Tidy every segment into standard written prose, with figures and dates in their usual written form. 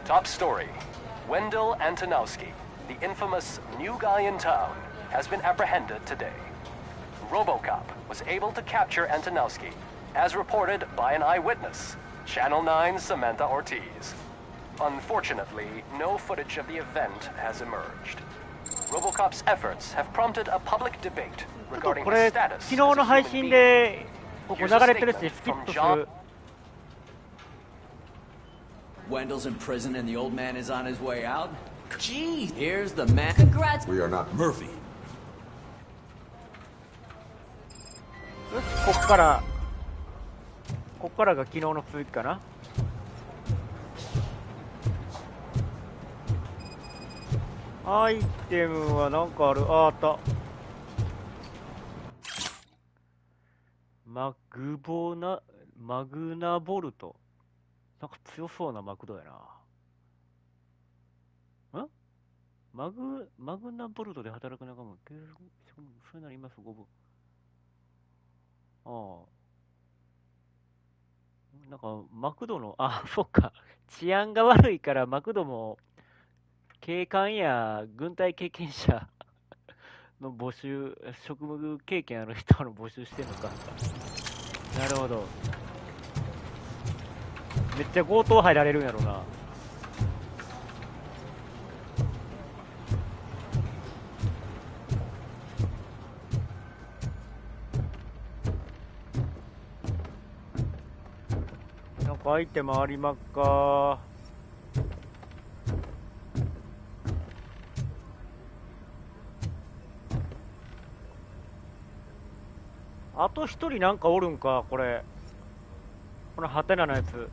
Top story. Wendell Antonowski, the infamous new guy in town, has been apprehended today. Robocop was able to capture Antonowski, as reported by an eyewitness, Channel 9's Samantha Ortiz. Unfortunately, no footage of the event has emerged. Robocop's efforts have prompted a public debate regarding his status as a human being. Here's a statement from John. Wendell's in prison and the old man is on his way out? Gee, here's the man. Congrats. We are not Murphy. こっからが昨日の続きかな。アイテムはなんかある。あった。マグナボルト。なんか強そうなマクドやな。マグナボルトで働く仲間、そういうのあります、5分。なんかマクドの、そっか、治安が悪いからマクドも警官や軍隊経験者の募集、職務経験ある人の募集してるのか。なるほど。めっちゃ強盗入られるんやろな。なんかアイテムありまっか。あと一人なんかおるんか、これ。このハテナのやつ。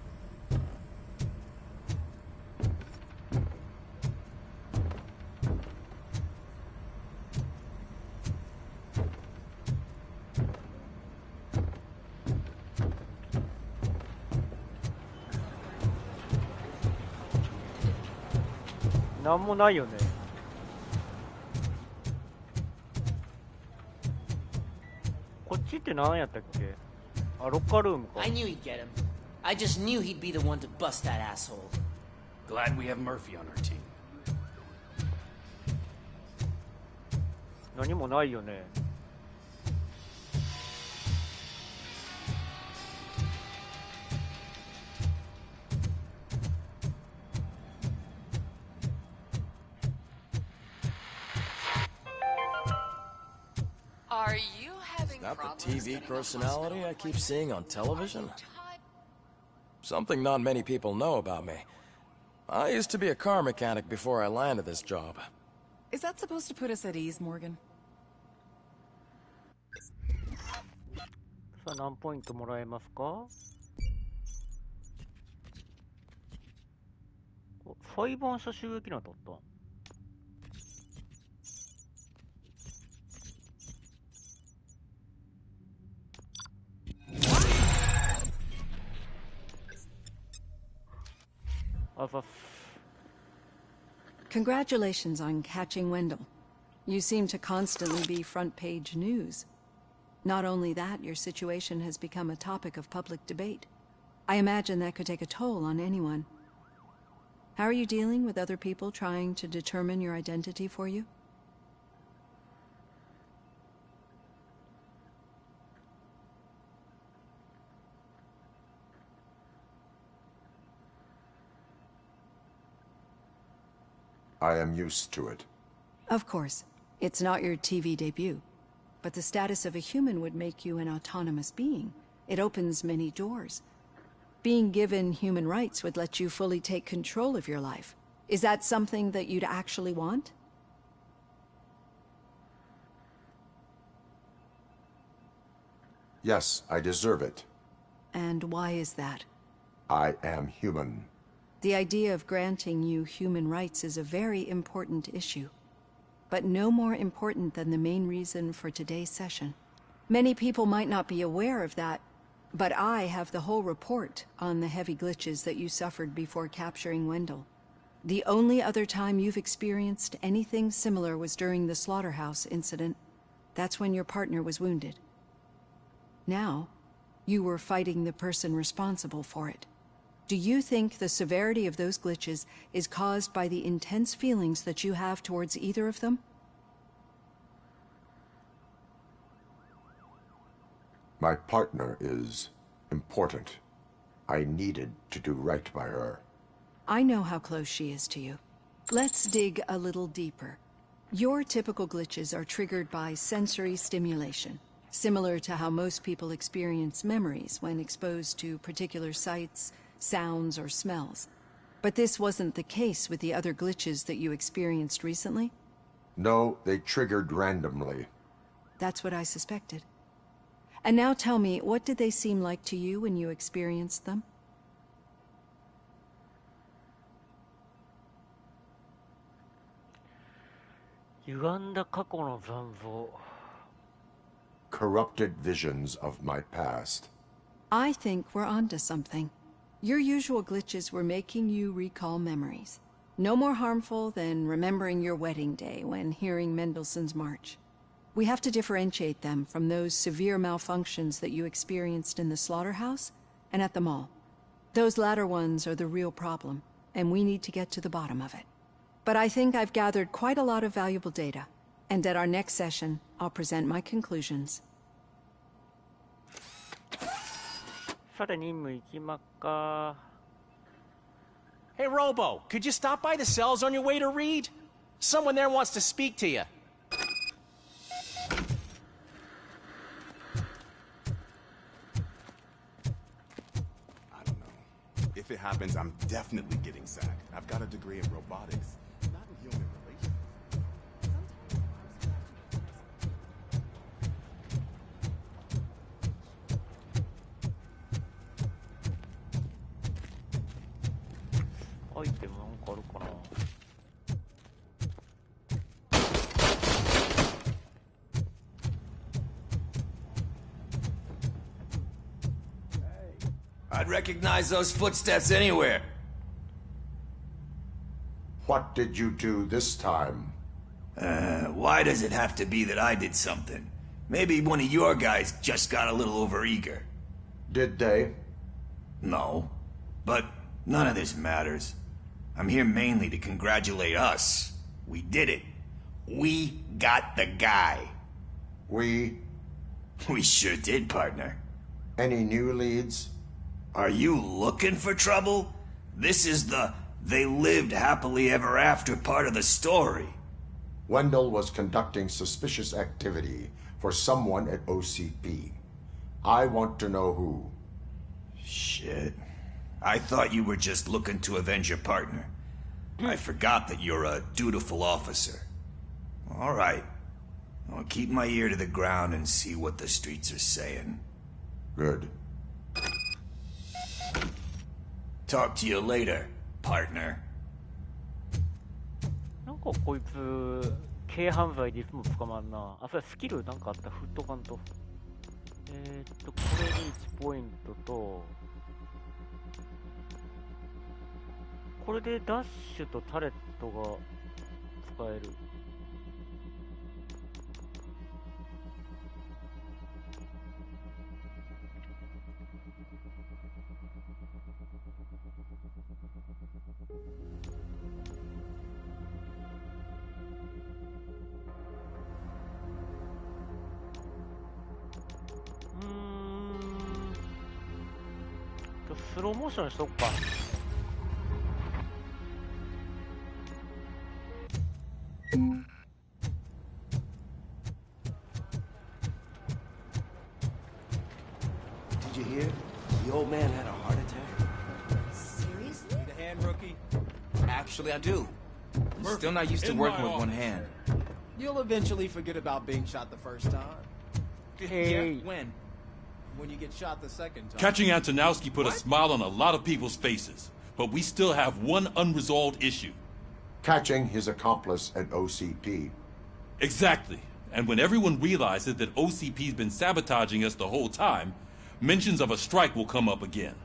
なんもないよね。こっちって何やったっけ？あ、ロッカールームか。I knew he'd get him. I just knew he'd be the one to bust that asshole. Glad we have Murphy on our team. 何もないよね。Are you having Not problems? the TV personality I keep seeing on television? Something not many people know about me. I used to be a car mechanic before I landed this job. Is that supposed to put us at ease, Morgan? さあ、何ポイントもらえますか？裁判所襲撃の取った。Congratulations on catching Wendell. You seem to constantly be front-page news. Not only that, your situation has become a topic of public debate. I imagine that could take a toll on anyone. How are you dealing with other people trying to determine your identity for you? I am used to it. Of course. It's not your TV debut. But the status of a human would make you an autonomous being. It opens many doors. Being given human rights would let you fully take control of your life. Is that something that you'd actually want? Yes, I deserve it. And why is that? I am human. The idea of granting you human rights is a very important issue, but no more important than the main reason for today's session. Many people might not be aware of that, but I have the whole report on the heavy glitches that you suffered before capturing Wendell. The only other time you've experienced anything similar was during the slaughterhouse incident. That's when your partner was wounded. Now, you were fighting the person responsible for it. Do you think the severity of those glitches is caused by the intense feelings that you have towards either of them? My partner is important. I needed to do right by her. I know how close she is to you. Let's dig a little deeper. Your typical glitches are triggered by sensory stimulation, similar to how most people experience memories when exposed to particular sights, sounds, or smells. But this wasn't the case with the other glitches that you experienced recently? No, they triggered randomly. That's what I suspected. And now tell me, what did they seem like to you when you experienced them? Corrupted visions of my past. I think we're onto something. Your usual glitches were making you recall memories. No more harmful than remembering your wedding day when hearing Mendelssohn's March. We have to differentiate them from those severe malfunctions that you experienced in the slaughterhouse and at the mall. Those latter ones are the real problem, and we need to get to the bottom of it. But I think I've gathered quite a lot of valuable data, and at our next session, I'll present my conclusions. さて任務行きまっか。 Hey, Robo, could you stop by the cells on your way to Reed? Someone there wants to speak to you. I don't know. If it happens, I'm definitely getting sacked. I've got a degree in robotics, not in human relations. アイテムなんかあるかな。 I'd recognize those footsteps anywhere. What did you do this time? Why does it have to be that I did something? Maybe one of your guys just got a little overeager. Did they? No. But none of this matters. I'm here mainly to congratulate us. We did it. We got the guy. We? We sure did, partner. Any new leads? Are you looking for trouble? This is the "they lived happily ever after" part of the story. Wendell was conducting suspicious activity for someone at OCP. I want to know who. Shit. I thought you were just looking to avenge your partner. I forgot that you're a dutiful officer. All right. I'll keep my ear to the ground and see what the streets are saying. Good. Talk to you later, partner. なんかこいつ軽犯罪でいつも捕まんな。あ、それスキルなんかあった。フットガンと。これに1ポイントと、これでダッシュとタレットが使える。スローモーションにしとくか。Did you hear? The old man had a heart attack. Seriously? Need a hand, rookie? Actually, I do. I'm still not used to working with one hand. You'll eventually forget about being shot the first time. Hey. Yeah, when? When you get shot the second time. Catching Antonowski put a smile on a lot of people's faces, but we still have one unresolved issue. Catching his accomplice at OCP. Exactly. And when everyone realizes that OCP's been sabotaging us the whole time, mentions of a strike will come up again.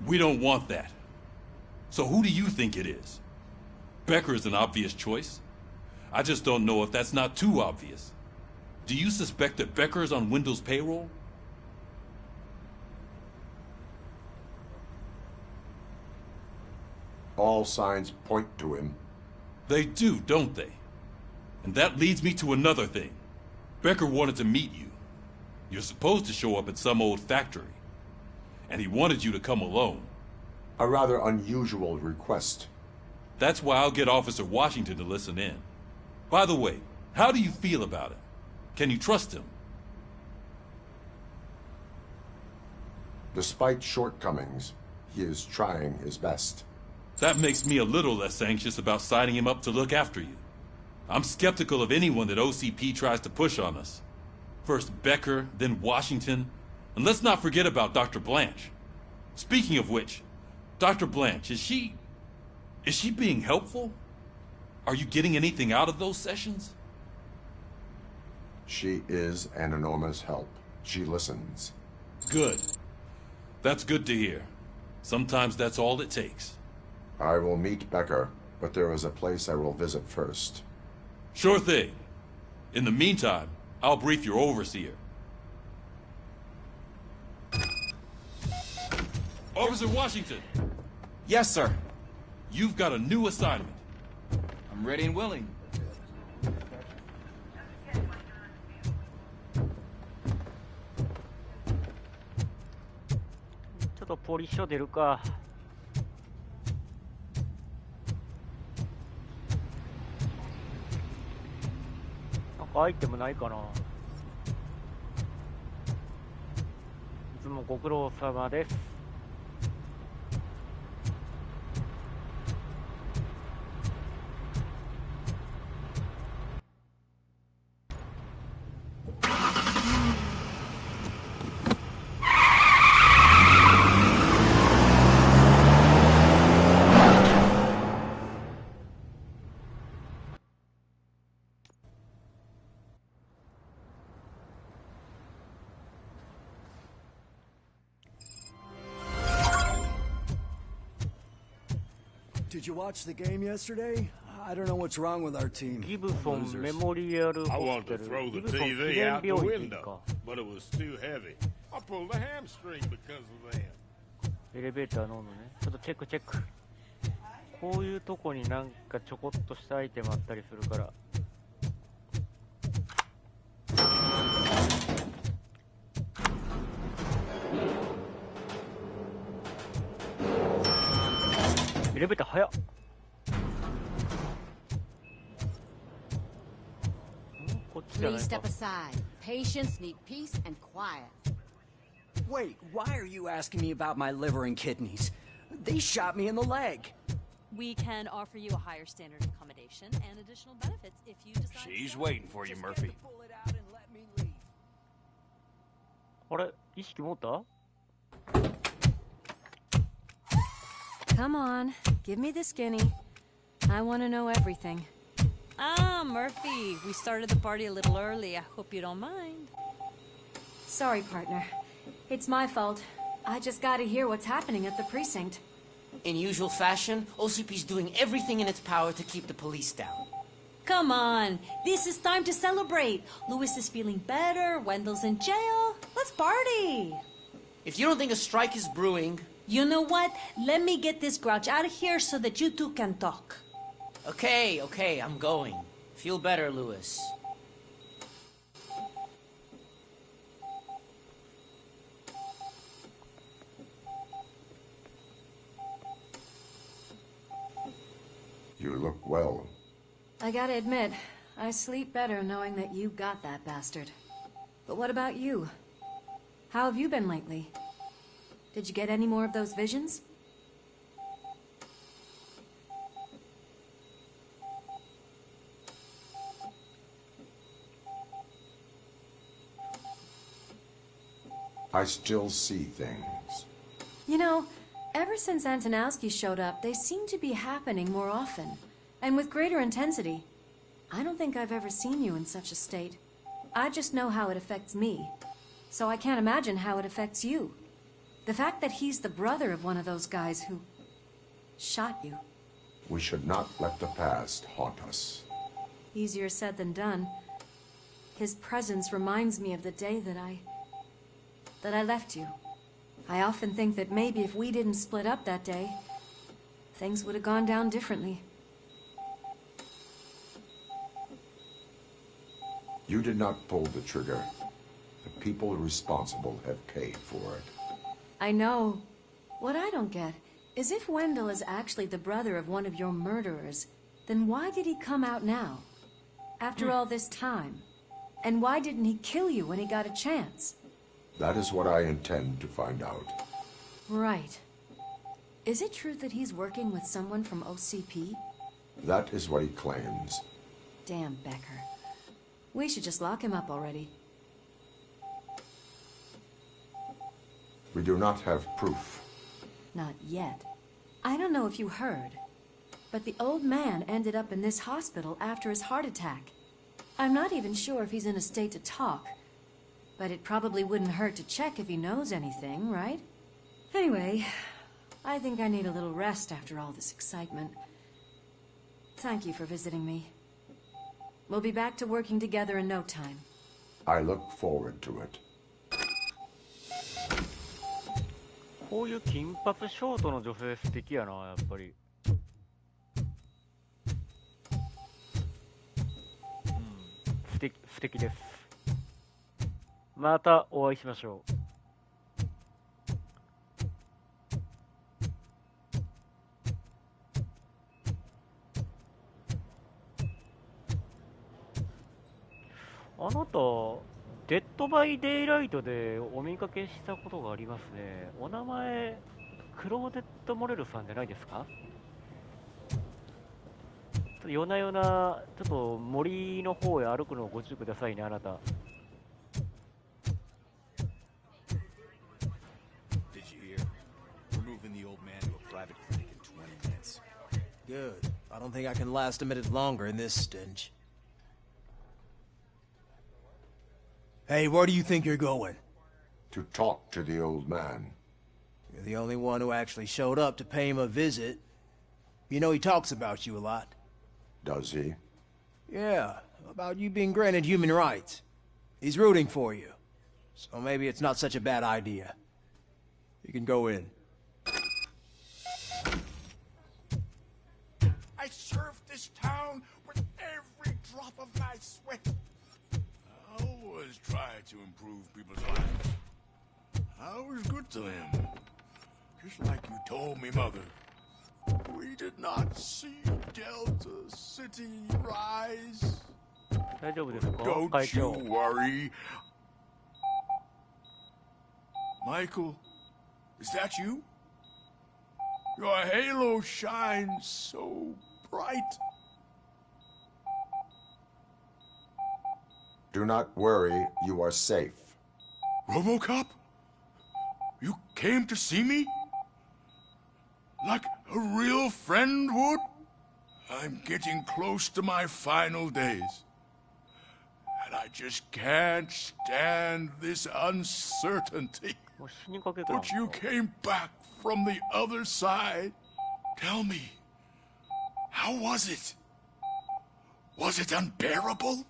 We don't want that. So who do you think it is? Becker is an obvious choice. I just don't know if that's not too obvious. Do you suspect that Becker is on Wendell's payroll? All signs point to him. They do, don't they? And that leads me to another thing. Becker wanted to meet you. You're supposed to show up at some old factory. And he wanted you to come alone. A rather unusual request. That's why I'll get Officer Washington to listen in. By the way, how do you feel about him? Can you trust him? Despite shortcomings, he is trying his best. That makes me a little less anxious about signing him up to look after you. I'm skeptical of anyone that OCP tries to push on us. First Becker, then Washington, and let's not forget about Dr. Blanche. Speaking of which, Dr. Blanche, is she being helpful? Are you getting anything out of those sessions? She is an enormous help. She listens. Good. That's good to hear. Sometimes that's all it takes. I will meet Becker, but there is a place I will visit first. Sure thing. In the meantime, I'll brief your overseer. Officer Washington! Yes, sir. You've got a new assignment. I'm ready and willing.ちょっとポリッショ出るか。なんかアイテムないかな。いつもご苦労様です。Did you watch the game yesterday? I don't know what's wrong with our team. ギブソンメモリアルホ I ス wanted テ to ル。 throw ギ the ブソン記 TV 念 out the 病院か window, but it was too heavy. I pulled a hamstring because of that. エレベーター乗るのね。ちょっとチェックチェック。こういうとこになんかちょこっとしたアイテムあったりするから。エレベーター早っ。こっちじゃない Please か。 step aside. Patients need peace and quiet. Wait, why are you asking me about my liver and kidneys? They shot me in the leg. We can offer you a higher standard of accommodation and additional benefits if you decide. She's waiting for you, Murphy. あれ意識持った Come on, give me the skinny. I want to know everything. Ah, Murphy, we started the party a little early. I hope you don't mind. Sorry, partner. It's my fault. I just gotta hear what's happening at the precinct. In usual fashion, OCP's doing everything in its power to keep the police down. Come on, this is time to celebrate. Lewis is feeling better, Wendell's in jail. Let's party. If you don't think a strike is brewing... You know what? Let me get this grouch out of here so that you two can talk. Okay, I'm going. Feel better, Lewis. You look well. I gotta admit, I sleep better knowing that you got that bastard. But what about you? How have you been lately? Did you get any more of those visions? I still see things. You know, ever since Antonowski showed up, they seem to be happening more often, and with greater intensity. I don't think I've ever seen you in such a state. I just know how it affects me, so I can't imagine how it affects you. The fact that he's the brother of one of those guys who shot you. We should not let the past haunt us. Easier said than done. His presence reminds me of the day that I left you. I often think that maybe if we didn't split up that day, things would have gone down differently. You did not pull the trigger. The people responsible have paid for it. I know. What I don't get is if Wendell is actually the brother of one of your murderers, then why did he come out now? After all this time? And why didn't he kill you when he got a chance? That is what I intend to find out. Right. Is it true that he's working with someone from OCP? That is what he claims. Damn Becker. We should just lock him up already. We do not have proof. Not yet. I don't know if you heard, but the old man ended up in this hospital after his heart attack. I'm not even sure if he's in a state to talk, but it probably wouldn't hurt to check if he knows anything, right? Anyway, I think I need a little rest after all this excitement. Thank you for visiting me. We'll be back to working together in no time. I look forward to it. こういう金髪ショートの女性素敵やな、やっぱり。素敵です。またお会いしましょう。あなた、デッドバイデイライトでお見かけしたことがありますね。お名前、クローデット・モレルさんじゃないですか？夜な夜な、ちょっと森の方へ歩くのをご注意くださいね、あなた。Did you hear? We're moving the old man to a private clinic in 20 minutes. Good. I don't think I can last a minute longer in this stench. Hey, where do you think you're going? To talk to the old man. You're the only one who actually showed up to pay him a visit. You know he talks about you a lot. Does he? Yeah, about you being granted human rights. He's rooting for you. So maybe it's not such a bad idea. You can go in. I served this town with every drop of my sweat. I always try to improve people's lives. I was good to them. Just like you told me, Mother. We did not see Delta City rise. Don't you worry. Michael, is that you? Your halo shines so bright. Do not worry, you are safe. Robocop? You came to see me? Like a real friend would? I'm getting close to my final days. And I just can't stand this uncertainty. But you came back from the other side. Tell me, how was it? Was it unbearable?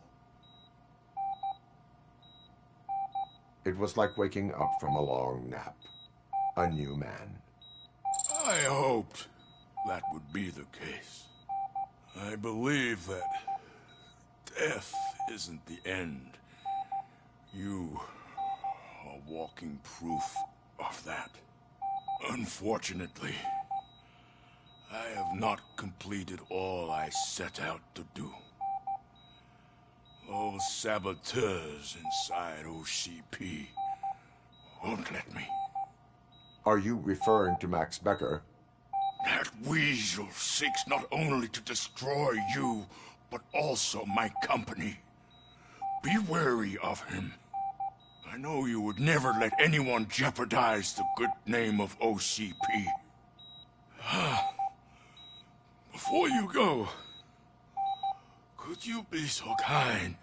It was like waking up from a long nap. A new man. I hoped that would be the case. I believe that death isn't the end. You are walking proof of that. Unfortunately, I have not completed all I set out to do. Those saboteurs inside OCP won't let me. Are you referring to Max Becker? That weasel seeks not only to destroy you, but also my company. Be wary of him. I know you would never let anyone jeopardize the good name of OCP. Before you go, could you be so kind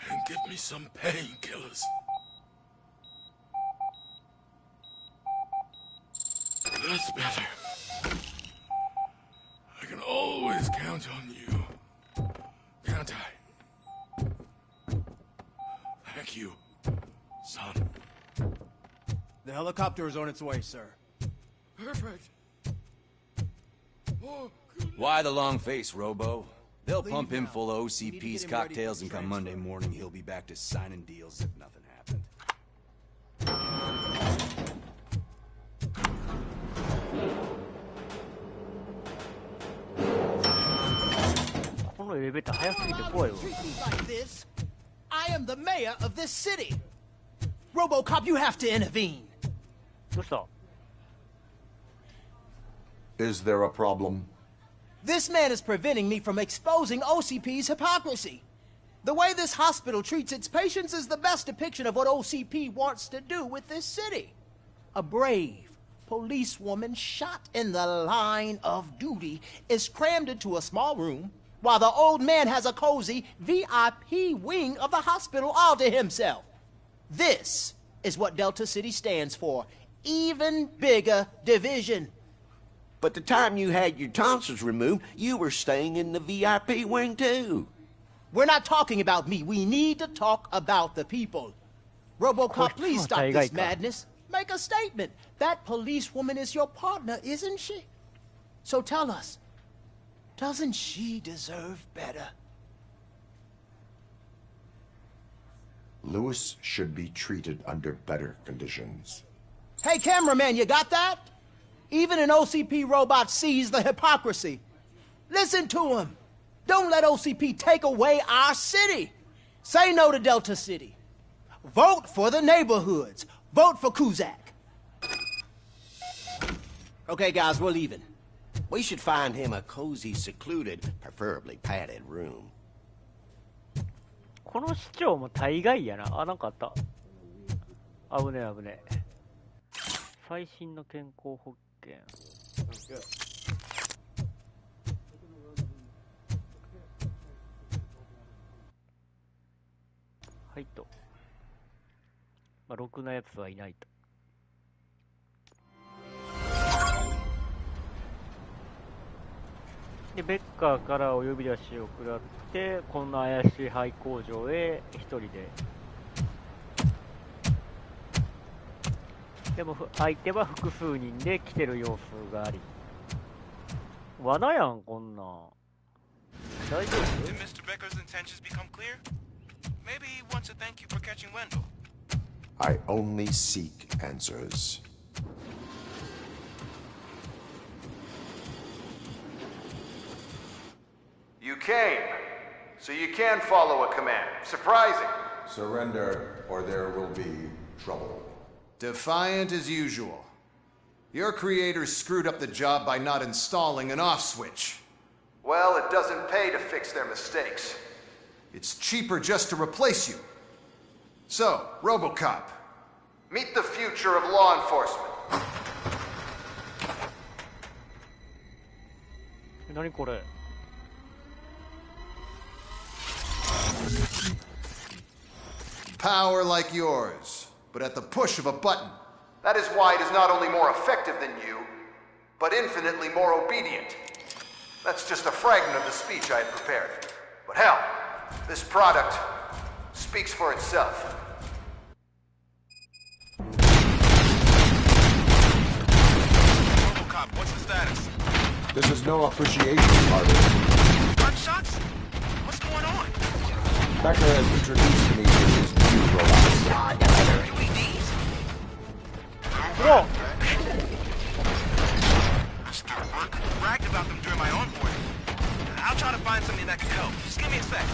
and give me some painkillers? That's better. I can always count on you, can't I? Thank you, son. The helicopter is on its way, sir. Perfect. Why the long face, Robo? They'll pump him full of OCP's cocktails, and come Monday morning, he'll be back to signing deals if nothing happened. このエレベーター早すぎて怖いわ。 I am the mayor of this city. Robocop, you have to intervene. どうした? Is there a problem? This man is preventing me from exposing OCP's hypocrisy. The way this hospital treats its patients is the best depiction of what OCP wants to do with this city. A brave policewoman shot in the line of duty is crammed into a small room, while the old man has a cozy VIP wing of the hospital all to himself. This is what Delta City stands for. Even bigger division. But the time you had your tonsils removed, you were staying in the VIP wing too. We're not talking about me. We need to talk about the people. Robocop, please stop this madness. Make a statement. That policewoman is your partner, isn't she? So tell us, doesn't she deserve better? Lewis should be treated under better conditions. Hey, cameraman, you got that? Even an OCP robot sees the hypocrisy. Listen to him. Don't let OCP take away our city. Say no to Delta City. Vote for the neighborhoods. Vote for Kuzak. Okay, guys, we're leaving. We should find him a cozy, secluded, preferably padded room. この市長も大概やな。あ、なんかあった。危ねえ危ねえ。最新の健康保険。はいと。まあ、ろくなやつはいないと。で、ベッカーからお呼び出しを食らって、こんな怪しい廃工場へ一人で。でも相手は複数人で来てる様子があり。罠やん、こんなん。大丈夫？ Did Mr. Becker's intentions become clear? Maybe he wants to thank you for catching Wendell. I only seek answers. You came, so you can follow a command. Surprising. Surrender, or there will be trouble. Defiant as usual. Your creators screwed up the job by not installing an off switch. Well, it doesn't pay to fix their mistakes. It's cheaper just to replace you. So, Robocop, meet the future of law enforcement. 何これ? Power like yours, but at the push of a button. That is why it is not only more effective than you, but infinitely more obedient. That's just a fragment of the speech I had prepared. But hell, this product speaks for itself. Robocop, what's the status? This is no appreciation party. Gunshots? What's going on? Becker has introduced me to his new robots. UEDs? Whoa! I bragged about them during my onboarding. I'll try to find something that can help. Just give me a sec.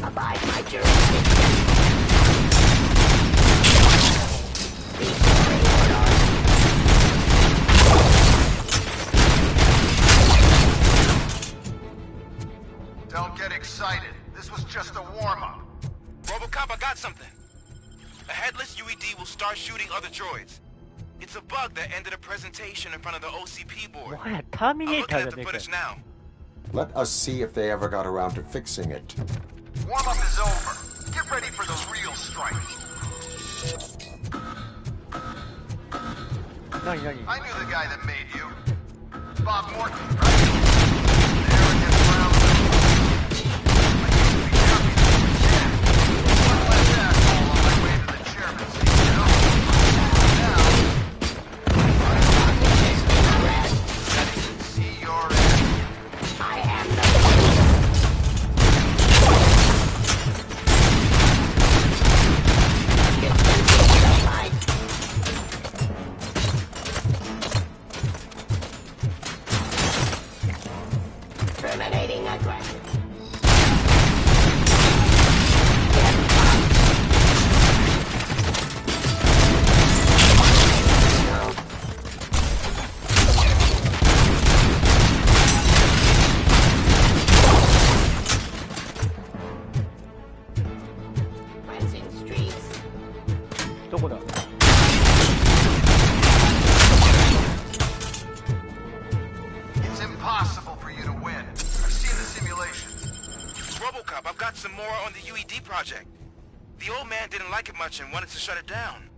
Abide my jurisdiction. Don't get excited. This was just a warm-up. Robocop, I got something. A headless UED will start shooting other droids. It's a bug that ended a presentation in front of the OCP board. I'm looking at the footage now. Let us see if they ever got around to fixing it. Warm-up is over. Get ready for the real strike. I knew the guy that made you. どこだ？ It's impossible for you to win. I've seen the simulations. Robocop, I've got some more on the UED project. The old man didn't like it much and wanted to shut it down.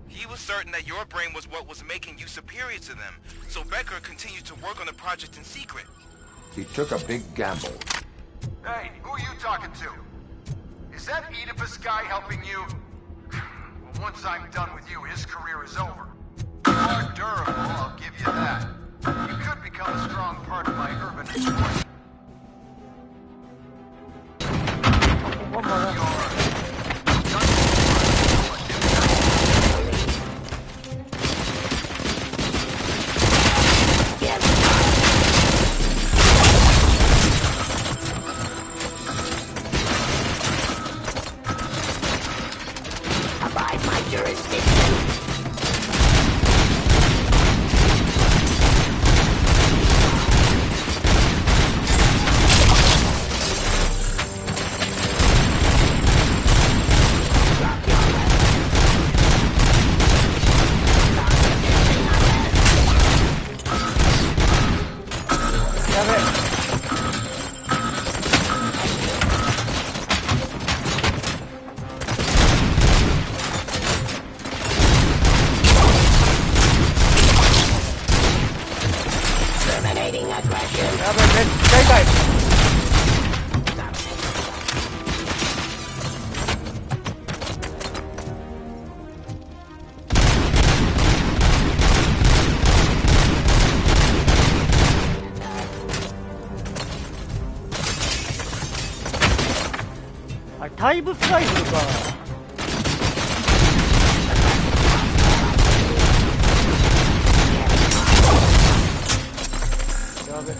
He was certain that your brain was what was making you superior to them, so Becker continued to work on the project in secret. He took a big gamble. Hey, who are you talking to? Is that Oedipus guy helping you? Well, once I'm done with you, his career is over. You are durable, I'll give you that. You could become a strong part of my urban exploit. Abide my jurisdiction. Terminating aggression.あれタイムスライフルか。やべ。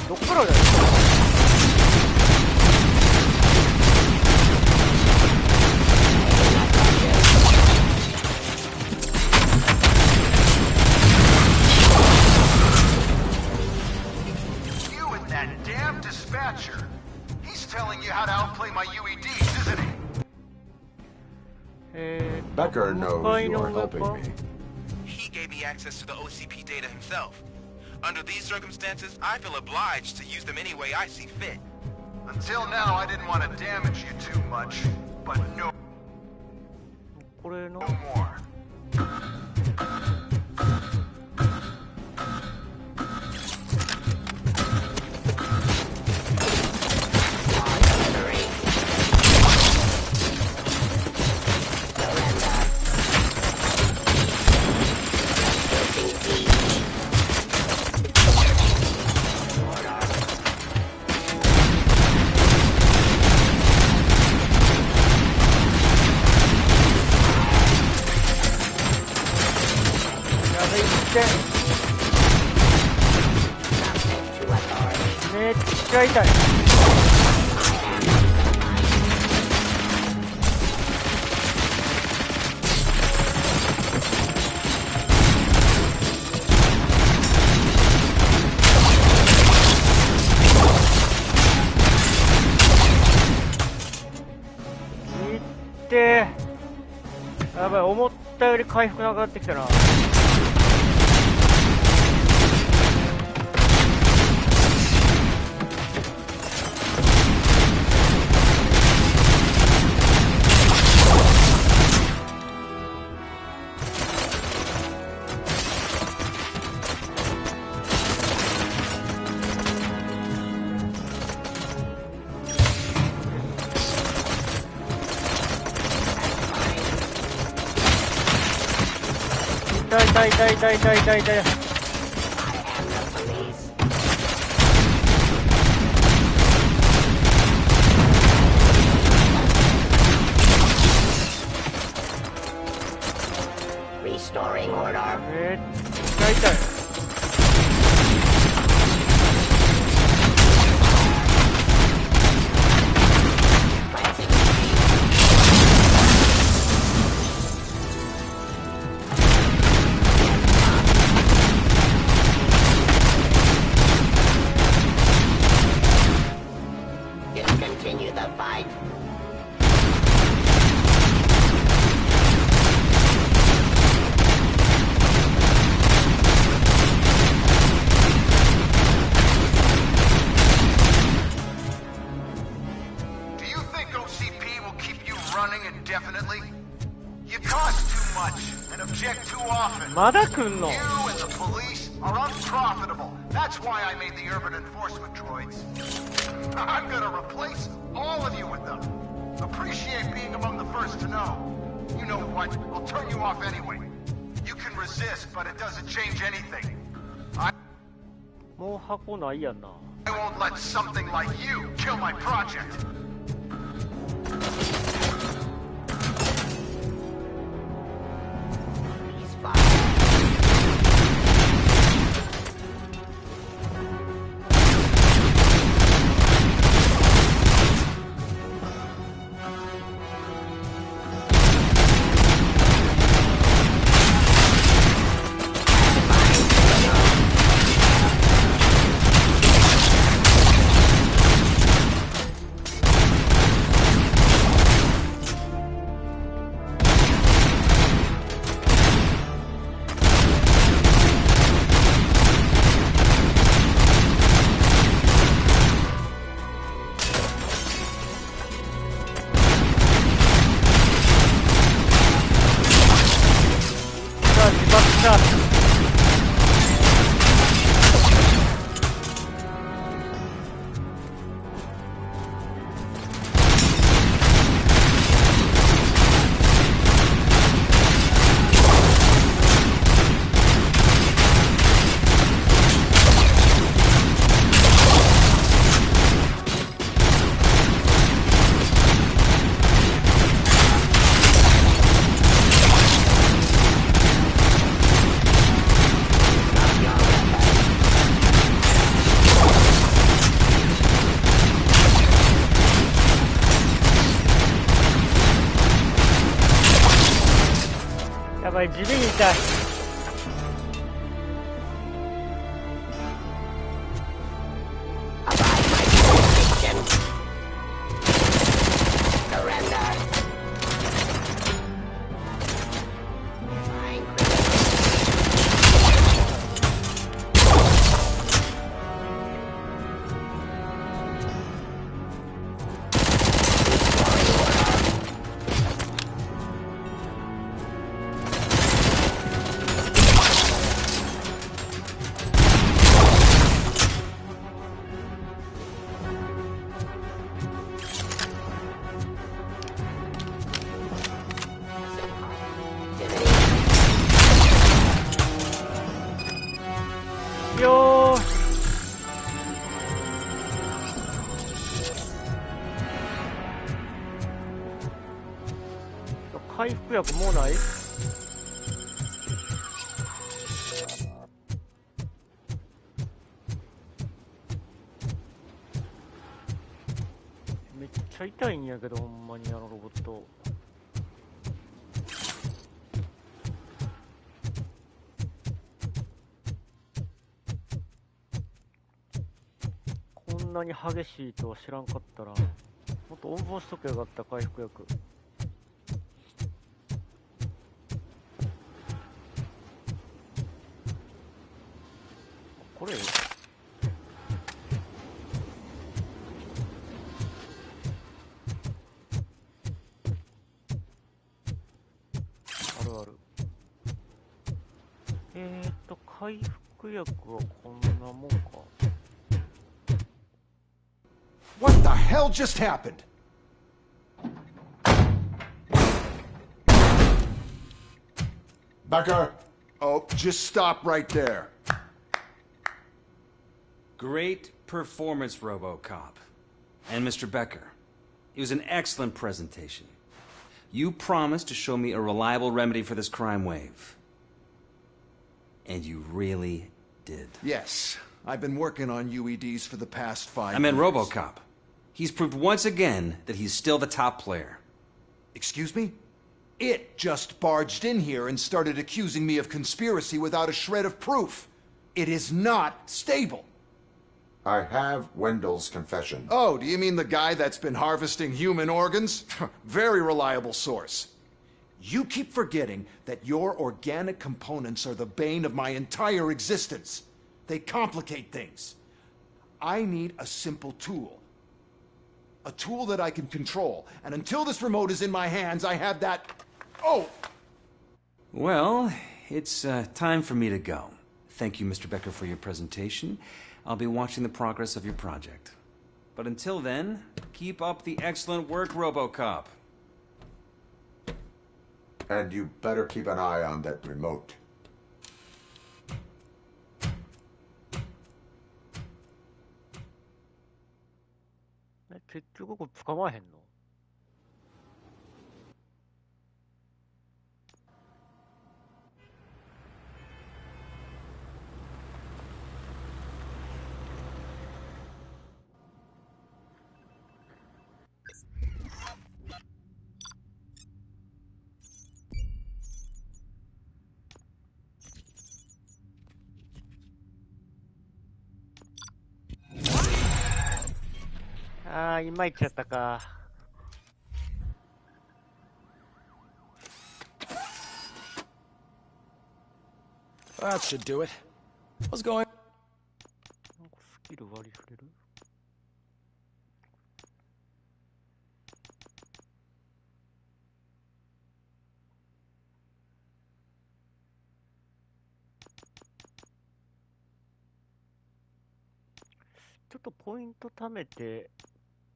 どっからだよ。He's telling you how to outplay my UEDs, isn't he? Becker knows you're helping me. He gave me access to the OCP data himself. Under these circumstances, I feel obliged to use them any way I see fit. Until now, I didn't want to damage you too much, but no more.めっちゃ痛い。いってー。やばい、思ったより回復なくなってきたな。痛い痛い痛い痛い痛い痛い。Restoring order. めっちゃ痛い。Discontinue the fight. Do you think OCP will keep you running indefinitely? You cost too much and object too often. まだ来んの？ You and the police are unprofitable. That's why I made the urban enforcement droids. I'm gonna replace all of you with them. Appreciate being among the first to know. You know what? I'll turn you off anyway. You can resist, but it doesn't change anything. もう箱ないやんな。 I won't let something like you kill my project.い、地味に痛い。よー回復薬もうない？めっちゃ痛いんやけど、ほんまにあのロボット。こんなに激しいとは知らんかったら、もっと温存しとけばよかった、回復薬。これあるある。回復薬はこんなもんか。What the hell just happened? Becker, Oh, just stop right there. Great performance, Robocop. And Mr. Becker, it was an excellent presentation. You promised to show me a reliable remedy for this crime wave. And you really did. Yes, I've been working on UEDs for the past 5 years. I meant Robocop. He's proved once again that he's still the top player. Excuse me? It just barged in here and started accusing me of conspiracy without a shred of proof. It is not stable. I have Wendell's confession. Oh, do you mean the guy that's been harvesting human organs? Very reliable source. You keep forgetting that your organic components are the bane of my entire existence. They complicate things. I need a simple tool. A tool that I can control. And until this remote is in my hands, I have that... Oh! Well, it's time for me to go. Thank you, Mr. Becker, for your presentation. I'll be watching the progress of your project. But until then, keep up the excellent work, Robocop. And you better keep an eye on that remote.え、結局これ捕まえへんの？あー、いまいちやったか。That should do it. What's going? なんかスキル割り振れる？ちょっとポイント貯めて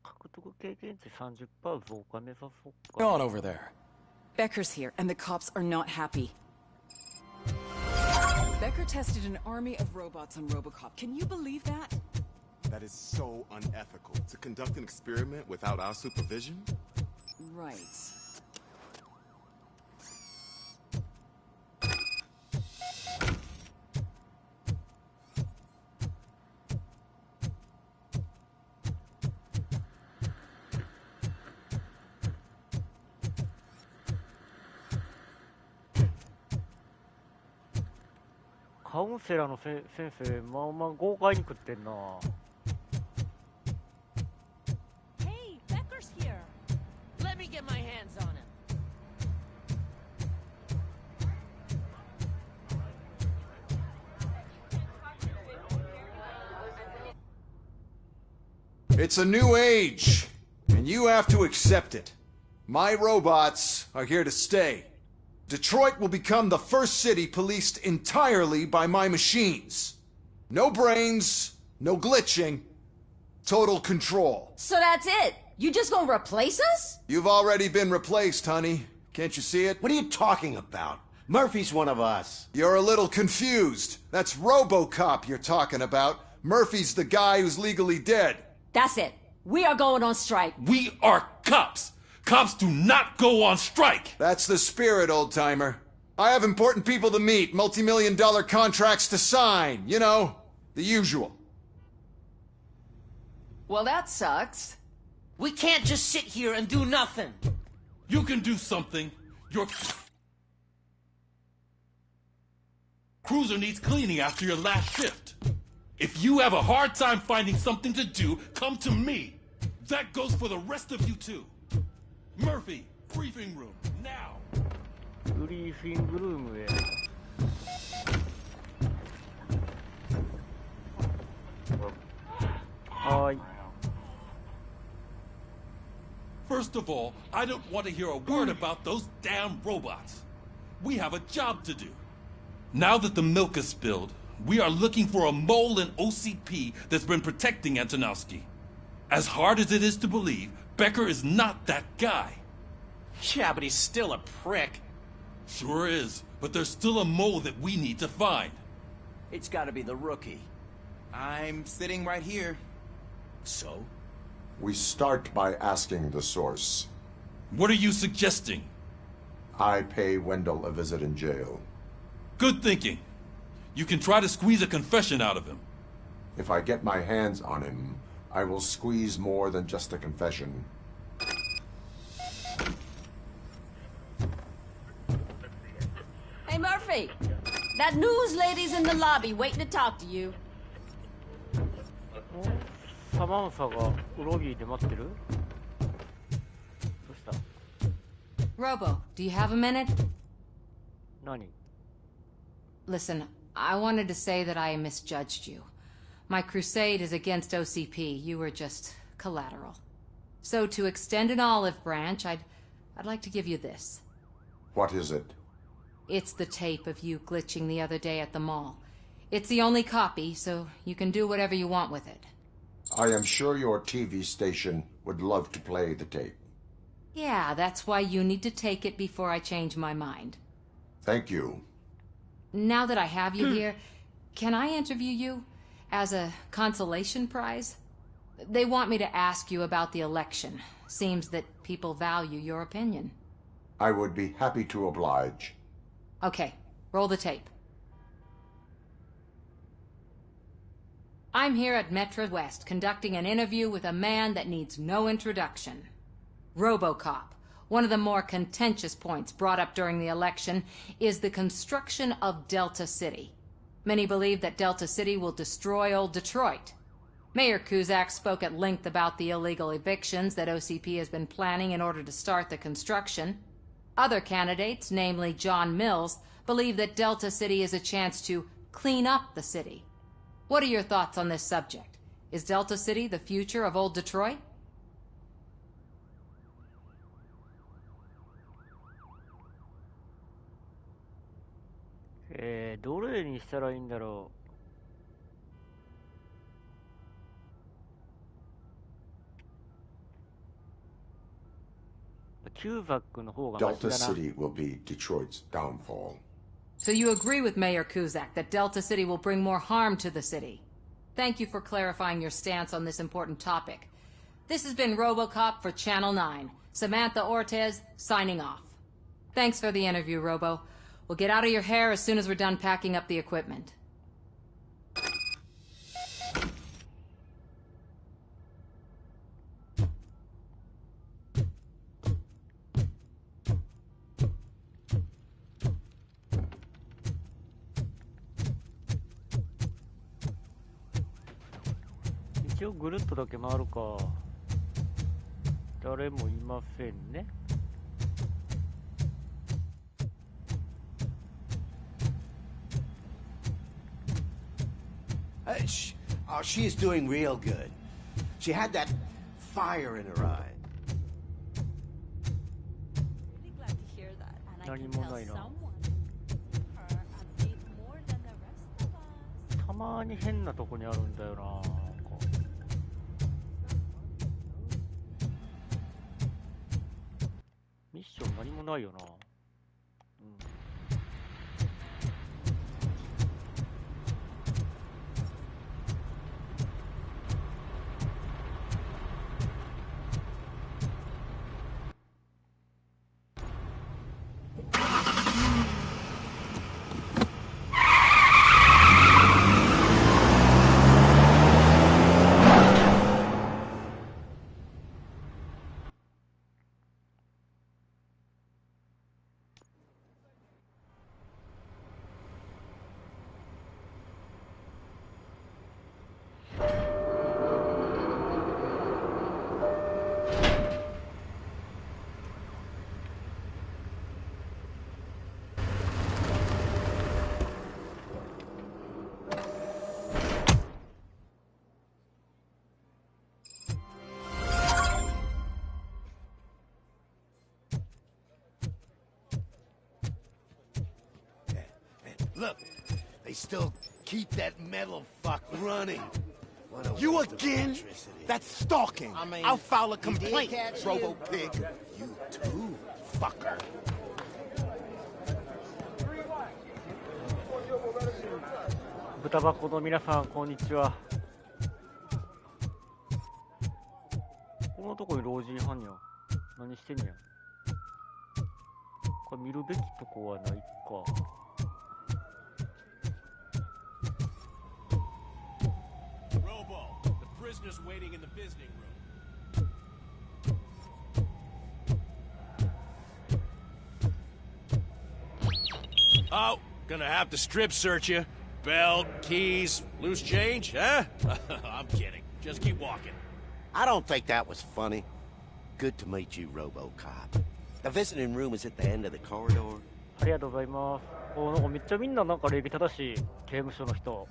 獲得経験値 30% 増加目指そうか。 On over there. Becker's here, and the cops are not happy. Becker tested an army of robots on Robocop. Can you believe that? That is so unethical. To conduct an experiment without our supervision? Right. Hey, カウンセラーの先生、まあまあ豪快に食ってんな。Hey, Becker's here. Let me get my hands on him. It's a new age, and you have to accept it. My robots are here to stay. Detroit will become the first city policed entirely by my machines. No brains, no glitching, total control. So that's it? You just gonna replace us? You've already been replaced, honey. Can't you see it? What are you talking about? Murphy's one of us. You're a little confused. That's Robocop you're talking about. Murphy's the guy who's legally dead. That's it. We are going on strike. We are cops. Cops do not go on strike. That's the spirit, old-timer. I have important people to meet, multi-million-dollar contracts to sign. You know, the usual. Well, that sucks. We can't just sit here and do nothing. You can do something. Your cruiser needs cleaning after your last shift. If you have a hard time finding something to do, come to me. That goes for the rest of you too. Murphy, briefing room, now. ブリーフィングルームへ。はい。 First of all, I don't want to hear a word about those damn robots. We have a job to do. Now that the milk is spilled, we are looking for a mole in OCP that's been protecting Antonowski. As hard as it is to believe, Becker is not that guy. Yeah, but he's still a prick. Sure is, but there's still a mole that we need to find. It's gotta be the rookie. I'm sitting right here. So? We start by asking the source. What are you suggesting? I pay Wendell a visit in jail. Good thinking. You can try to squeeze a confession out of him. If I get my hands on him, I will squeeze more than just a confession. Hey, Murphy! That news lady's in the lobby waiting to talk to you. サマンサがロビーで待ってる？どうした？ Robo, do you have a minute? 何？ Listen, I wanted to say that I misjudged you. My crusade is against OCP. You were just collateral. So to extend an olive branch, I'd like to give you this. What is it? It's the tape of you glitching the other day at the mall. It's the only copy, so you can do whatever you want with it. I am sure your TV station would love to play the tape. Yeah, that's why you need to take it before I change my mind. Thank you. Now that I have you here, can I interview you as a consolation prize? They want me to ask you about the election. Seems that people value your opinion. I would be happy to oblige. Okay, roll the tape. I'm here at Metro West conducting an interview with a man that needs no introduction. Robocop. One of the more contentious points brought up during the election is the construction of Delta City. Many believe that Delta City will destroy old Detroit. Mayor Cusack spoke at length about the illegal evictions that OCP has been planning in order to start the construction. Other candidates, namely John Mills, believe that Delta City is a chance to clean up the city. What are your thoughts on this subject? Is Delta City the future of old Detroit? どれにしたらいいんだろう。キューバックの方がマシだな。 Delta City will be Detroit's downfall. So you agree with Mayor Cusack that Delta City will bring more harm to the city. Thank you for clarifying your stance on this important topic. This has been Robocop for Channel 9. Samantha Ortez, signing off. Thanks for the interview, Robo. We'll get out of your hair as soon as we're done packing up the equipment.一応ぐるっとだけ回るか。誰もいませんね。She is doing real good. She had that fire in her eye. Really glad to hear that. And I can Nani tell mo na ino. someone her a bit more than the rest of us. たまに変なとこにあるんだよな。なんかミッション何もないよな。Look, they still keep that metal fuck running. You again? That's stalking. I mean, I'll file a he did complaint, catch Robo you. Pig. You too, fucker. 豚箱の皆さん、こんにちは。このとこに老人犯人何してんねや。これ見るべきとこはないか。Prisoners waiting in the visiting room. Oh, gonna have to strip search you. Belt, keys, loose change, huh? I'm kidding. Just keep walking. I don't think that was funny. Good to meet you, Robocop. The visiting room is at the end of the corridor. ありがとうございます。お、なんかめっちゃみんななんか礼儀正しい刑務所の人。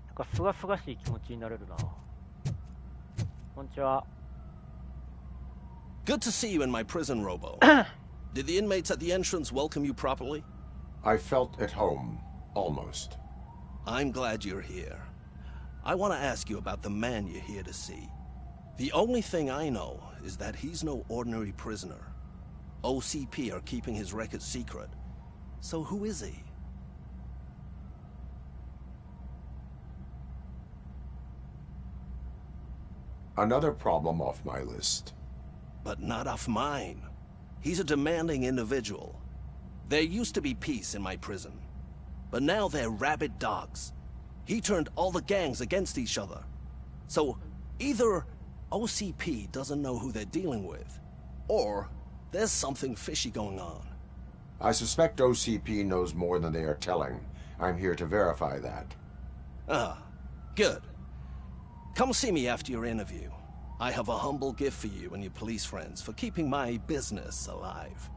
なんかすがすがしい気持ちになれるな。こんにちは。Good to see you in my prison, Robo. Did the inmates at the entrance welcome you properly? I felt at home, almost. I'm glad you're here. I want to ask you about the man you're here to see. The only thing I know is that he's no ordinary prisoner. OCP are keeping his record secret. So who is he? Another problem off my list. But not off mine. He's a demanding individual. There used to be peace in my prison. But now they're rabid dogs. He turned all the gangs against each other. So, either OCP doesn't know who they're dealing with, or there's something fishy going on. I suspect OCP knows more than they are telling. I'm here to verify that. Ah, good. Come see me after your interview. I have a humble gift for you and your police friends for keeping my business alive.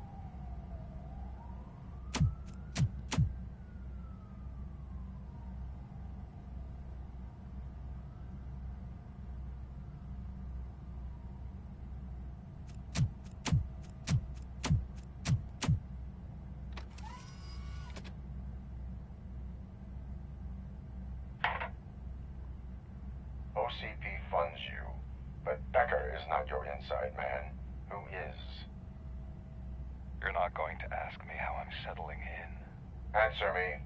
OCP funds you, but Becker is not your inside man. Who is? You're not going to ask me how I'm settling in. Answer me.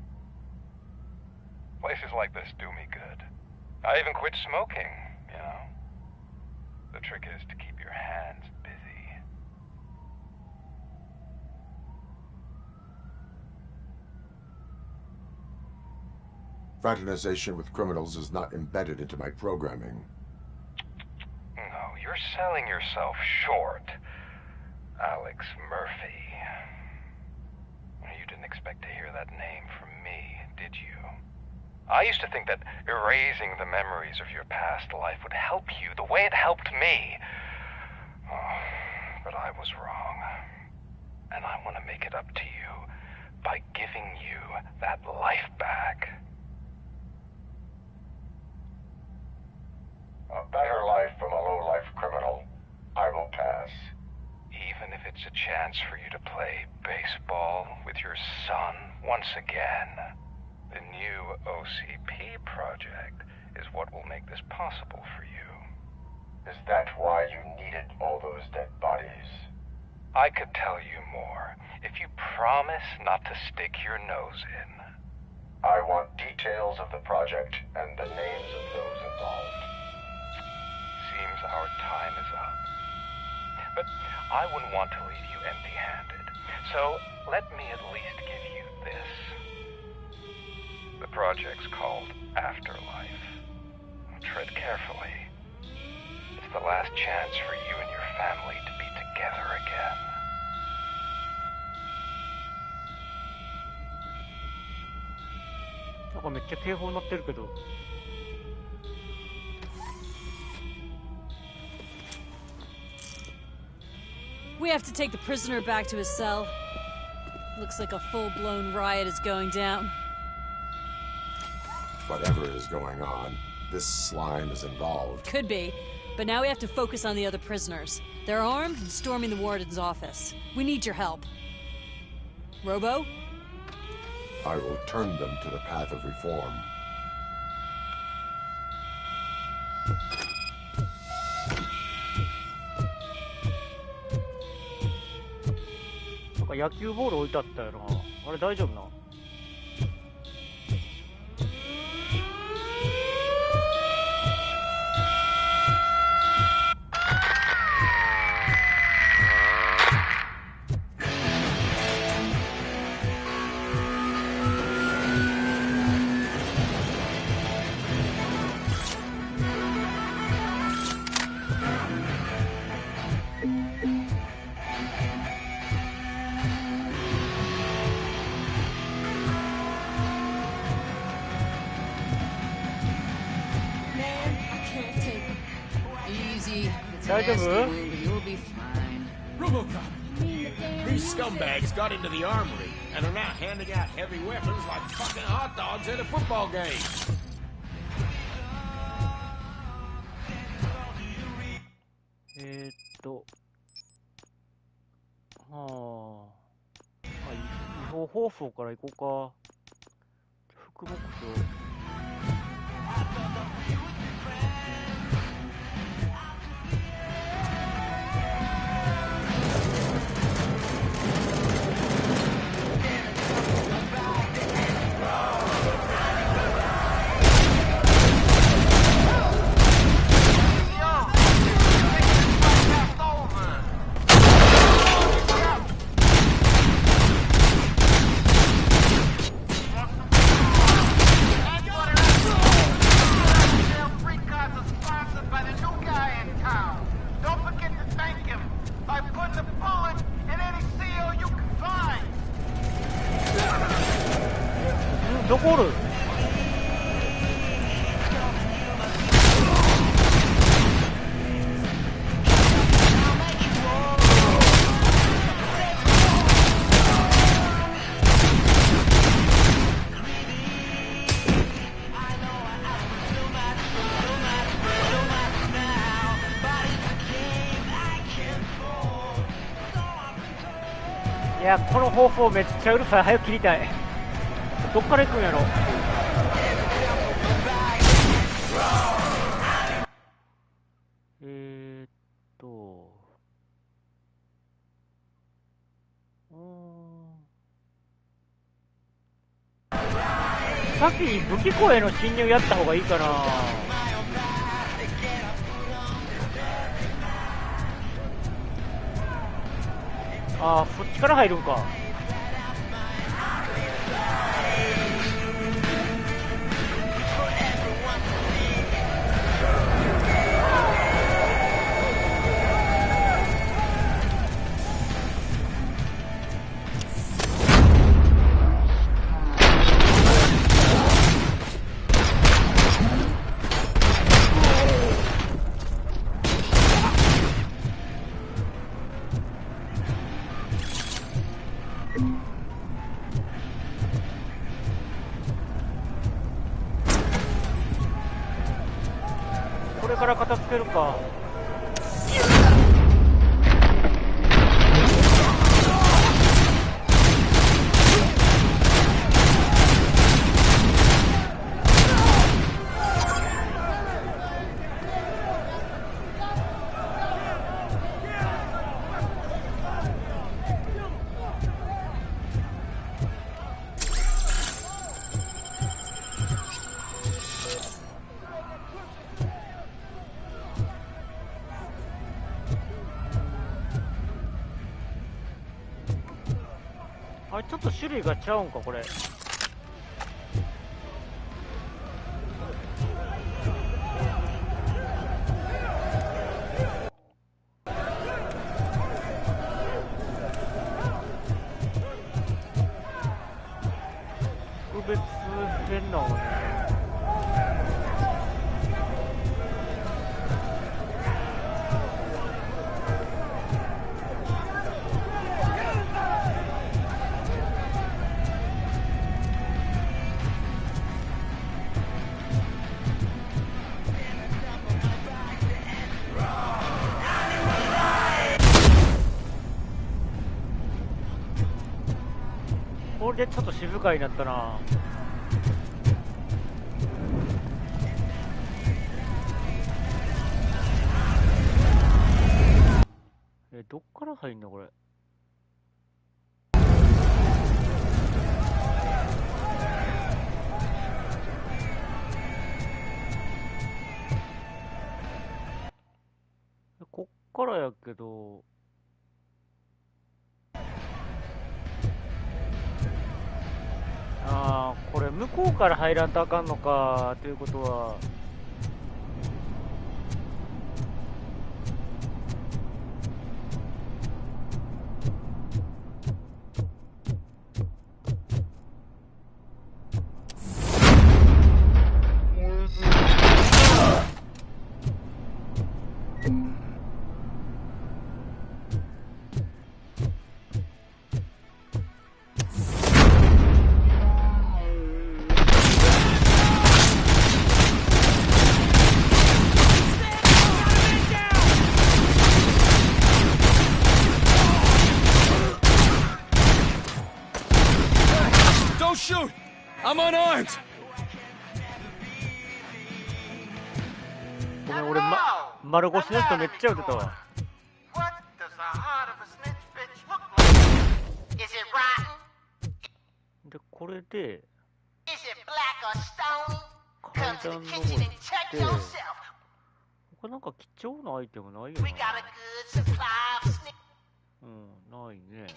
Places like this do me good. I even quit smoking, you know. The trick is to keep your hands busy. Fraternization with criminals is not embedded into my programming. No, you're selling yourself short, Alex Murphy. You didn't expect to hear that name from me, did you? I used to think that erasing the memories of your past life would help you the way it helped me. Oh, but I was wrong. And I want to make it up to you by giving you that life back. A better life from a low-life criminal. I will pass. Even if it's a chance for you to play baseball with your son once again. The new OCP project is what will make this possible for you. Is that why you needed all those dead bodies? I could tell you more if you promise not to stick your nose in. I want details of the project and the names of those involved. Seems our time is up. But I wouldn't want to leave you empty-handed. So let me at least give you this. The project's called Afterlife. Tread carefully. It's the last chance for you and your family to be together again. We have to take the prisoner back to his cell. Looks like a full-blown riot is going down. Whatever is going on, this slime is involved. Could be, but now we have to focus on the other prisoners. They're armed and storming the warden's office. We need your help. Robo? I will turn them to the path of reform. Like 野球ボール置いてあったよな。あれ大丈夫な。大丈夫？ Robocop! These scumbags got into the armory and are now handing out heavy weapons like fucking hot dogs at a football game. Ah, 違法放送から行こうか。副目標。どこおる？いや、この方法めっちゃうるさい。早く切りたい。どっから行くんやろ。さっき武器庫への侵入やった方がいいかな。ああ、そっちから入るんか。これから片付けるか。あれちょっと種類がちゃうんかこれ。特別編なのね。これでちょっと静かになったな。どっから入んのこれ。からやけど、ああ、これ向こうから入らんとあかんのかということは、Don't shoot! I'm unarmed! ごめん、俺、丸腰の人めっちゃ撃てたわ。で、これで、階段登って、他なんか貴重なアイテムないよな。うん、ないね。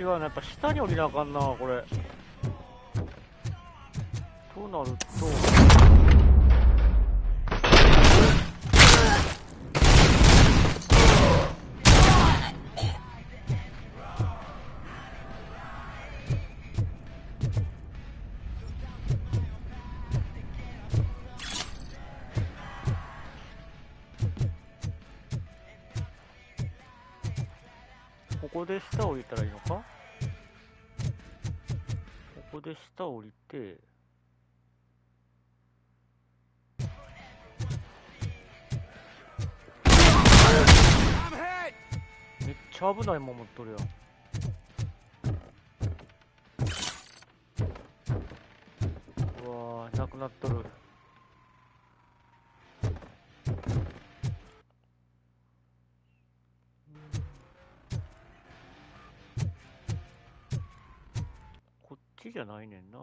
違うな、やっぱ下に降りなあかんな、これ。となると、ここで下降りたらいいのか？ここで下降りて、めっちゃ危ないもん持っとるやん。うわー、なくなっとる。こっちじゃないねんな。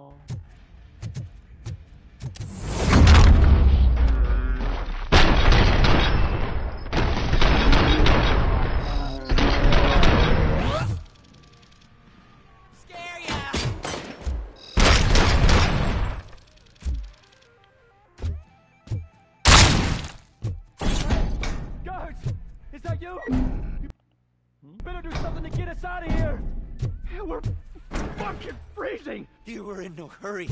Is that you? You better do something to get us out of here! We're fucking freezing! You were in no hurry.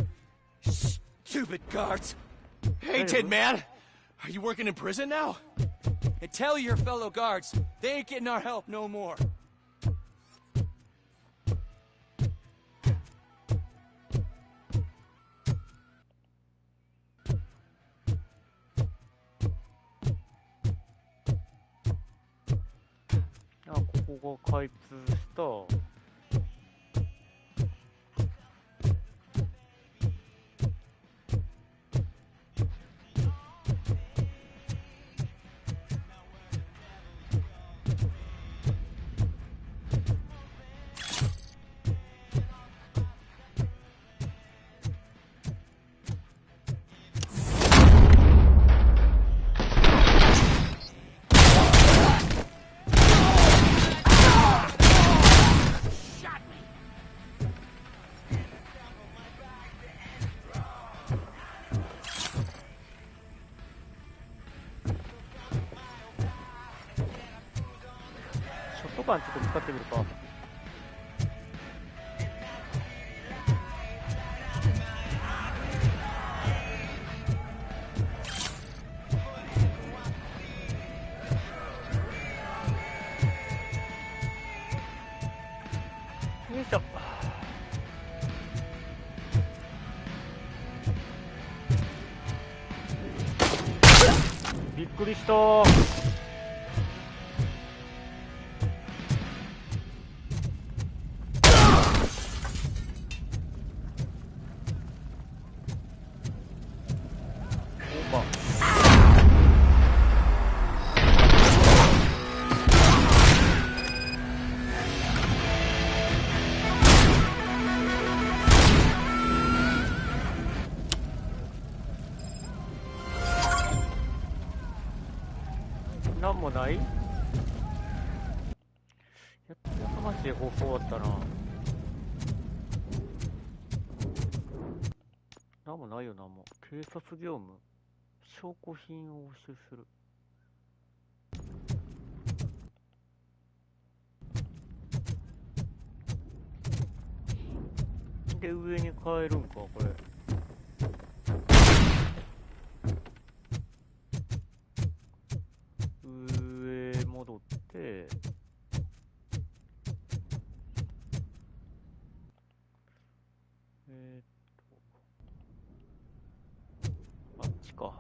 Stupid guards. Hey, Tin Man! Are you working in prison now? And tell your fellow guards, they ain't getting our help no more. Ah, ここが開通した。パンちょっと使ってみるか。よいしょ。びっくりした。なんもない？やっとましい方法だったな。なんもないよな、もう。警察業務。証拠品を押収する。で、上に変えるんか、これ。上戻って、あっちか。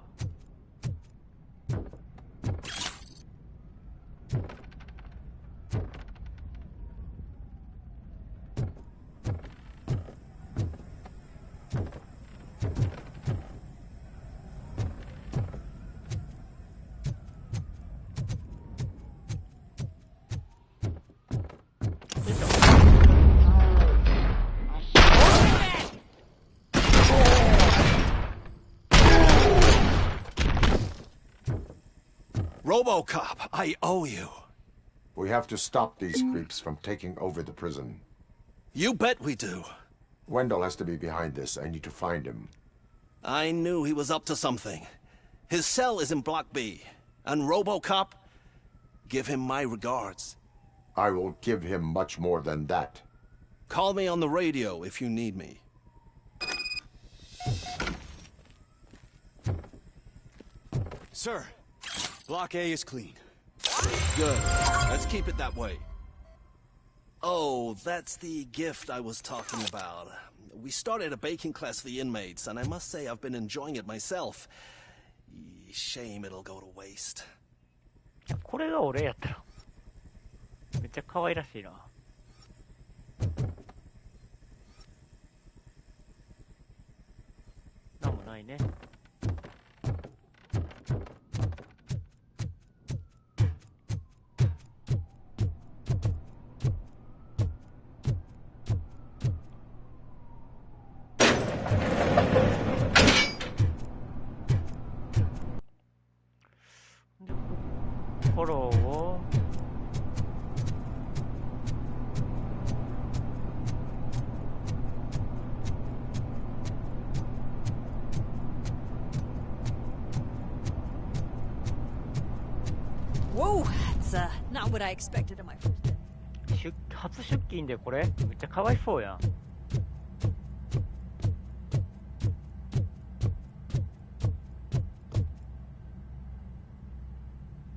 Robocop, I owe you. We have to stop these creeps from taking over the prison. You bet we do. Wendell has to be behind this. I need to find him. I knew he was up to something. His cell is in Block B. And Robocop, give him my regards. I will give him much more than that. Call me on the radio if you need me. Sir, Block A is clean. Good. Let's keep it that way. Oh, that's the gift I was talking about. We started a baking class for the inmates, and I must say I've been enjoying it myself. Shame it'll go to waste. これが俺やったらめっちゃ可愛らしいな。なんもないね。フォローをWhoa, that's not what I expected on my first day. 初出勤でこれめっちゃかわいそうやん。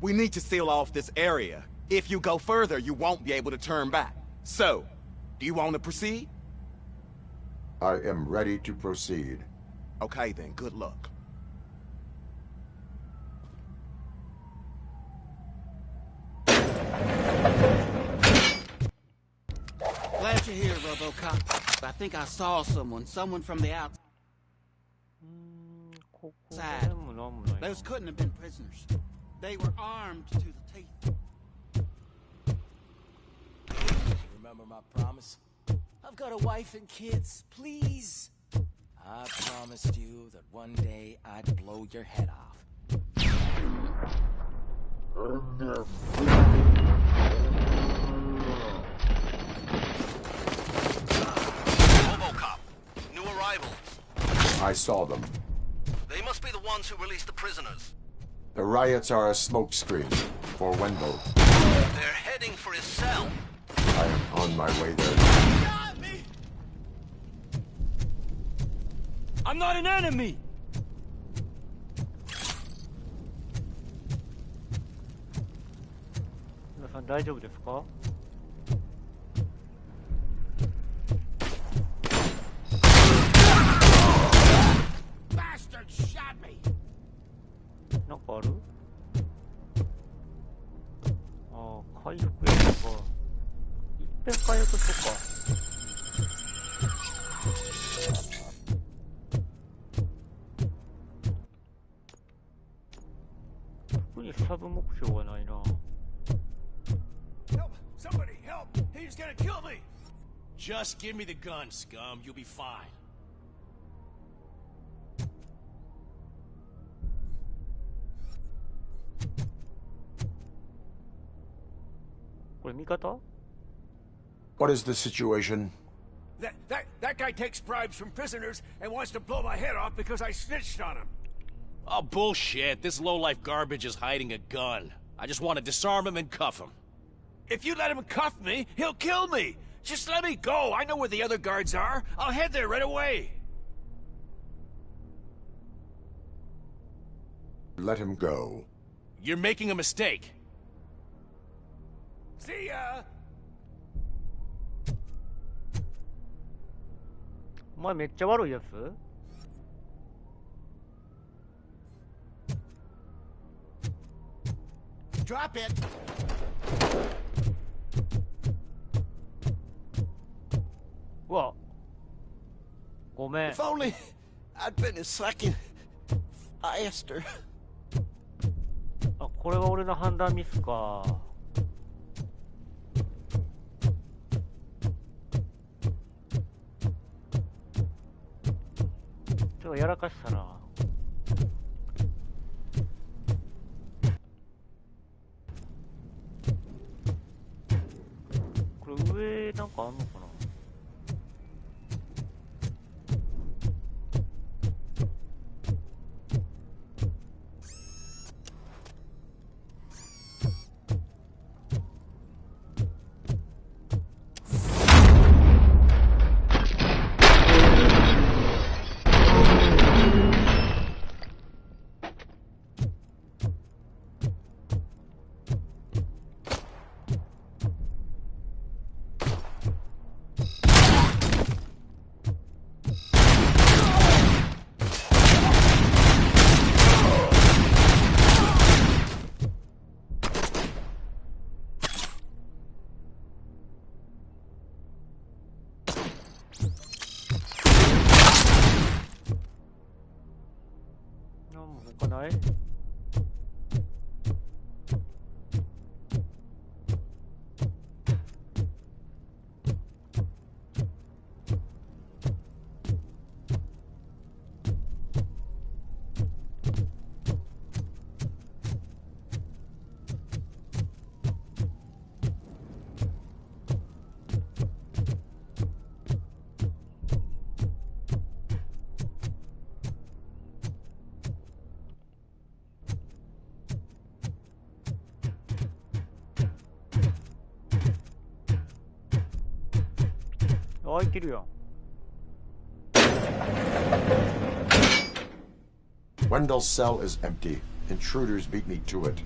We need to seal off this area. If you go further, you won't be able to turn back. So, do you want to proceed? I am ready to proceed. Okay then, good luck. Glad you're here, Robocop. I think I saw someone from the outside. Those couldn't have been prisoners. They were armed to the teeth. Remember my promise? I've got a wife and kids. Please. I promised you that one day I'd blow your head off. Robocop, new arrival. I saw them. They must be the ones who released the prisoners. The riots are a smokescreen. for Wendell. They're heading for his cell. I am on my way there. I'm not an enemy! 皆さん大丈夫ですか？ Bastard shot me! なんかある？ああ、回復やとか。いっぺん回復しとくか。特にサブ目標はないな。Help! Somebody help! He's gonna kill me! Just give me the gun, scum. You'll be fine. これ味方？ What is the situation? That guy takes bribes from prisoners and wants to blow my head off because I snitched on him. Oh, bullshit. This lowlife garbage is hiding a gun. I just want to disarm him and cuff him. If you let him cuff me, he'll kill me. Just let me go. I know where the other guards are. I'll head there right away. Let him go. You're making a mistake. See ya! お前めっちゃ悪いやつ？ Drop it! うわ。ごめん。 If only I'd been a second faster. あ、これは俺の判断ミスか。ちょっとやらかしたな。これ上なんかあんのかな。他ない？開いてるやん。Wendell's cell is empty. Intruders beat me to it.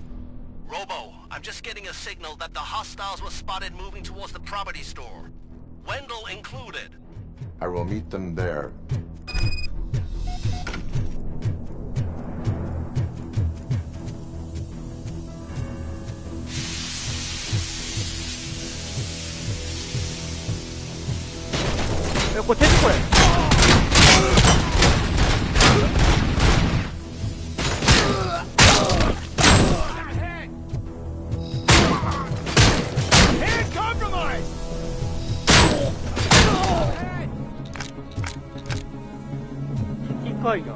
Robo, I'm just getting a signal that the hostiles were spotted moving towards the property store. Wendell included. I will meet them there. Go take it for it. Hand compromised! 機械だ。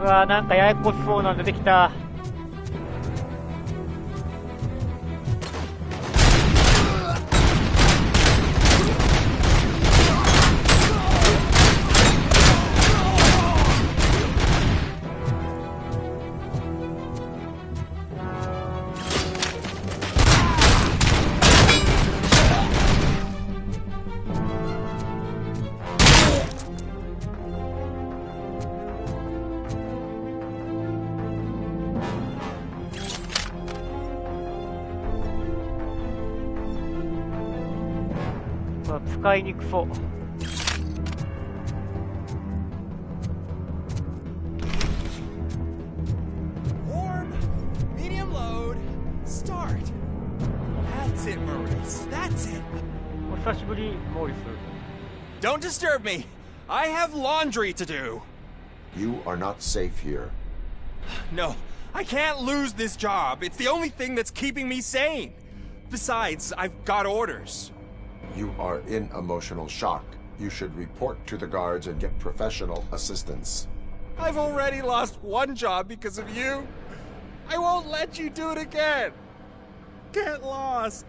うわー、なんかややこしそうなん出てきた。使いにくそう。Warm, medium load, start. That's it, Maurice. That's it. お久しぶり、モーリス。Don't disturb me. I have laundry to do. You are not safe here. No, I can't lose this job. It's the only thing that's keeping me sane. Besides, I've got orders. You are in emotional shock. You should report to the guards and get professional assistance. I've already lost one job because of you. I won't let you do it again. Get lost.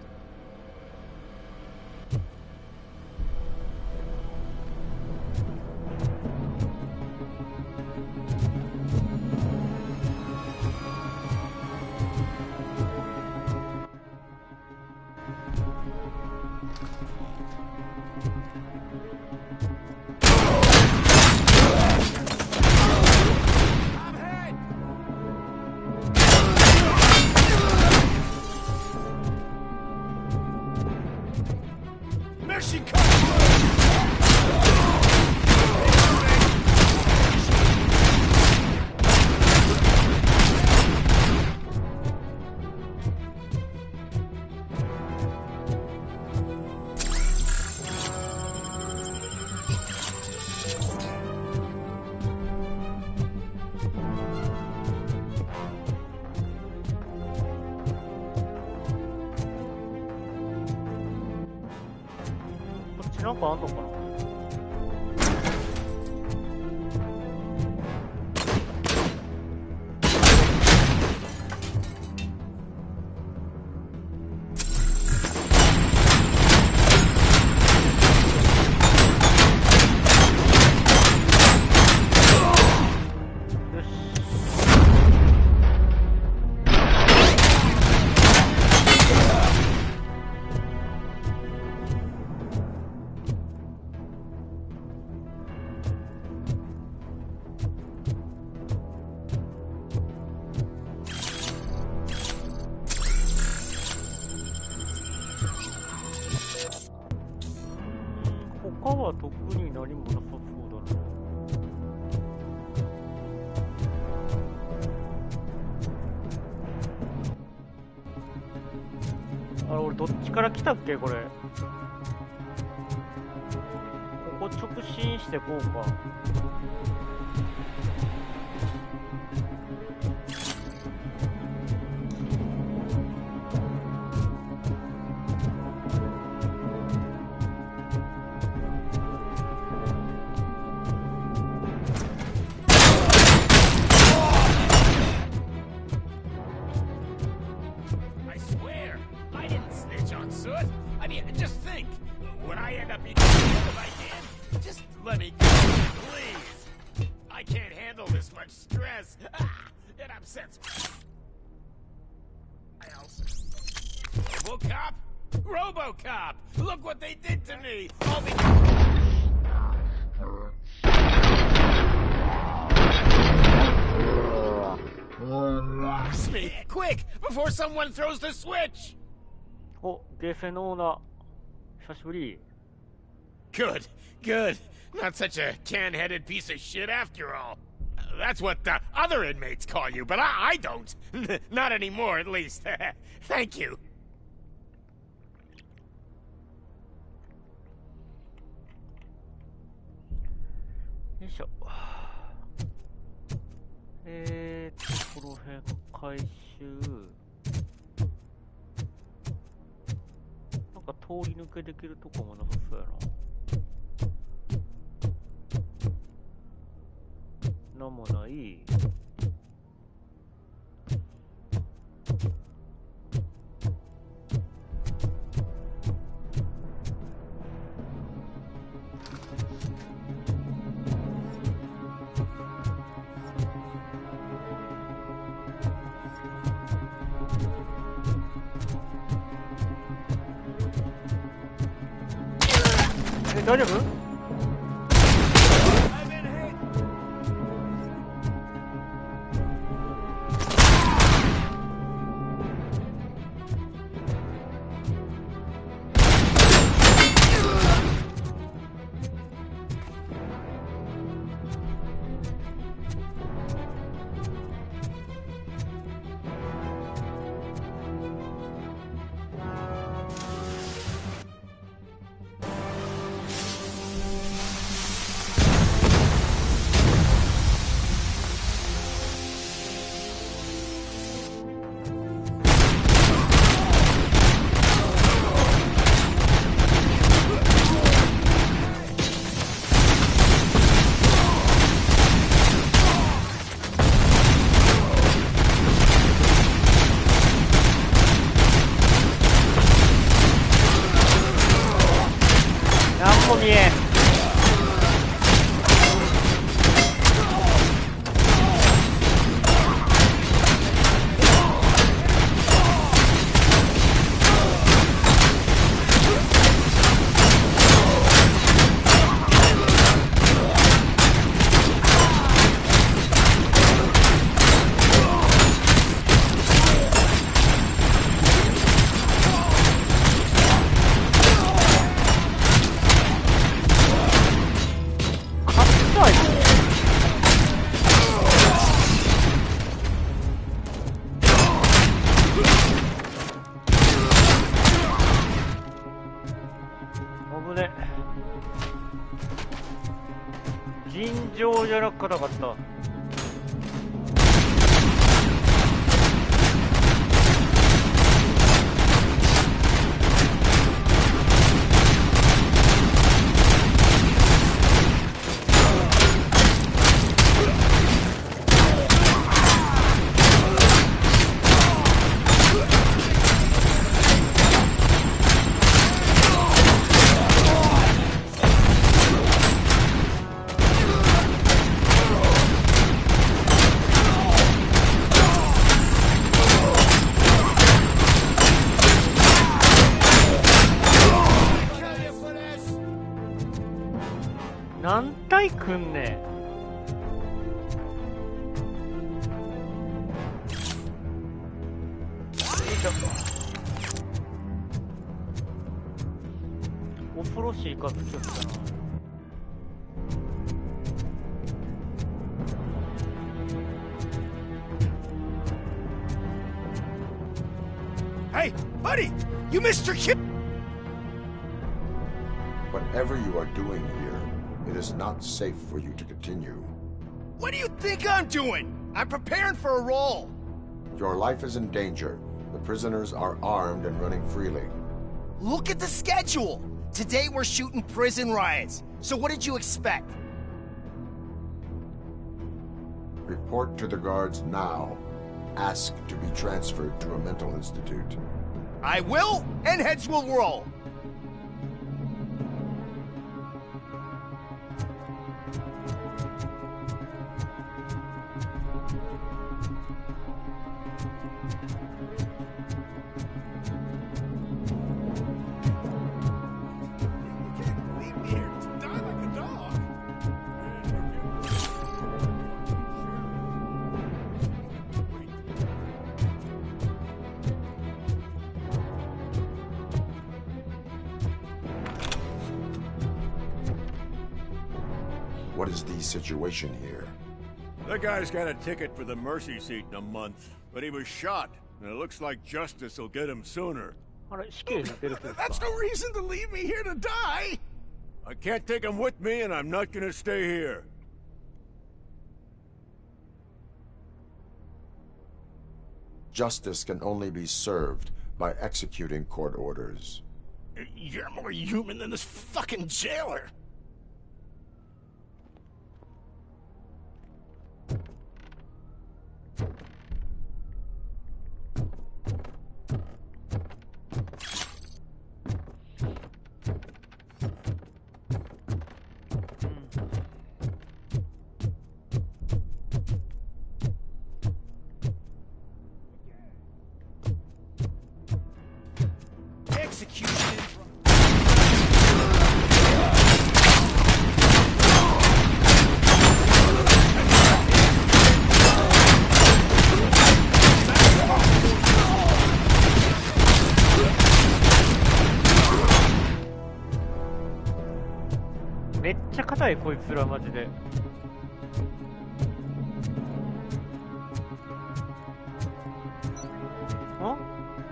なんかあんのかな。他は特に何もなさそうだな。あれ、俺どっちから来たっけこれ。ここ直進してこうか。I mean, just think. When I end up eating if I can, just let me go, please. I can't handle this much stress. It upsets me. Robocop? Robocop! Look what they did to me! All me, quick, before someone throws the switch! お、ゲーセンのオーナー、久しぶり。Good, good. Not such a can-headed piece of shit after all. That's what the other inmates call you, but I don't. Not anymore, at least. Thank you. よいしょ。この辺回収。なんか通り抜けできるとこもなさそうやな。なんもない。大丈夫？尋常じゃなかった。何体くんねん。恐ろしい数ちょっとな。Hey, buddy! You missed your kid! Whatever you are doing here, it is not safe for you to continue. What do you think I'm doing? I'm preparing for a role. Your life is in danger. The prisoners are armed and running freely. Look at the schedule. Today we're shooting prison riots. So what did you expect? Report to the guards now. Ask to be transferred to a mental institute. I will, and heads will roll. What is the situation here? The guy's got a ticket for the mercy seat in a month, but he was shot, and it looks like justice will get him sooner. That's no reason to leave me here to die! I can't take him with me, and I'm not gonna stay here. Justice can only be served by executing court orders. You're more human than this fucking jailer! ないこいつらマジで。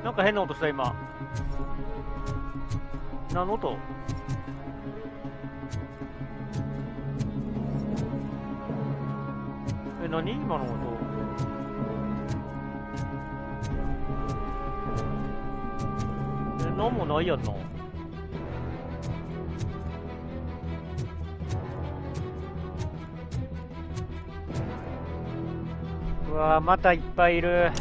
なんか変な音した今。何の音？何今の音？なんもないやんな。うわー、またいっぱいいる。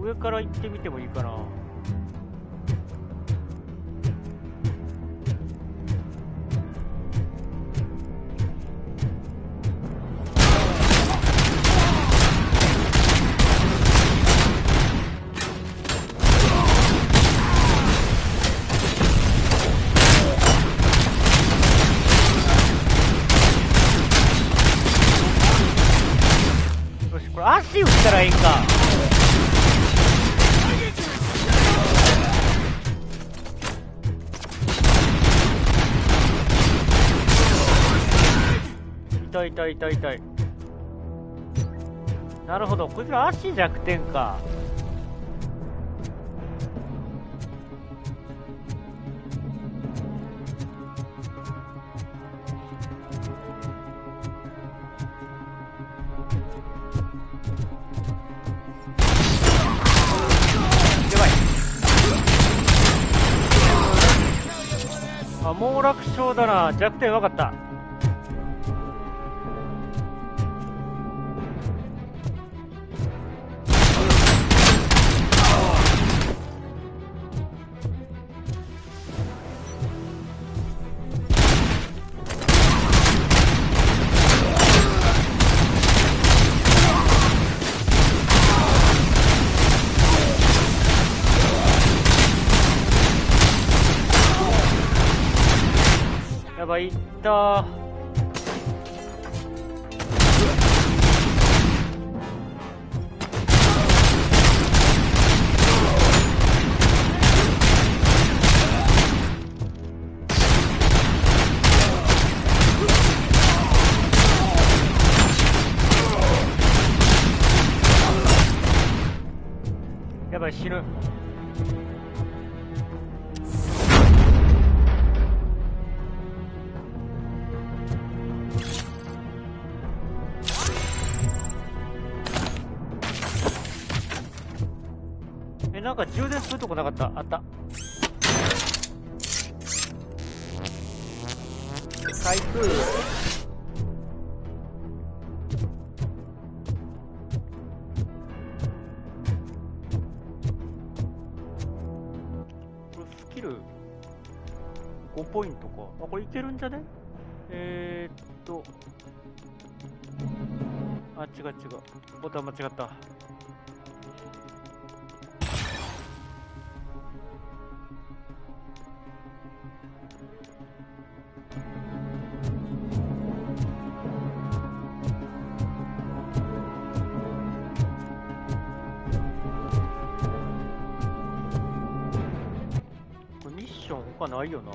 上から行ってみてもいいかな。よし、これ足打ったらいいんか。痛い痛い痛い。なるほど、こいつら足弱点か。やばい。あ、もう楽勝だな。弱点分かった。やばい、いったー。やばい、死ぬ。なんか充電するとこなかった？あった。回復。これスキル5ポイントか。あ、これいけるんじゃね？あ、違う違う。ボタン間違った。他ないよな。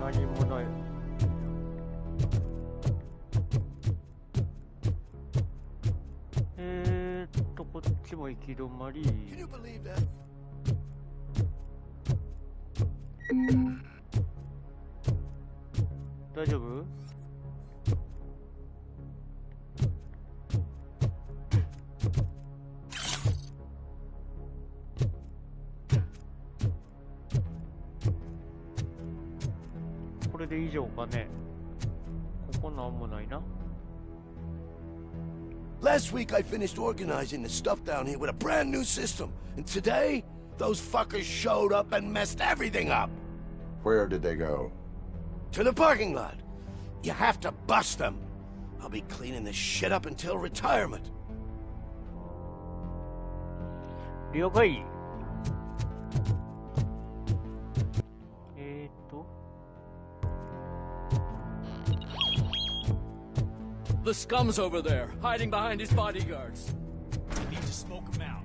何もない。こっちも行き止まり。大丈夫？これで以上かね。ここなんもないな。Last week I finished organizing the stuff down here with a brand new system. And today, those fuckers showed up and messed everything up. Where did they go? To the parking lot. You have to bust them. I'll be cleaning this shit up until retirement. 了解。The scum's over there, hiding behind his bodyguards. We need to smoke him out.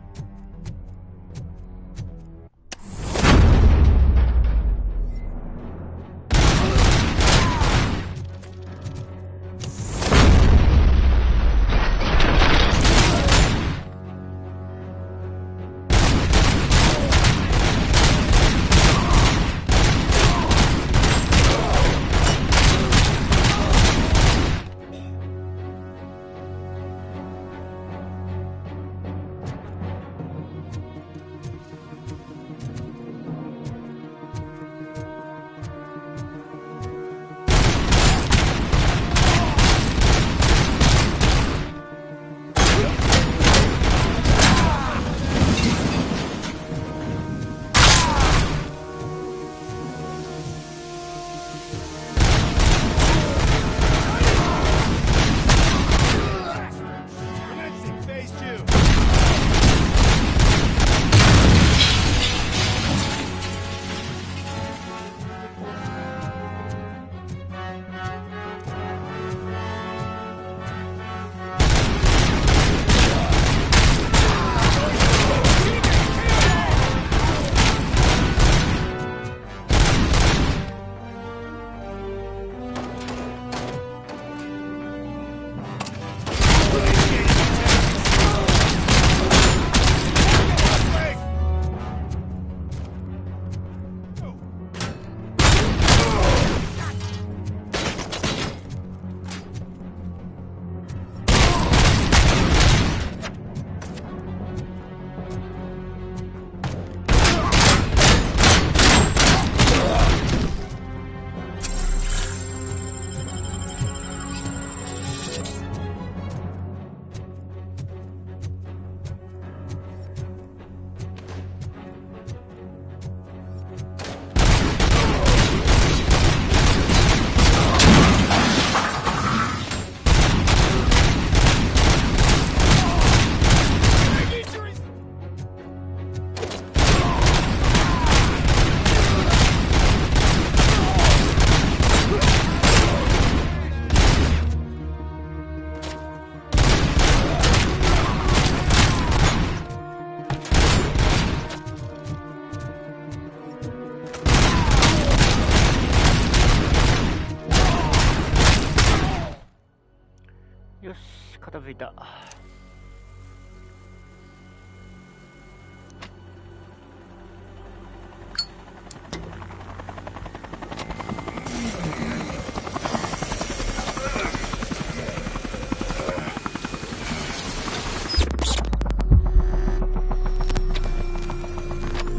よし、片付いた。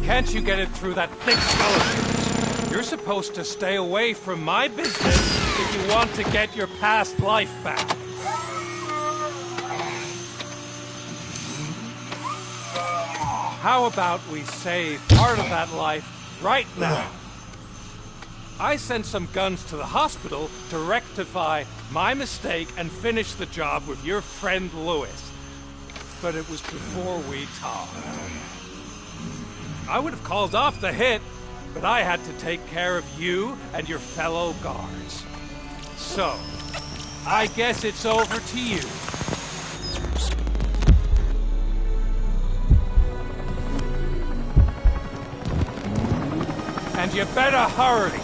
Can't you get it through that thick skeleton? You're supposed to stay away from my business if you want to get your past life back. How about we save part of that life right now? I sent some guns to the hospital to rectify my mistake and finish the job with your friend Lewis. But it was before we talked. I would have called off the hit, but I had to take care of you and your fellow guards. So, I guess it's over to you. And you better hurry.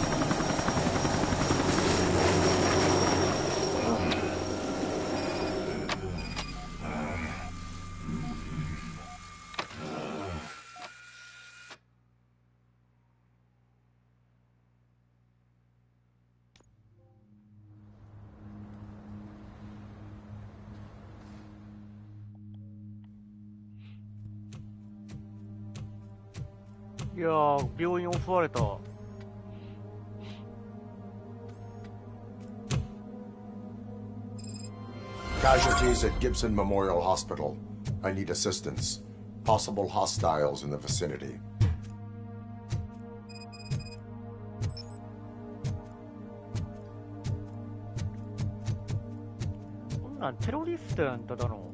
いやー、病院襲われた。Casualties at Gibson Memorial Hospital. I need assistance. Possible hostiles in the vicinity. こんなんテロリストやん、ただの。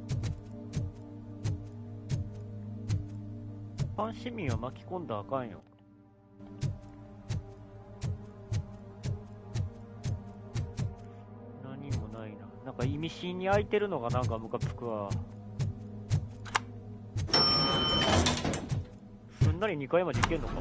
一般市民は巻き込んだらあかんよ。何もないな。なんか意味深に開いてるのがなんかムカつくわ。すんなり2階まで行けんのか。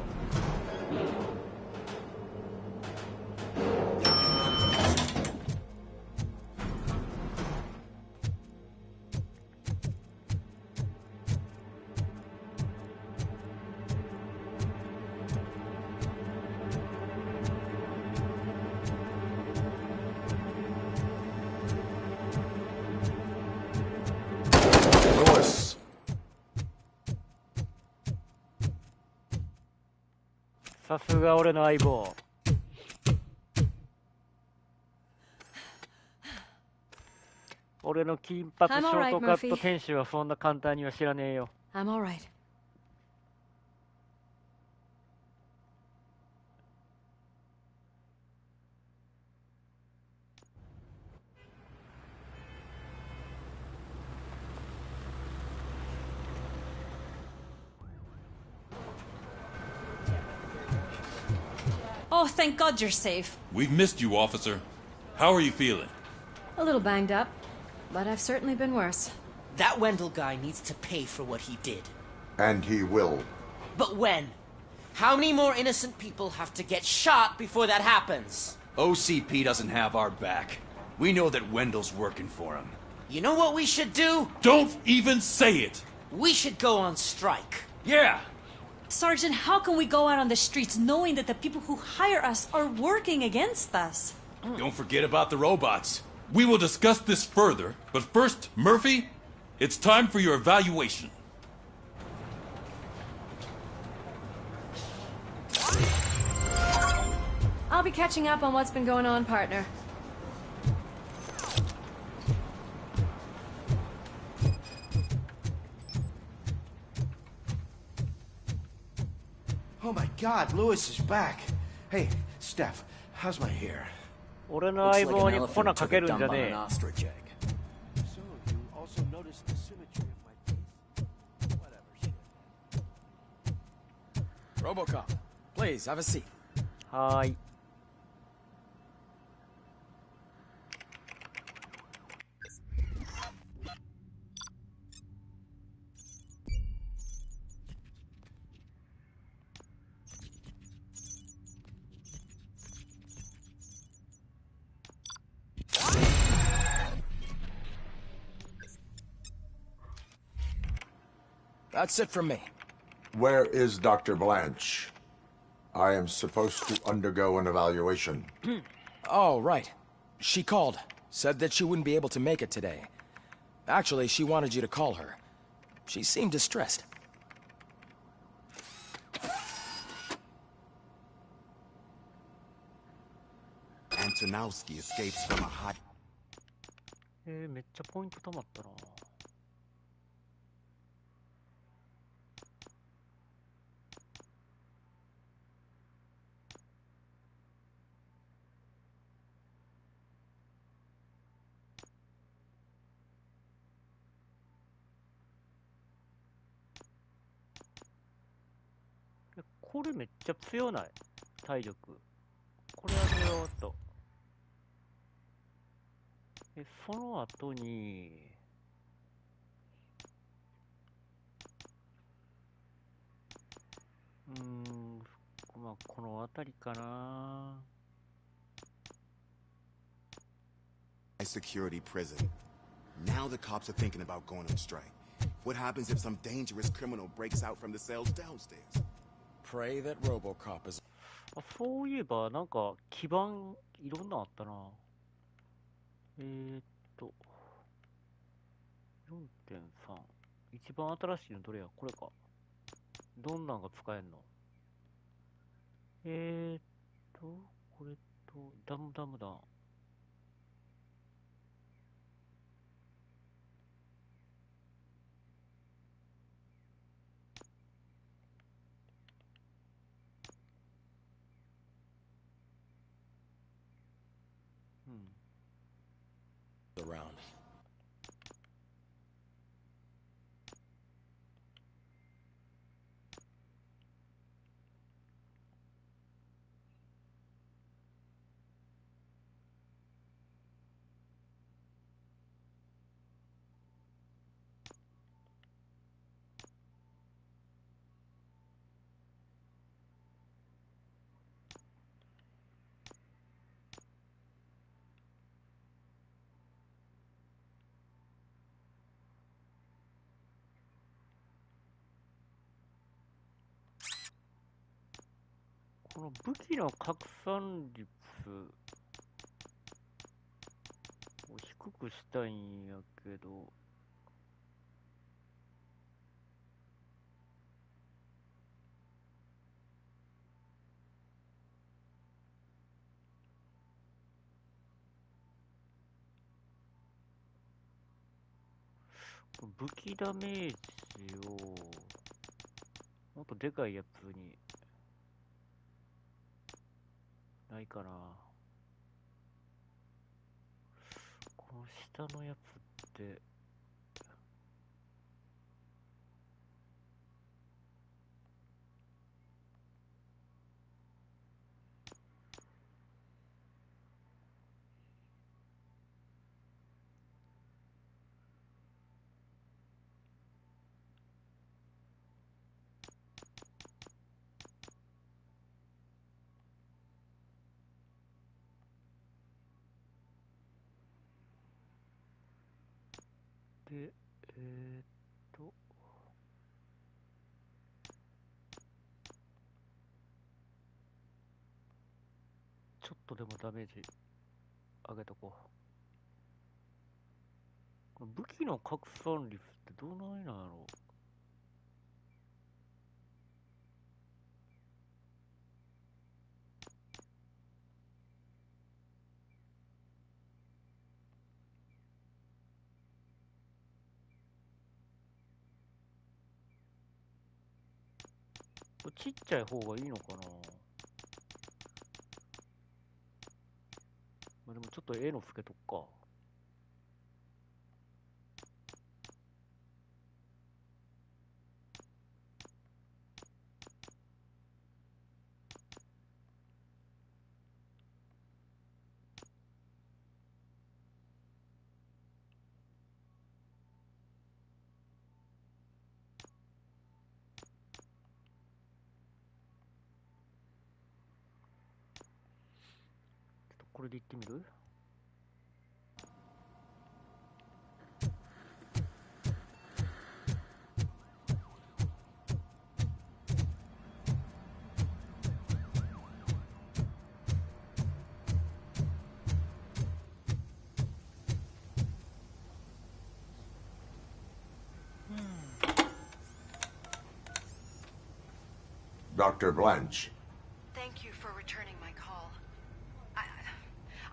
さすが俺の相棒。俺の金髪ショートカット店主はそんな簡単には知らねえよ。I'm all right. Oh, thank God you're safe. We've missed you, officer. How are you feeling? A little banged up, but I've certainly been worse. That Wendell guy needs to pay for what he did. And he will. But when? How many more innocent people have to get shot before that happens? OCP doesn't have our back. We know that Wendell's working for him. You know what we should do? Don't even say it! We should go on strike. Yeah! Sergeant, how can we go out on the streets knowing that the people who hire us are working against us? Don't forget about the robots. We will discuss this further, but first, Murphy, it's time for your evaluation. I'll be catching up on what's been going on, partner. Oh my God, Lewis is back. Hey, Steph, how's my hair? 俺の相棒に粉かけるんじゃねえ。 So, you also noticed the symmetry of my face? Whatever, shit. Robocop, please, have a seat. はーい。That's it from me. Where is Dr. Blanche? I am supposed to undergo an evaluation. Oh, right. She called. Said that she wouldn't be able to make it today. Actually, she wanted you to call her. She seemed distressed. Antonowski escapes from a hot... めっちゃポイント溜まったな。これめっちゃ強ない体力。これは強っと。その後にまあこの辺りかな。Security prison. Now the cops are thinking about going on strike. What happens if some dangerous criminal breaks out from the cells downstairs? Pray that Robocop is... そういえばなんか基盤いろんなあったな。4.3 一番新しいのどれや。これか。どんなんが使えんの。これと、ダムだ。Around.この武器の拡散率を低くしたいんやけど、武器ダメージをもっとでかいやつにないかな。この下のやつってで、ちょっとでもダメージ上げとこう。これ武器の拡散率ってどうなんやろう。ちっちゃい方がいいのかな。まあ、でもちょっと絵のつけとくか。これでいってみる？Dr. Blanche. Thank you for returning my call.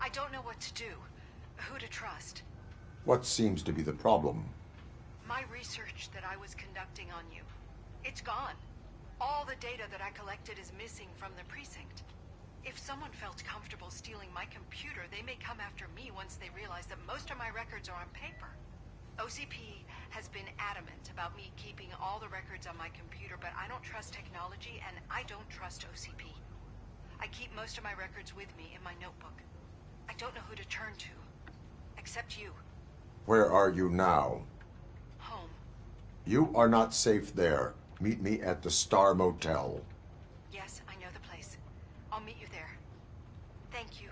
I don't know what to do, who to trust. What seems to be the problem? My research that I was conducting on you, it's gone. All the data that I collected is missing from the precinct. If someone felt comfortable stealing my computer, they may come after me once they realize that most of my records are on paper. OCP has been adamant about me keeping all the records on my computer, but I don't trust technology and I don't trust OCP. I keep most of my records with me in my notebook. I don't know who to turn to, except you. Where are you now? Home. You are not safe there. Meet me at the Star Motel. Yes, I know the place. I'll meet you there. Thank you.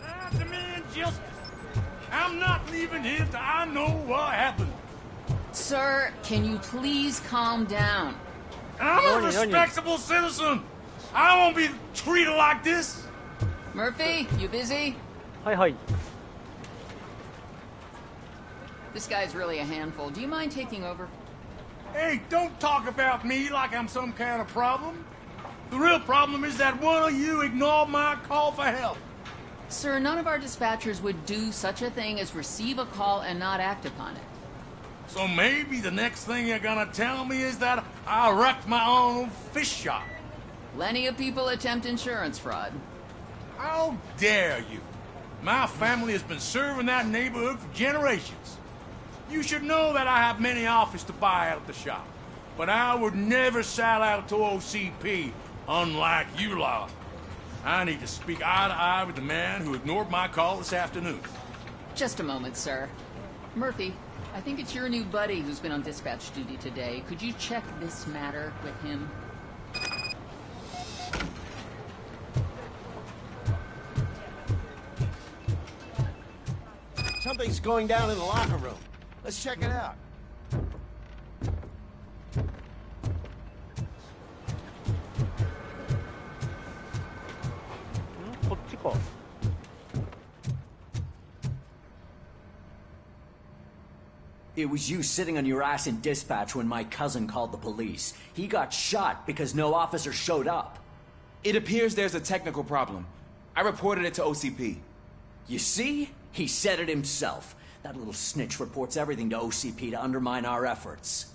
I demand justice. I'm not leaving here till I know what happened. Sir, can you please calm down? I'm a respectable citizen. I won't be treated like this. Murphy, you busy? Hi. This guy's really a handful. Do you mind taking over? Hey, don't talk about me like I'm some kind of problem. The real problem is that one of you ignored my call for help. Sir, none of our dispatchers would do such a thing as receive a call and not act upon it. So maybe the next thing you're gonna tell me is that I wrecked my own fish shop. Plenty of people attempt insurance fraud. How dare you? My family has been serving that neighborhood for generations. You should know that I have many offers to buy out the shop. But I would never sell out to OCP, unlike you lot. I need to speak eye to eye with the man who ignored my call this afternoon. Just a moment, sir. Murphy, I think it's your new buddy who's been on dispatch duty today. Could you check this matter with him? Something's going down in the locker room. Let's check it out. It was you sitting on your ass in dispatch when my cousin called the police. He got shot because no officer showed up. It appears there's a technical problem. I reported it to OCP. You see? He said it himself. That little snitch reports everything to OCP to undermine our efforts.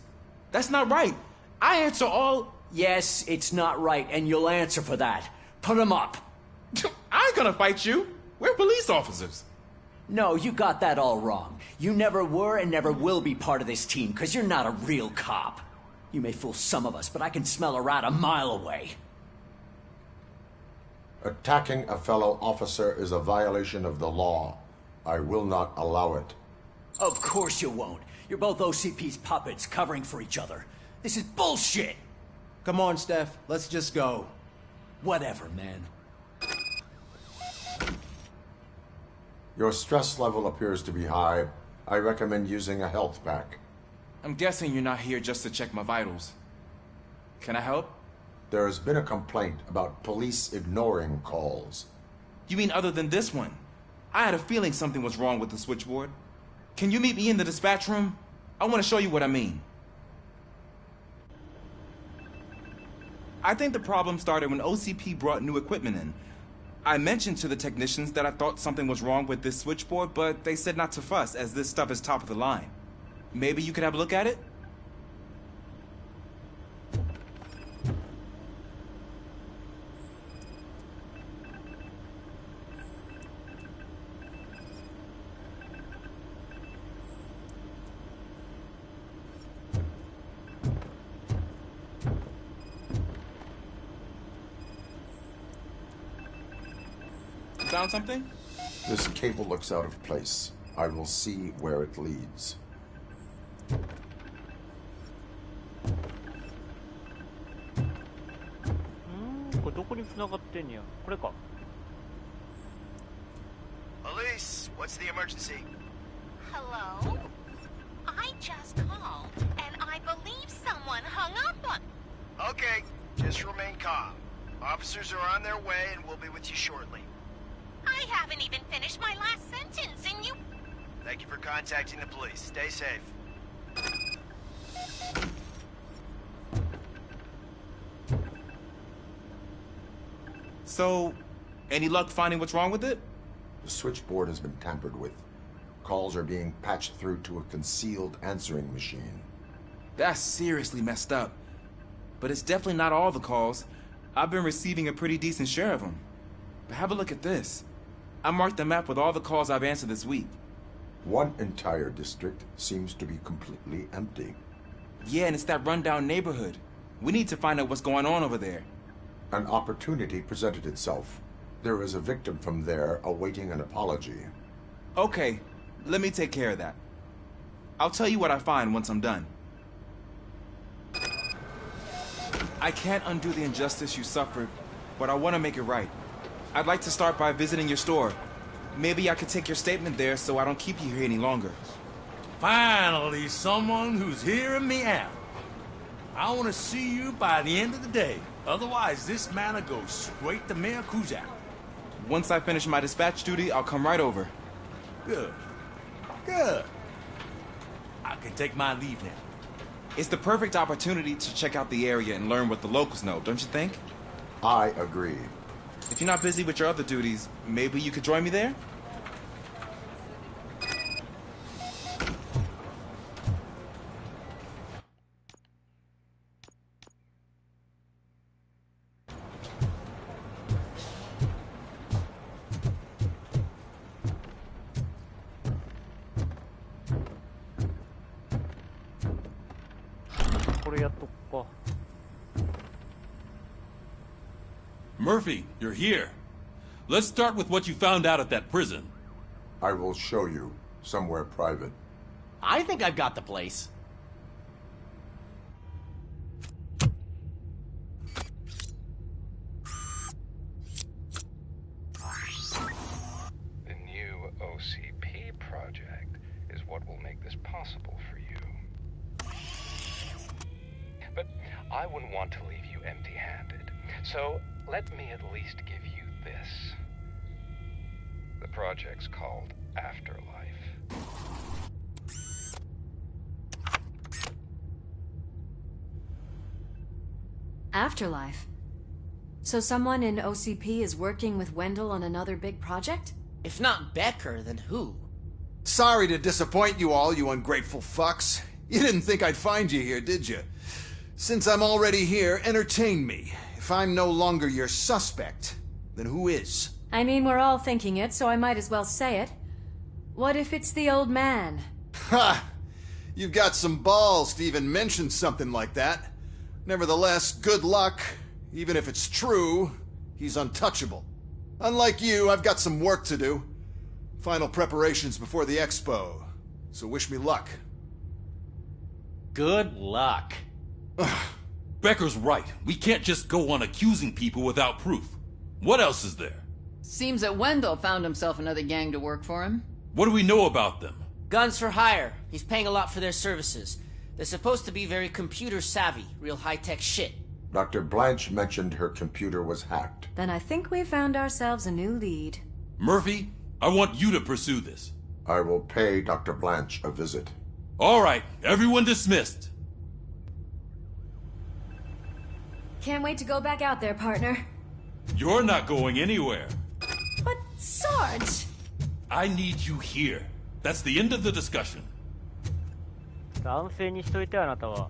That's not right. I answer all... Yes, it's not right, and you'll answer for that. Put him up. I ain't gonna fight you. We're police officers. No, you got that all wrong. You never were and never will be part of this team, because you're not a real cop. You may fool some of us, but I can smell a rat a mile away. Attacking a fellow officer is a violation of the law. I will not allow it. Of course you won't. You're both OCP's puppets, covering for each other. This is bullshit! Come on, Steph. Let's just go. Whatever, man. Your stress level appears to be high. I recommend using a health pack. I'm guessing you're not here just to check my vitals. Can I help? There has been a complaint about police ignoring calls. You mean other than this one? I had a feeling something was wrong with the switchboard. Can you meet me in the dispatch room? I want to show you what I mean. I think the problem started when OCP brought new equipment in. I mentioned to the technicians that I thought something was wrong with this switchboard, but they said not to fuss, as this stuff is top of the line. Maybe you could have a look at it? Found something? This cable looks out of place. I will see where it leads. Police, what's the emergency? Hello? I just called, and I believe someone hung up on... Okay, just remain calm. Officers are on their way, and we'll be with you shortly. I haven't even finished my last sentence, and you... Thank you for contacting the police. Stay safe. So, any luck finding what's wrong with it? The switchboard has been tampered with. Calls are being patched through to a concealed answering machine. That's seriously messed up. But it's definitely not all the calls. I've been receiving a pretty decent share of them. But have a look at this. I marked the map with all the calls I've answered this week. One entire district seems to be completely empty. Yeah, and it's that rundown neighborhood. We need to find out what's going on over there. An opportunity presented itself. There is a victim from there awaiting an apology. Okay, let me take care of that. I'll tell you what I find once I'm done. I can't undo the injustice you suffered, but I want to make it right. I'd like to start by visiting your store. Maybe I could take your statement there so I don't keep you here any longer. Finally, someone who's hearing me out. I want to see you by the end of the day. Otherwise, this matter goes straight to Mayor Kuzak. Once I finish my dispatch duty, I'll come right over. Good. Good. can take my leave now. It's the perfect opportunity to check out the area and learn what the locals know, don't you think? I agree. If you're not busy with your other duties, maybe you could join me there? Murphy, you're here. Let's start with what you found out at that prison. I will show you somewhere private. I think I've got the place. The new OCP project is what will make this possible for you. But I wouldn't want to leave you empty-handed. So let me at least give you this. The project's called Afterlife. Afterlife? So someone in OCP is working with Wendell on another big project? If not Becker, then who? Sorry to disappoint you all, you ungrateful fucks. You didn't think I'd find you here, did you? Since I'm already here, entertain me. If I'm no longer your suspect, then who is? I mean, we're all thinking it, so I might as well say it. What if it's the old man? Ha! You've got some balls to even mention something like that. Nevertheless, good luck. Even if it's true, he's untouchable. Unlike you, I've got some work to do. Final preparations before the expo. So wish me luck. Good luck. Becker's right. We can't just go on accusing people without proof. What else is there? Seems that Wendell found himself another gang to work for him. What do we know about them? Guns for hire. He's paying a lot for their services. They're supposed to be very computer savvy, real high-tech shit. Dr. Blanche mentioned her computer was hacked. Then I think we found ourselves a new lead. Murphy, I want you to pursue this. I will pay Dr. Blanche a visit. All right, everyone dismissed. Can't wait to go back out there, partner. You're not going anywhere. But, Sarge... I need you here. That's the end of the discussion. 男性にしといて、あなたは。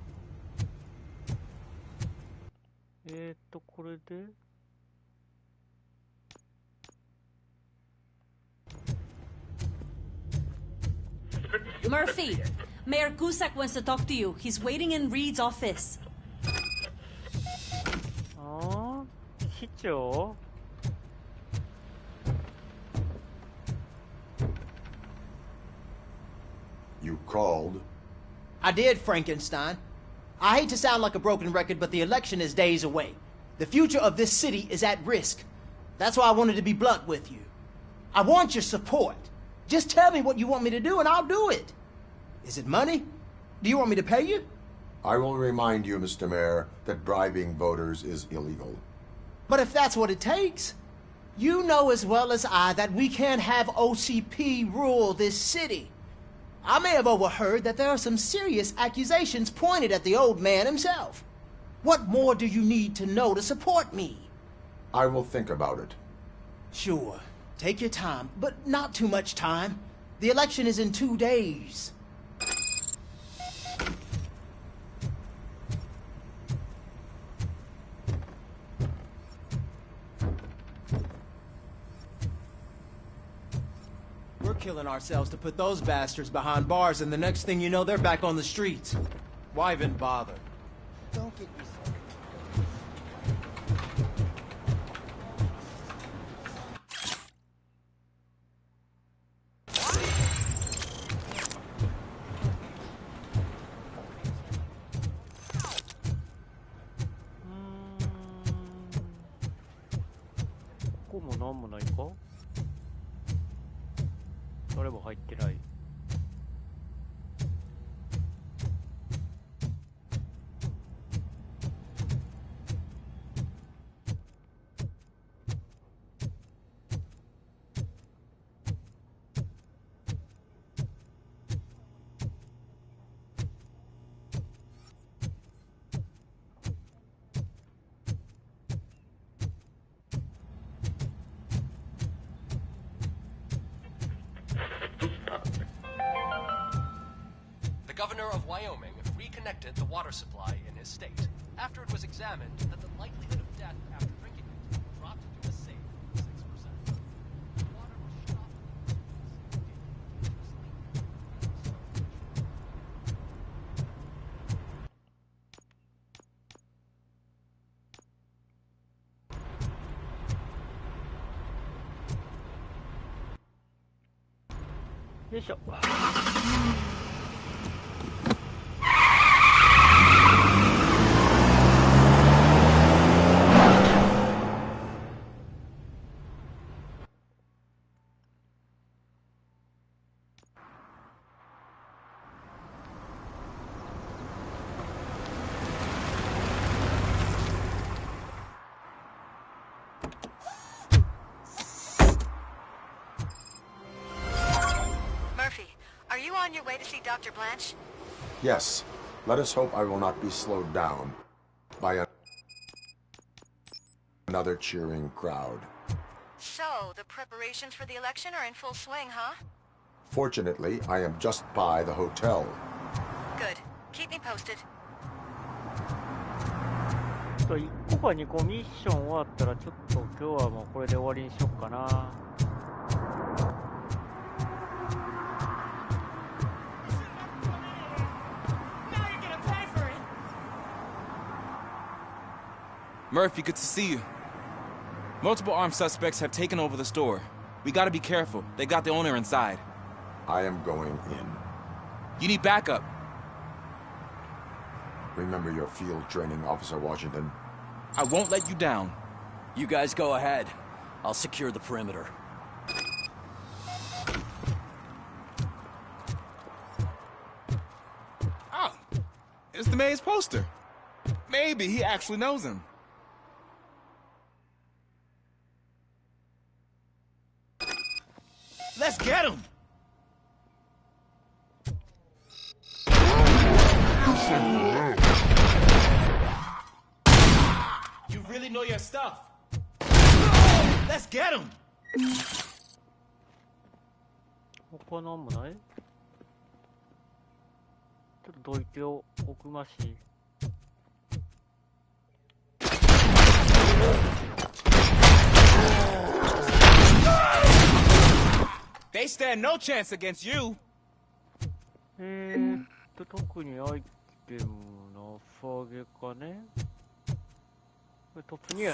これで。Murphy, Mayor Cusack wants to talk to you. He's waiting in Reed's office. 市長 You called? I did, Frankenstein. I hate to sound like a broken record, but the election is days away. The future of this city is at risk. That's why I wanted to be blunt with you. I want your support. Just tell me what you want me to do and I'll do it. Is it money? Do you want me to pay you? I will remind you, Mr. Mayor, that bribing voters is illegal. But if that's what it takes, you know as well as I that we can't have OCP rule this city. I may have overheard that there are some serious accusations pointed at the old man himself. What more do you need to know to support me? I will think about it. Sure. Take your time, but not too much time. The election is in 2 days. We're killing ourselves to put those bastards behind bars, and the next thing you know, they're back on the streets. Why even bother? Don't get me started. ここもなんもないか？誰も入ってない。governor of Wyoming reconnected the water supply in his state after it was examined that the likelihood of death after drinking it dropped to a safe 6%. Water was stopped.よいしょ。Are you on your way to see Dr. Blanche? Yes. Let us hope I will not be slowed down by another cheering crowd. So, the preparations for the election are in full swing, huh? Fortunately, I am just by the hotel. Good. Keep me posted. 1個か2個ミッション終わったらちょっと今日はもうこれで終わりにしよっかな。Murphy, good to see you. Multiple armed suspects have taken over the store. We gotta be careful. They got the owner inside. I am going in. You need backup. Remember your field training, Officer Washington. I won't let you down. You guys go ahead. I'll secure the perimeter. Oh, it's the mayor's poster. Maybe he actually knows him. Let's get him! You really know your stuff. Let's get him! 他なんもない？ちょっとどいておくまし。They stand no chance against you. 特にアイテムのファゲかね。これ突入。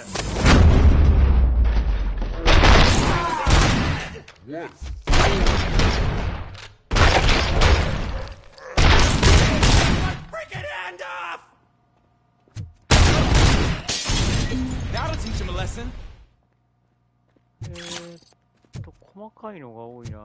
Freaking hand off! That'll teach him a lesson. 細かいのが多いな。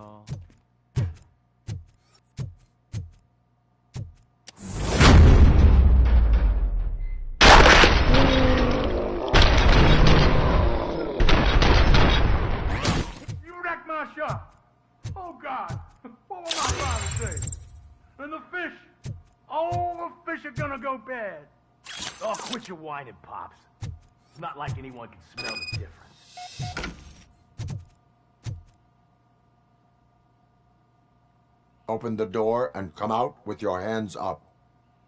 You wrecked my shop. Oh God, what will my father say? And the fish, all the fish are gonna go bad. Oh, quit your whining, Pops. It's not like anyone can smell the difference. Open the door and come out with your hands up.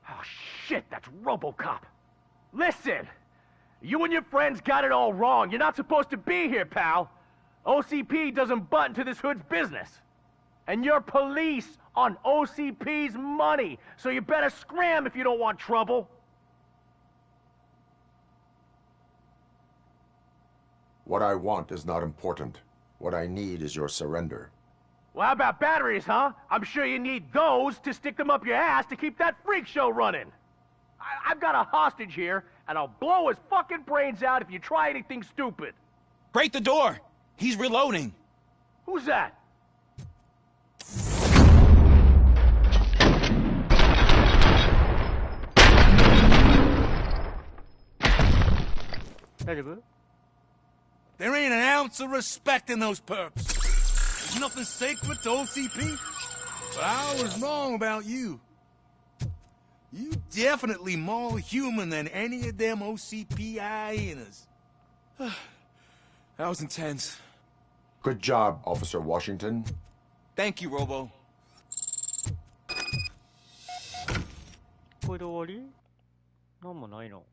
Oh, shit, that's Robocop. Listen, you and your friends got it all wrong. You're not supposed to be here, pal. OCP doesn't butt into this hood's business. And you're police on OCP's money, so you better scram if you don't want trouble. What I want is not important. What I need is your surrender. Well, how about batteries, huh? I'm sure you need those to stick them up your ass to keep that freak show running. I've got a hostage here, and I'll blow his fucking brains out if you try anything stupid. Break the door! He's reloading. Who's that? There ain't an ounce of respect in those perks. There's nothing sacred to OCP. But I was wrong about you. You definitely more human than any of them OCP hyenas. That was intense. Good job, Officer Washington. Thank you, Robo. れで終わり？なんもないの？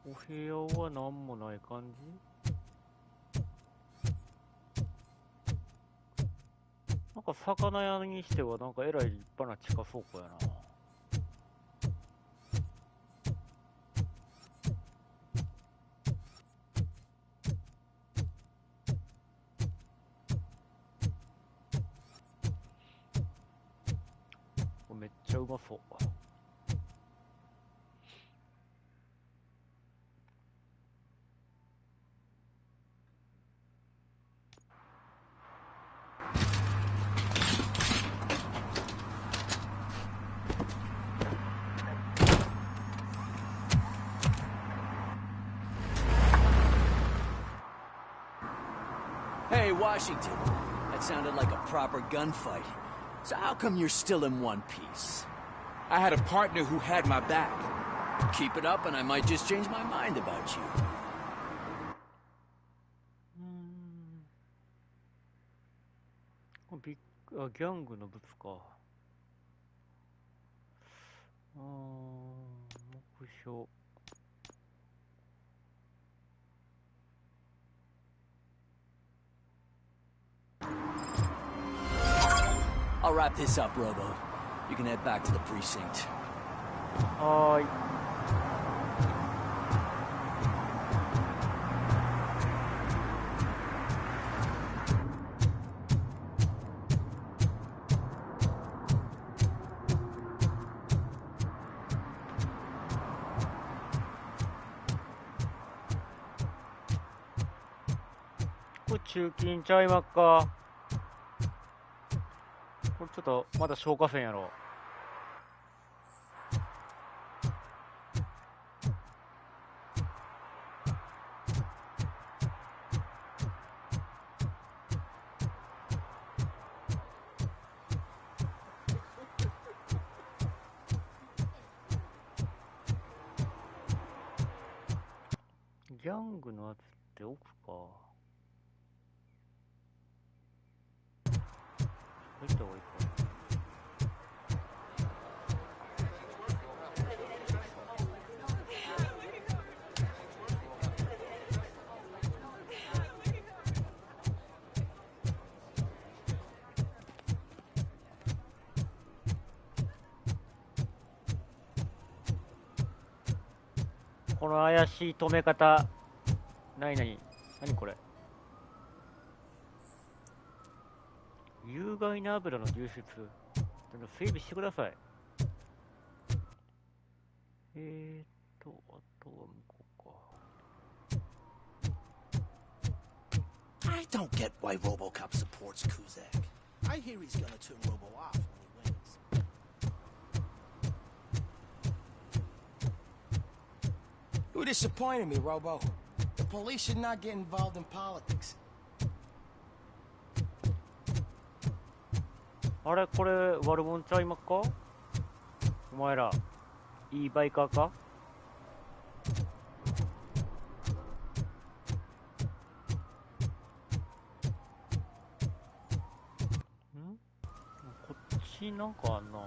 お部屋はなんもない感じ？なんか魚屋にしてはなんかえらい立派な地下倉庫やな。めっちゃうまそう。Hey, Washington. That sounded like a proper gunfight. So how come you're still in one piece? I had a partner who had my back. Keep it up and I might just change my mind about you. ギャングのブツか。目標。I'll wrap this up, Robo. You can head back to the precinct. はーい。これ中金ちゃいまっか。これちょっとまだ消火栓やろ。ギャングのやつって奥か。入った方がいいか。この怪しい止め方。何これ。有害な油の流出。整備してください。あとは向こうか。I don't get why Robocop supports Kuzak. I hear he's gonna turn Robo off when he wins. You disappointed me, Robo. The police should not get involved in politics. あれこれ悪者ちゃいまっか。お前らいいバイカーか。こっちなんかあんな。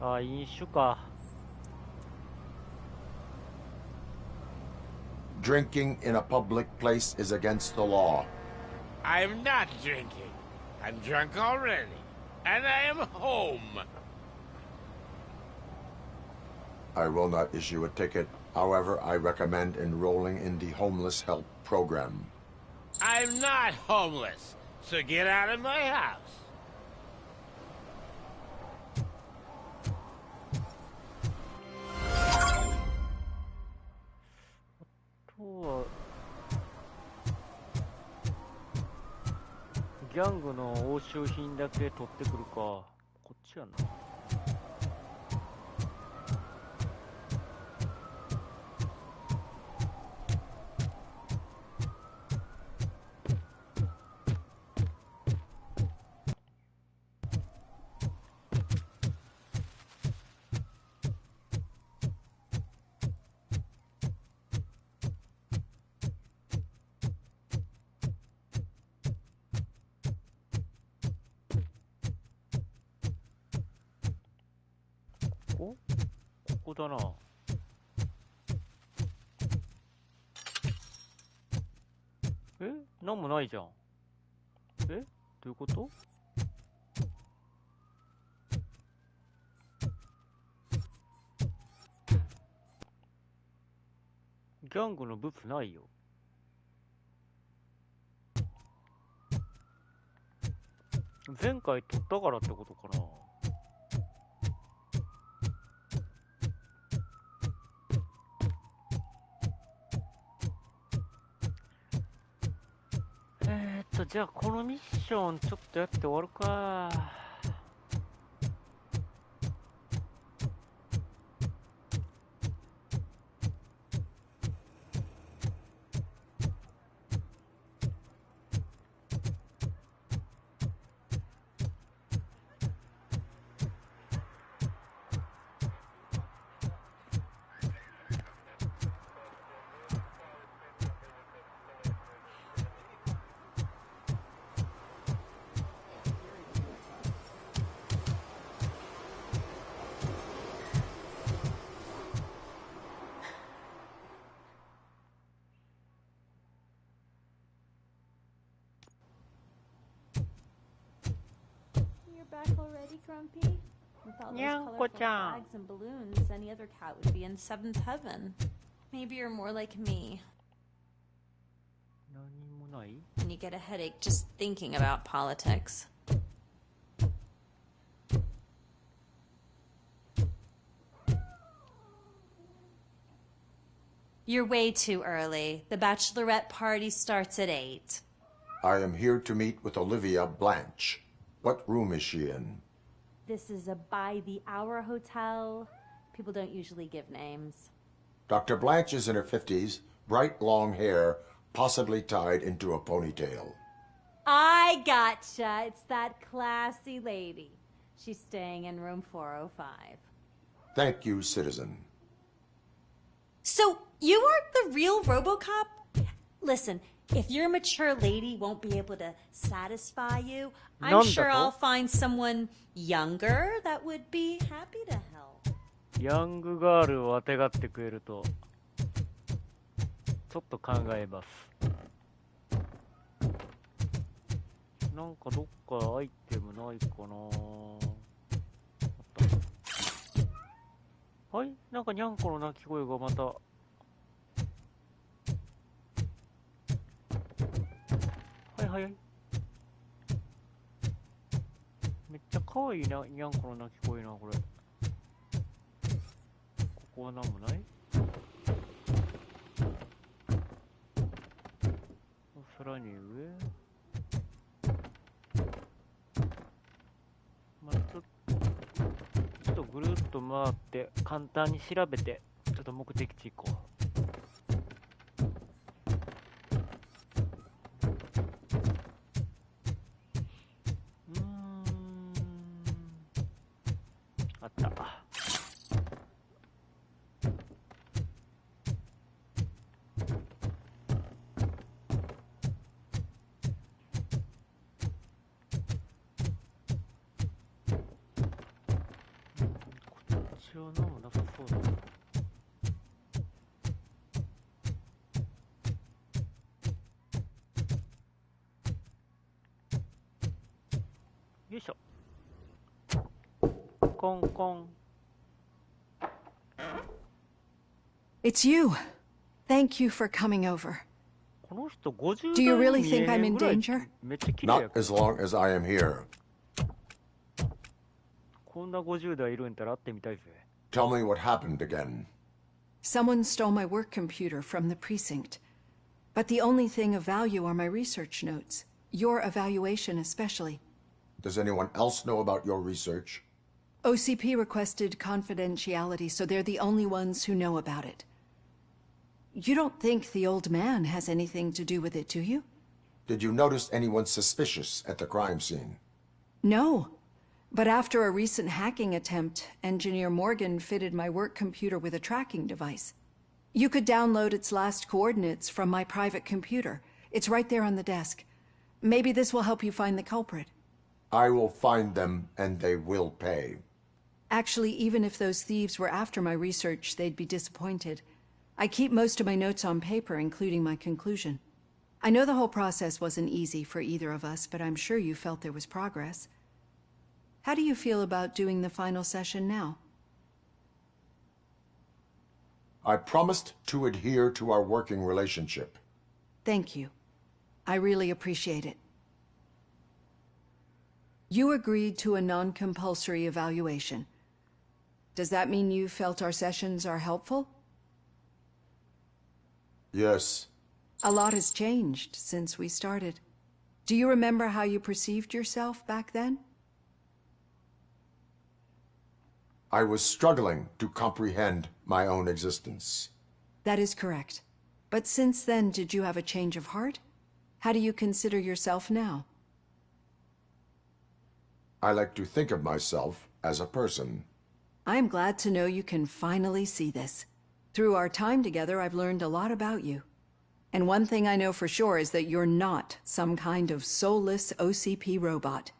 あ、飲酒か。Drinking in a public place is against the law. I'm not drinking. I'm drunk already. And I am home. I will not issue a ticket. However, I recommend enrolling in the homeless help program. I'm not homeless, so get out of my house. ギャングの押収品だけ取ってくるか。こっちやな。ここだな。え、なんもないじゃん。え、どういうこと？ギャングのブツないよ。前回取ったからってことかな。じゃあこのミッションちょっとやって終わるか。Back already, Grumpy? With all those colorful flags and balloons, any other cat would be in seventh heaven. Maybe you're more like me. And you get a headache just thinking about politics. You're way too early. The bachelorette party starts at 8. I am here to meet with Olivia Blanche. What room is she in? This is a by-the-hour hotel. People don't usually give names. Dr. Blanche is in her 50s, bright long hair, possibly tied into a ponytail. I gotcha. It's that classy lady. She's staying in room 405. Thank you, citizen. So, you aren't the real Robocop? Listen, if your mature lady won't be able to satisfy you, I'm sure I'll find someone younger that would be happy to help. ヤングガールをあてがってくれるとちょっと考えます。なんかどっかアイテムないかな。あった。はい、なんかニャンコの鳴き声がまた。はいはいはい。めっちゃ可愛いな、ニャンコの鳴き声な、これ。ここはなんもない？さらに上？まあ、ちょっとぐるっと回って簡単に調べてちょっと目的地行こう。あった。よいしょ。コンコン。It's you. Thank you for coming over. この人50 Do you 代 really に think I'm in ぐらい danger? めっちゃ綺麗や Not as long as I am here. こんな50代いるんやったら会ってみたいぜ。Tell me what happened again. Someone stole my work computer from the precinct. But the only thing of value are my research notes. Your evaluation especially. Does anyone else know about your research? OCP requested confidentiality, so they're the only ones who know about it. You don't think the old man has anything to do with it, do you? Did you notice anyone suspicious at the crime scene? No. But after a recent hacking attempt, Engineer Morgan fitted my work computer with a tracking device. You could download its last coordinates from my private computer. It's right there on the desk. Maybe this will help you find the culprit. I will find them, and they will pay. Actually, even if those thieves were after my research, they'd be disappointed. I keep most of my notes on paper, including my conclusion. I know the whole process wasn't easy for either of us, but I'm sure you felt there was progress. How do you feel about doing the final session now? I promised to adhere to our working relationship. Thank you. I really appreciate it. You agreed to a non-compulsory evaluation. Does that mean you felt our sessions are helpful? Yes. A lot has changed since we started. Do you remember how you perceived yourself back then? I was struggling to comprehend my own existence. That is correct. But since then, did you have a change of heart? How do you consider yourself now? I like to think of myself as a person. I'm glad to know you can finally see this. Through our time together, I've learned a lot about you. And one thing I know for sure is that you're not some kind of soulless OCP robot.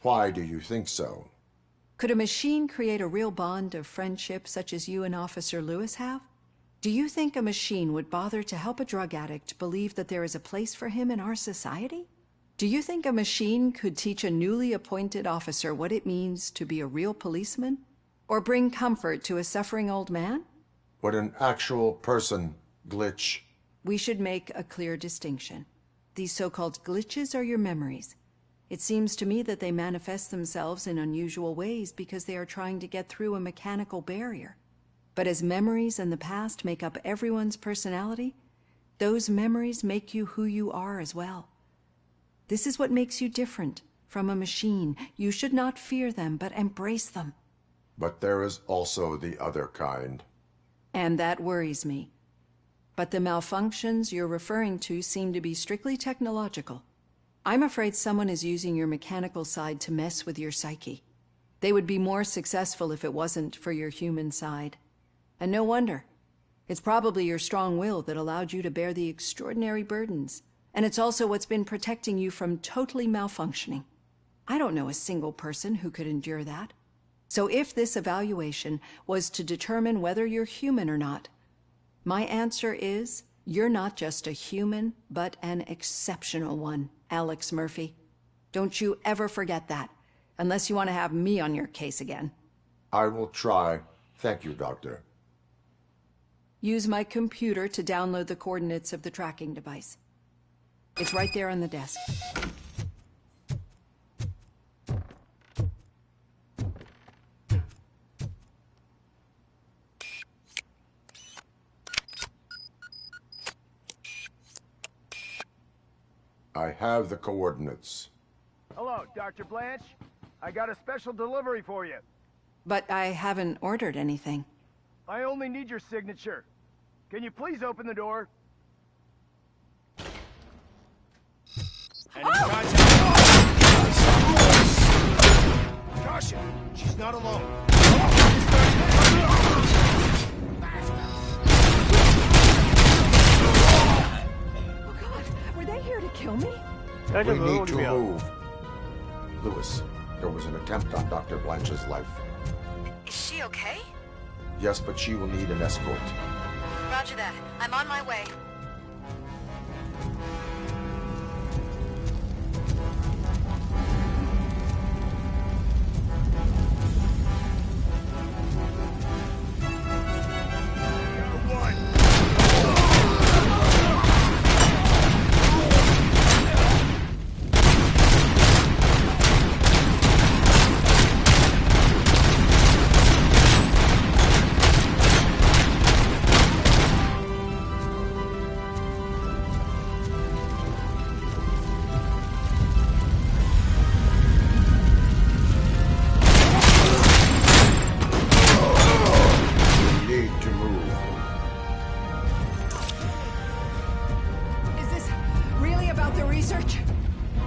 Why do you think so? Could a machine create a real bond of friendship such as you and Officer Lewis have? Do you think a machine would bother to help a drug addict believe that there is a place for him in our society? Do you think a machine could teach a newly appointed officer what it means to be a real policeman? Or bring comfort to a suffering old man? Would an actual person glitch? We should make a clear distinction. These so-called glitches are your memories. It seems to me that they manifest themselves in unusual ways because they are trying to get through a mechanical barrier. But as memories and the past make up everyone's personality, those memories make you who you are as well. This is what makes you different from a machine. You should not fear them, but embrace them. But there is also the other kind. And that worries me. But the malfunctions you're referring to seem to be strictly technological. I'm afraid someone is using your mechanical side to mess with your psyche. They would be more successful if it wasn't for your human side. And no wonder. It's probably your strong will that allowed you to bear the extraordinary burdens. And it's also what's been protecting you from totally malfunctioning. I don't know a single person who could endure that. So if this evaluation was to determine whether you're human or not, my answer is, you're not just a human, but an exceptional one, Alex Murphy. Don't you ever forget that, unless you want to have me on your case again. I will try. Thank you, Doctor. Use my computer to download the coordinates of the tracking device. It's right there on the desk. I have the coordinates. Hello, Dr. Blanche. I got a special delivery for you. But I haven't ordered anything. I only need your signature. Can you please open the door? Caution! She's not alone. Were they here to kill me? We need to move. Lewis, there was an attempt on Dr. Blanche's life. Is she okay? Yes, but she will need an escort. Roger that. I'm on my way.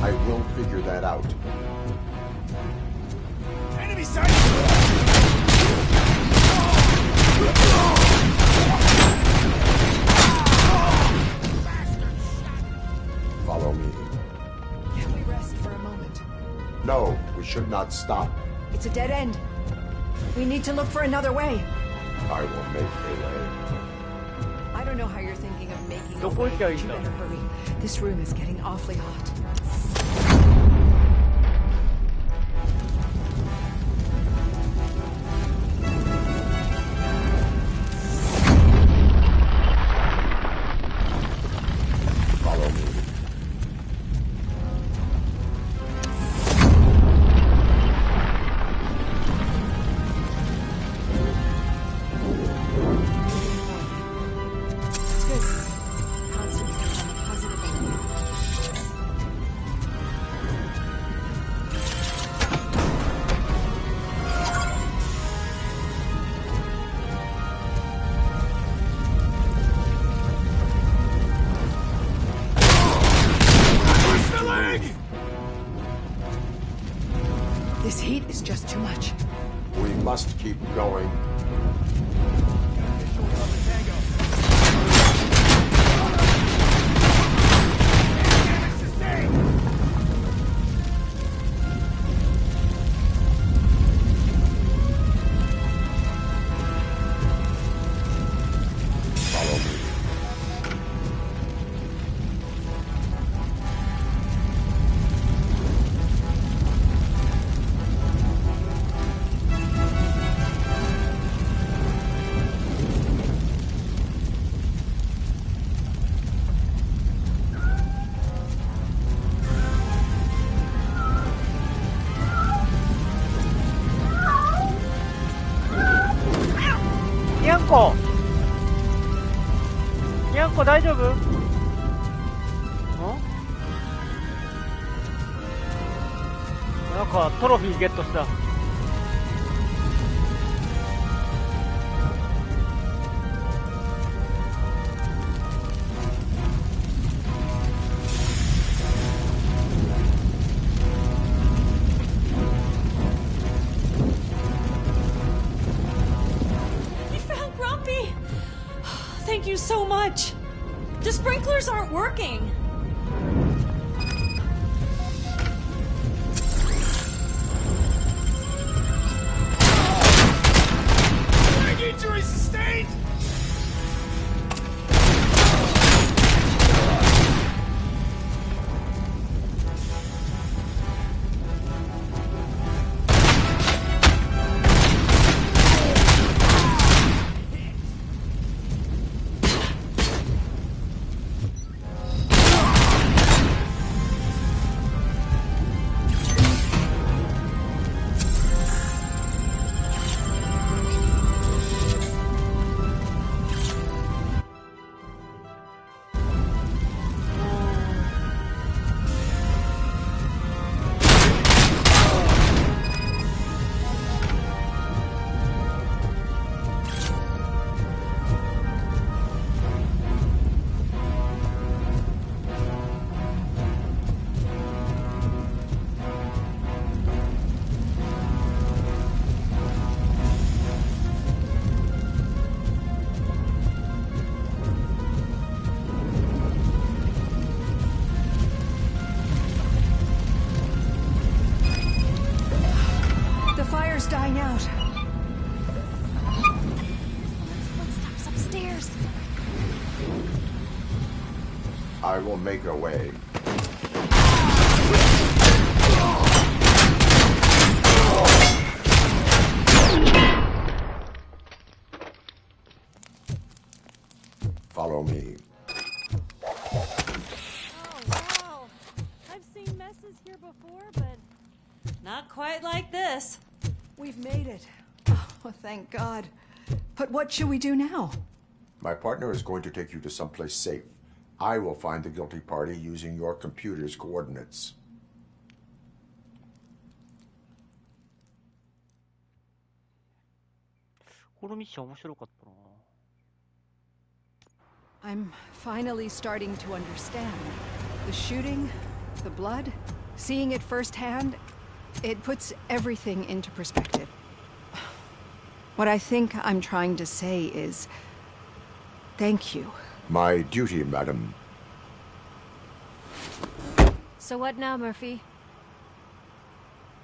I will figure that out. Enemy sight! Follow me. Can we rest for a moment? No, we should not stop. It's a dead end. We need to look for another way. I will make a way. I don't know how you're thinking of making a どこ way, 行きゃい but い you んだ better hurry. This room is getting awfully hot. Follow me. Good. Concentrate on the positive only. Push the leg! This heat is just too much. We must keep going. Follow me. Nyanko! にゃんこにゃんこ大丈夫？ん？なんかトロフィーゲットした。You found Grumpy! Thank you so much. The sprinklers aren't working. Leg injury sustained! The fire's dying out. Footsteps upstairs. I will make a way. Follow me. Oh, wow. I've seen messes here before, but not quite like this. We've made it. Oh, thank God. But what should we do now? My partner is going to take you to someplace safe. I will find the guilty party using your computer's coordinates. このミッション面白かったな。I'm finally starting to understand. The shooting, the blood, seeing it firsthand, it puts everything into perspective. What I think I'm trying to say is, thank you. My duty, madam. So what now, Murphy?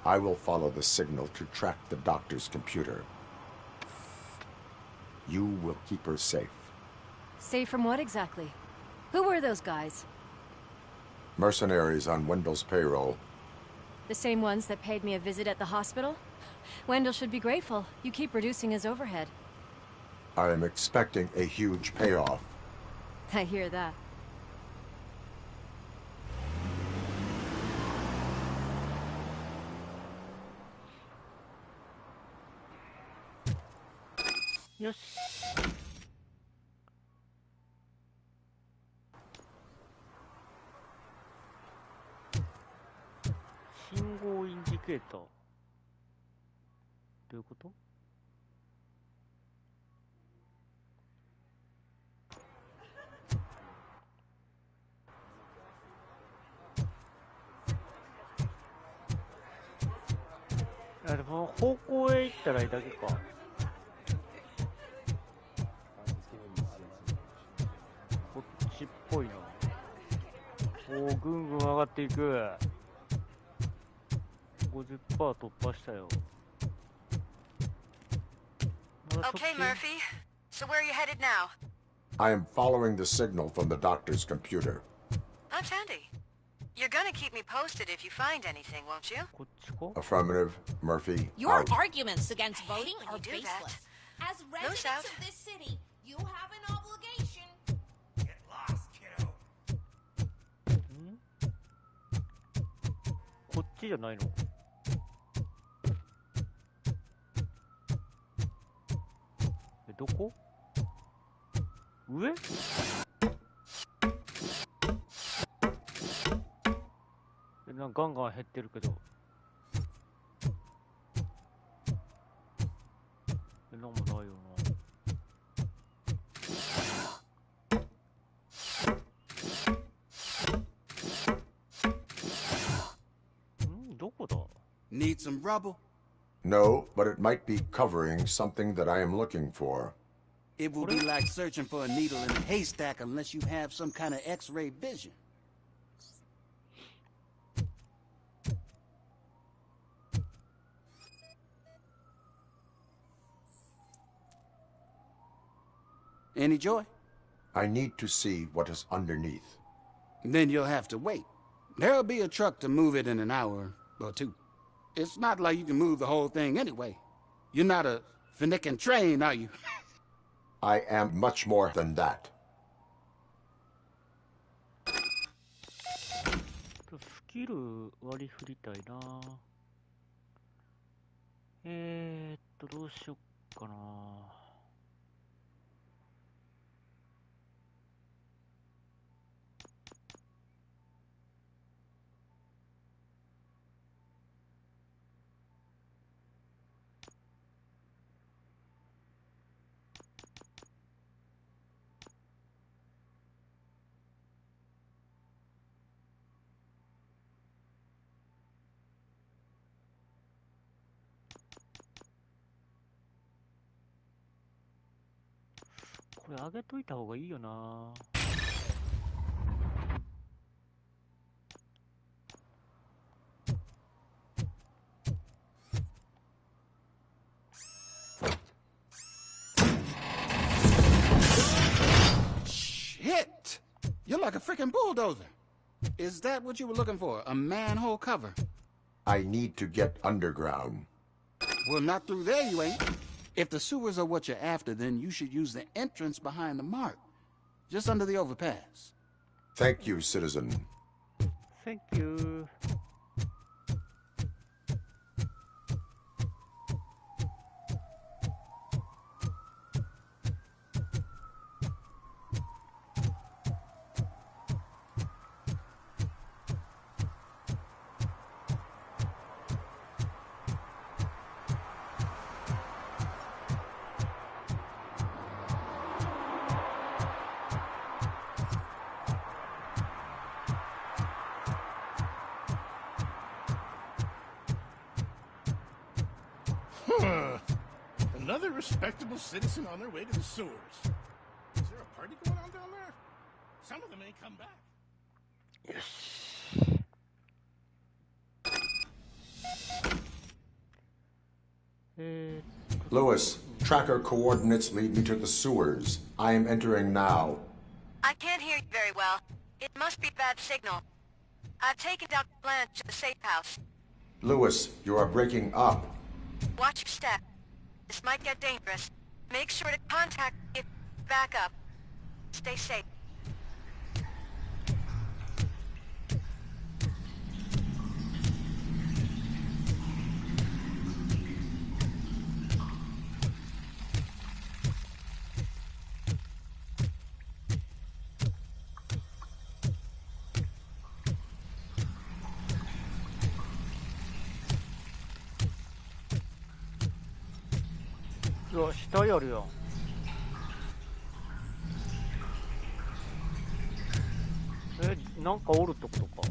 I will follow the signal to track the doctor's computer. You will keep her safe. Safe from what exactly? Who were those guys? Mercenaries on Wendell's payroll. The same ones that paid me a visit at the hospital? Wendell should be grateful. You keep reducing his overhead. I am expecting a huge payoff. I hear that.よし。信号インジケーター。どういうこと？あ、でも方向へ行ったらいいだけか。こっちっぽいな。おお、ぐんぐん上がっていく。50% 突破したよ。Okay, Murphy. So where are you headed now? I am following the signal from the doctor's computer. That's handy. You're gonna keep me posted if you find anything, won't you? Affirmative, Murphy. Your out. arguments against voting are do baseless. As No residents doubt. of this city, you have an obligation. Get lost, kiddo. こっちじゃないの？どこ？上？なんかガンガン減ってるけど。なんもないよな。どこだ？ Need some rubble? No, but it might be covering something that I am looking for. It will be like searching for a needle in a haystack unless you have some kind of X-ray vision. Any joy? I need to see what is underneath. Then you'll have to wait. There'll be a truck to move it in an hour or two. It's not like you can move the whole thing anyway. You're not a finicking train, are you? I am much more than that. スキル割り振りたいな。どうしよっかな。これ上げといた方がいいよな。Shit! You're like a freaking bulldozer. Is that what you were looking for? A manhole cover? I need to get underground. Well, not through there, you ain't. If the sewers are what you're after, then you should use the entrance behind the mark. Just under the overpass. Thank you, citizen. Thank you. Another respectable citizen on their way to the sewers. Is there a party going on down there? Some of them may come back. Lewis, tracker coordinates lead me to the sewers. I am entering now. I can't hear you very well. It must be bad signal. I've taken Dr. Blanche to the safe house. Lewis, you are breaking up. Watch your step. This might get dangerous. Make sure to contact me if you back up. Stay safe.いや、下やるやん。なんかおるってことか。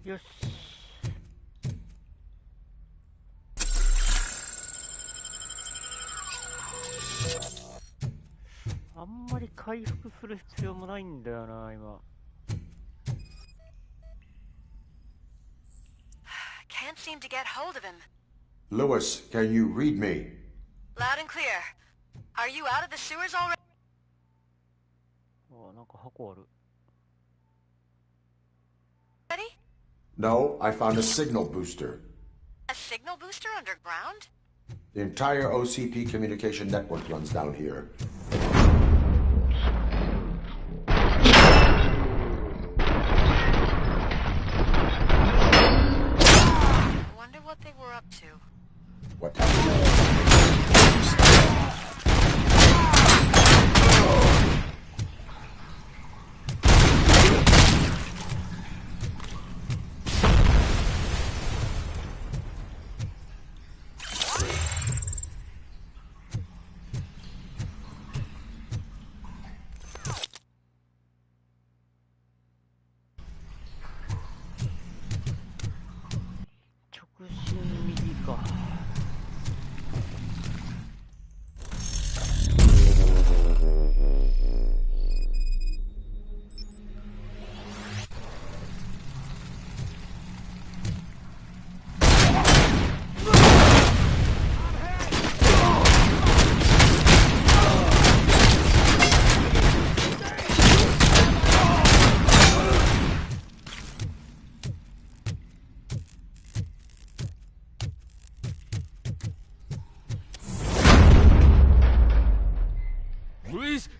よし。あんまり回復する必要もないんだよな、今。Can't seem to get hold of him. Lewis, can you read me? Loud and clear. Are you out of the sewers already? あ、なんか箱ある。No, I found a signal booster. A signal booster underground? The entire OCP communication network runs down here. I wonder what they were up to. What happened?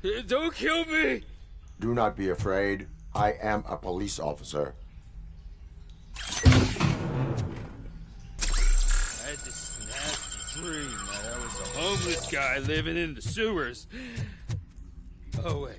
Please, don't kill me! Do not be afraid. I am a police officer. I had this nasty dream that I was a homeless guy living in the sewers. Oh, wait.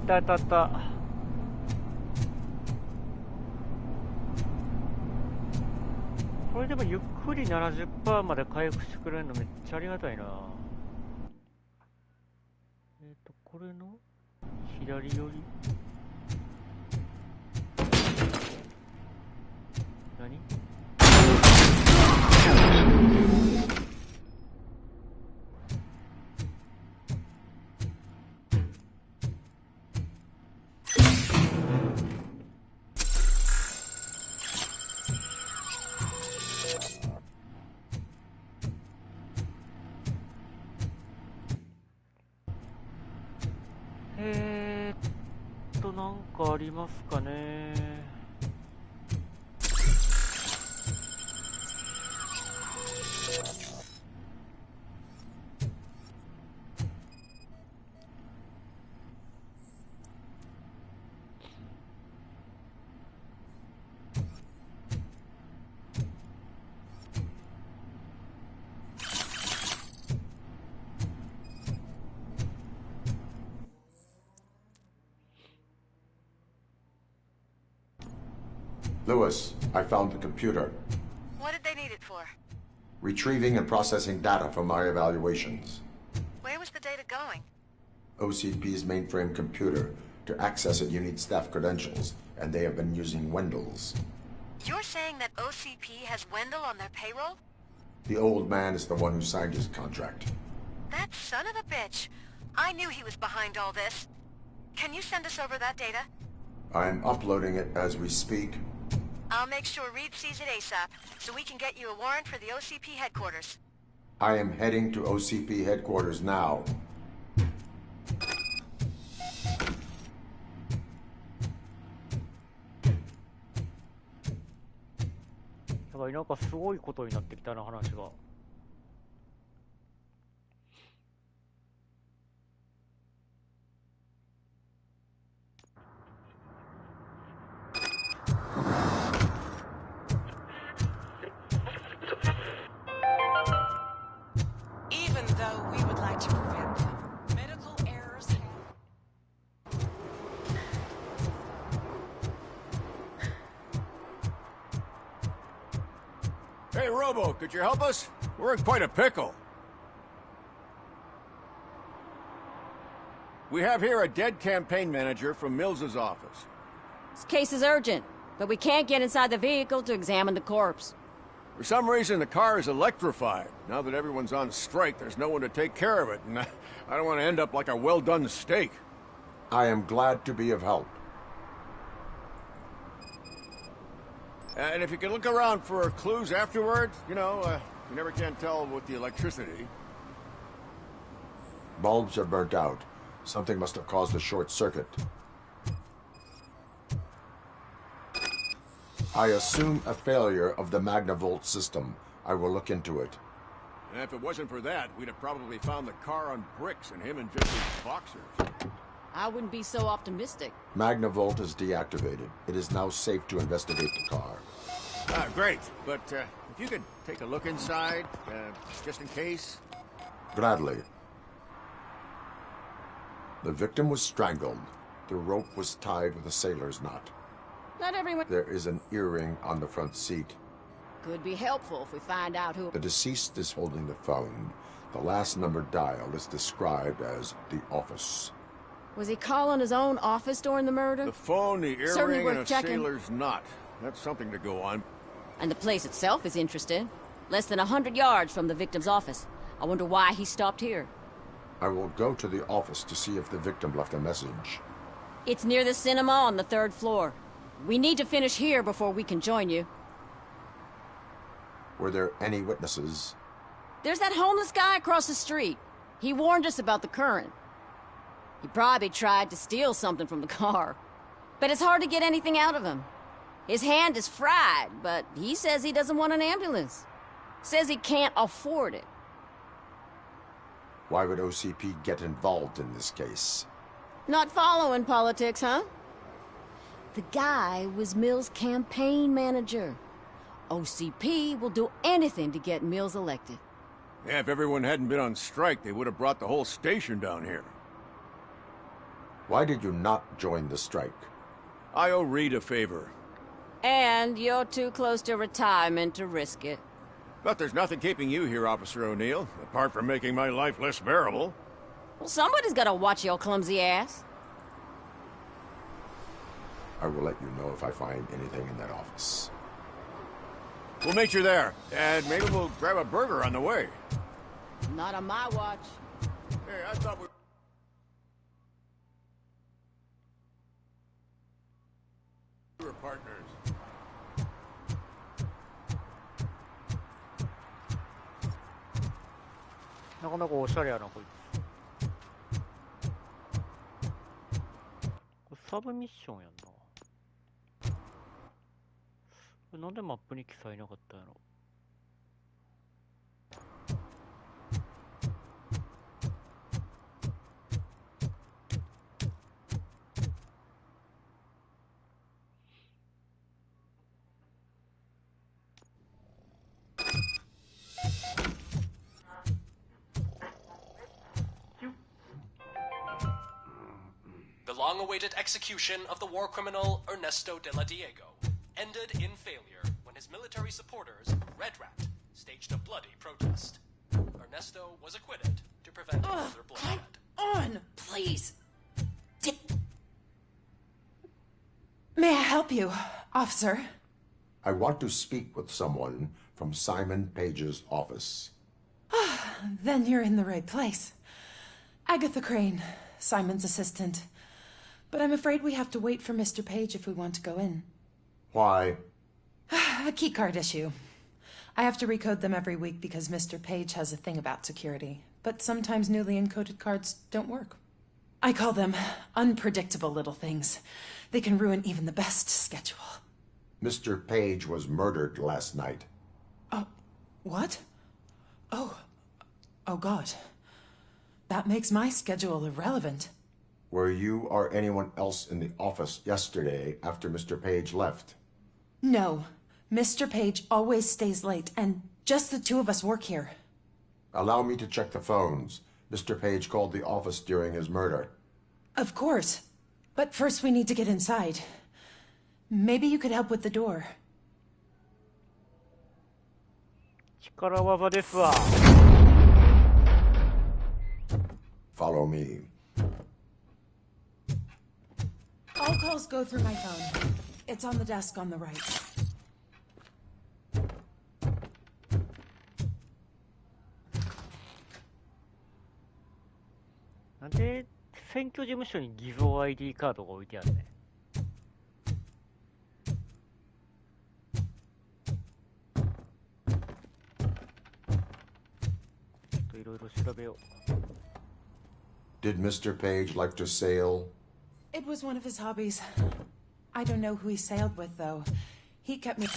たたた。これでもゆっくり 70% まで回復してくれるのめっちゃありがたいな。これの左寄り何？なんかありますかね。Lewis, I found the computer. What did they need it for? Retrieving and processing data from my evaluations. Where was the data going? OCP's mainframe computer. To access it, you need staff credentials, and they have been using Wendell's. You're saying that OCP has Wendell on their payroll? The old man is the one who signed his contract. That son of a bitch. I knew he was behind all this. Can you send us over that data? I'm uploading it as we speak. I'll make sure Reed sees it ASAP, so we can get you a warrant for the OCP headquarters. I am heading to OCP headquarters now. やばい、なんかすごいことになってきたな、話が。Hey, Robo, could you help us? We're in quite a pickle. We have here a dead campaign manager from Mills's office. This case is urgent, but we can't get inside the vehicle to examine the corpse. For some reason, the car is electrified. Now that everyone's on strike, there's no one to take care of it, and I don't want to end up like a well-done steak. I am glad to be of help. And if you could look around for clues afterwards, you never can tell with the electricity. Bulbs are burnt out. Something must have caused a short circuit. I assume a failure of the Magnavolt system. I will look into it. And if it wasn't for that, we'd have probably found the car on bricks and him in just his boxers. I wouldn't be so optimistic. Magnavolt is deactivated. It is now safe to investigate the car. Great. But if you could take a look inside, just in case. Gladly. The victim was strangled. The rope was tied with a sailor's knot. Not everyone... There is an earring on the front seat. Could be helpful if we find out who... The deceased is holding the phone. The last number dialed is described as the office. Was he calling his own office during the murder? The phone, the Certainly earring, worth and a checking. sailor's knot. That's something to go on. And the place itself is interesting. Less than 100 yards from the victim's office. I wonder why he stopped here. I will go to the office to see if the victim left a message. It's near the cinema on the 3rd floor. We need to finish here before we can join you. Were there any witnesses? There's that homeless guy across the street. He warned us about the current. He probably tried to steal something from the car. But it's hard to get anything out of him. His hand is fried, but he says he doesn't want an ambulance. Says he can't afford it. Why would OCP get involved in this case? Not following politics, huh? The guy was Mills' campaign manager. OCP will do anything to get Mills elected. Yeah, if everyone hadn't been on strike, they would have brought the whole station down here. Why did you not join the strike? I owe Reed a favor. And you're too close to retirement to risk it. But there's nothing keeping you here, Officer O'Neill, apart from making my life less bearable. Well, somebody's gotta watch your clumsy ass. I will let you know if I find anything in that office. We'll meet you there, and maybe we'll grab a burger on the way. Not on my watch. Hey, I thought we were partners. なかなかおしゃれやな、こいつ。これサブミッションやんな。これなんでマップに記載なかったんやろ。The long-awaited execution of the war criminal Ernesto de la Diego ended in failure when his military supporters, Red Rat, staged a bloody protest. Ernesto was acquitted to prevent further bloodshed. On, please. May I help you, officer? I want to speak with someone from Simon Page's office. Then you're in the right place. Agatha Crane, Simon's assistant. But I'm afraid we have to wait for Mr. Page if we want to go in. Why? A keycard issue. I have to recode them every week because Mr. Page has a thing about security. But sometimes newly encoded cards don't work. I call them unpredictable little things. They can ruin even the best schedule. Mr. Page was murdered last night. Oh, what? Oh God. That makes my schedule irrelevant. Were you or anyone else in the office yesterday after Mr. Page left? No. Mr. Page always stays late, and just the two of us work here. Allow me to check the phones. Mr. Page called the office during his murder. Of course. But first we need to get inside. Maybe you could help with the door. 力技ですわ。Follow me. All calls go through my phone. It's on the desk on the right. なんで選挙事務所に偽造 ID カードが置いてあるね。ちょっといろいろ調べよう。Did Mr. Page like to sail? It was one of his hobbies. I don't know who he sailed with, though. He kept me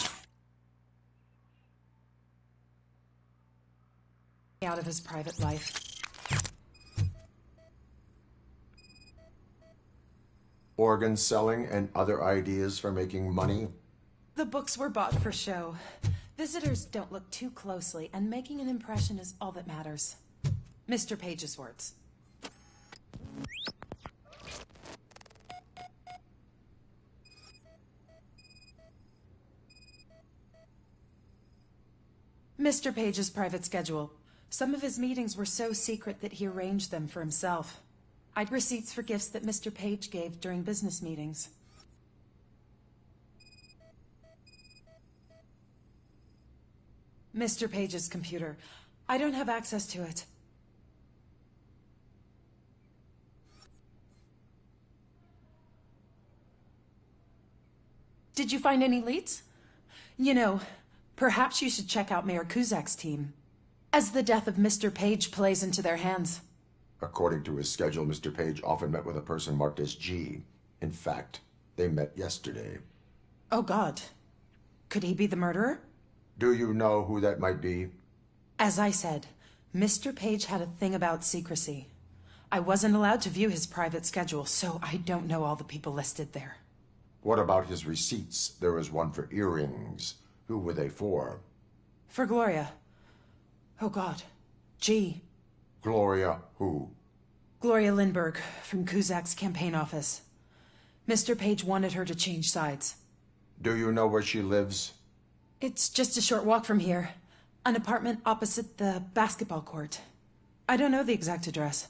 out of his private life. Organ selling and other ideas for making money? The books were bought for show. Visitors don't look too closely, and making an impression is all that matters. Mr. Page's words. Mr. Page's private schedule. Some of his meetings were so secret that he arranged them for himself. I'd receipts for gifts that Mr. Page gave during business meetings. Mr. Page's computer. I don't have access to it. Did you find any leads? You know, perhaps you should check out Mayor Kuzak's team, as the death of Mr. Page plays into their hands. According to his schedule, Mr. Page often met with a person marked as G. In fact, they met yesterday. Oh, God. Could he be the murderer? Do you know who that might be? As I said, Mr. Page had a thing about secrecy. I wasn't allowed to view his private schedule, so I don't know all the people listed there. What about his receipts? There was one for earrings. Who were they for? For Gloria. Oh, God. G. Gloria who? Gloria Lindbergh, from Kuzak's campaign office. Mr. Page wanted her to change sides. Do you know where she lives? It's just a short walk from here. An apartment opposite the basketball court. I don't know the exact address.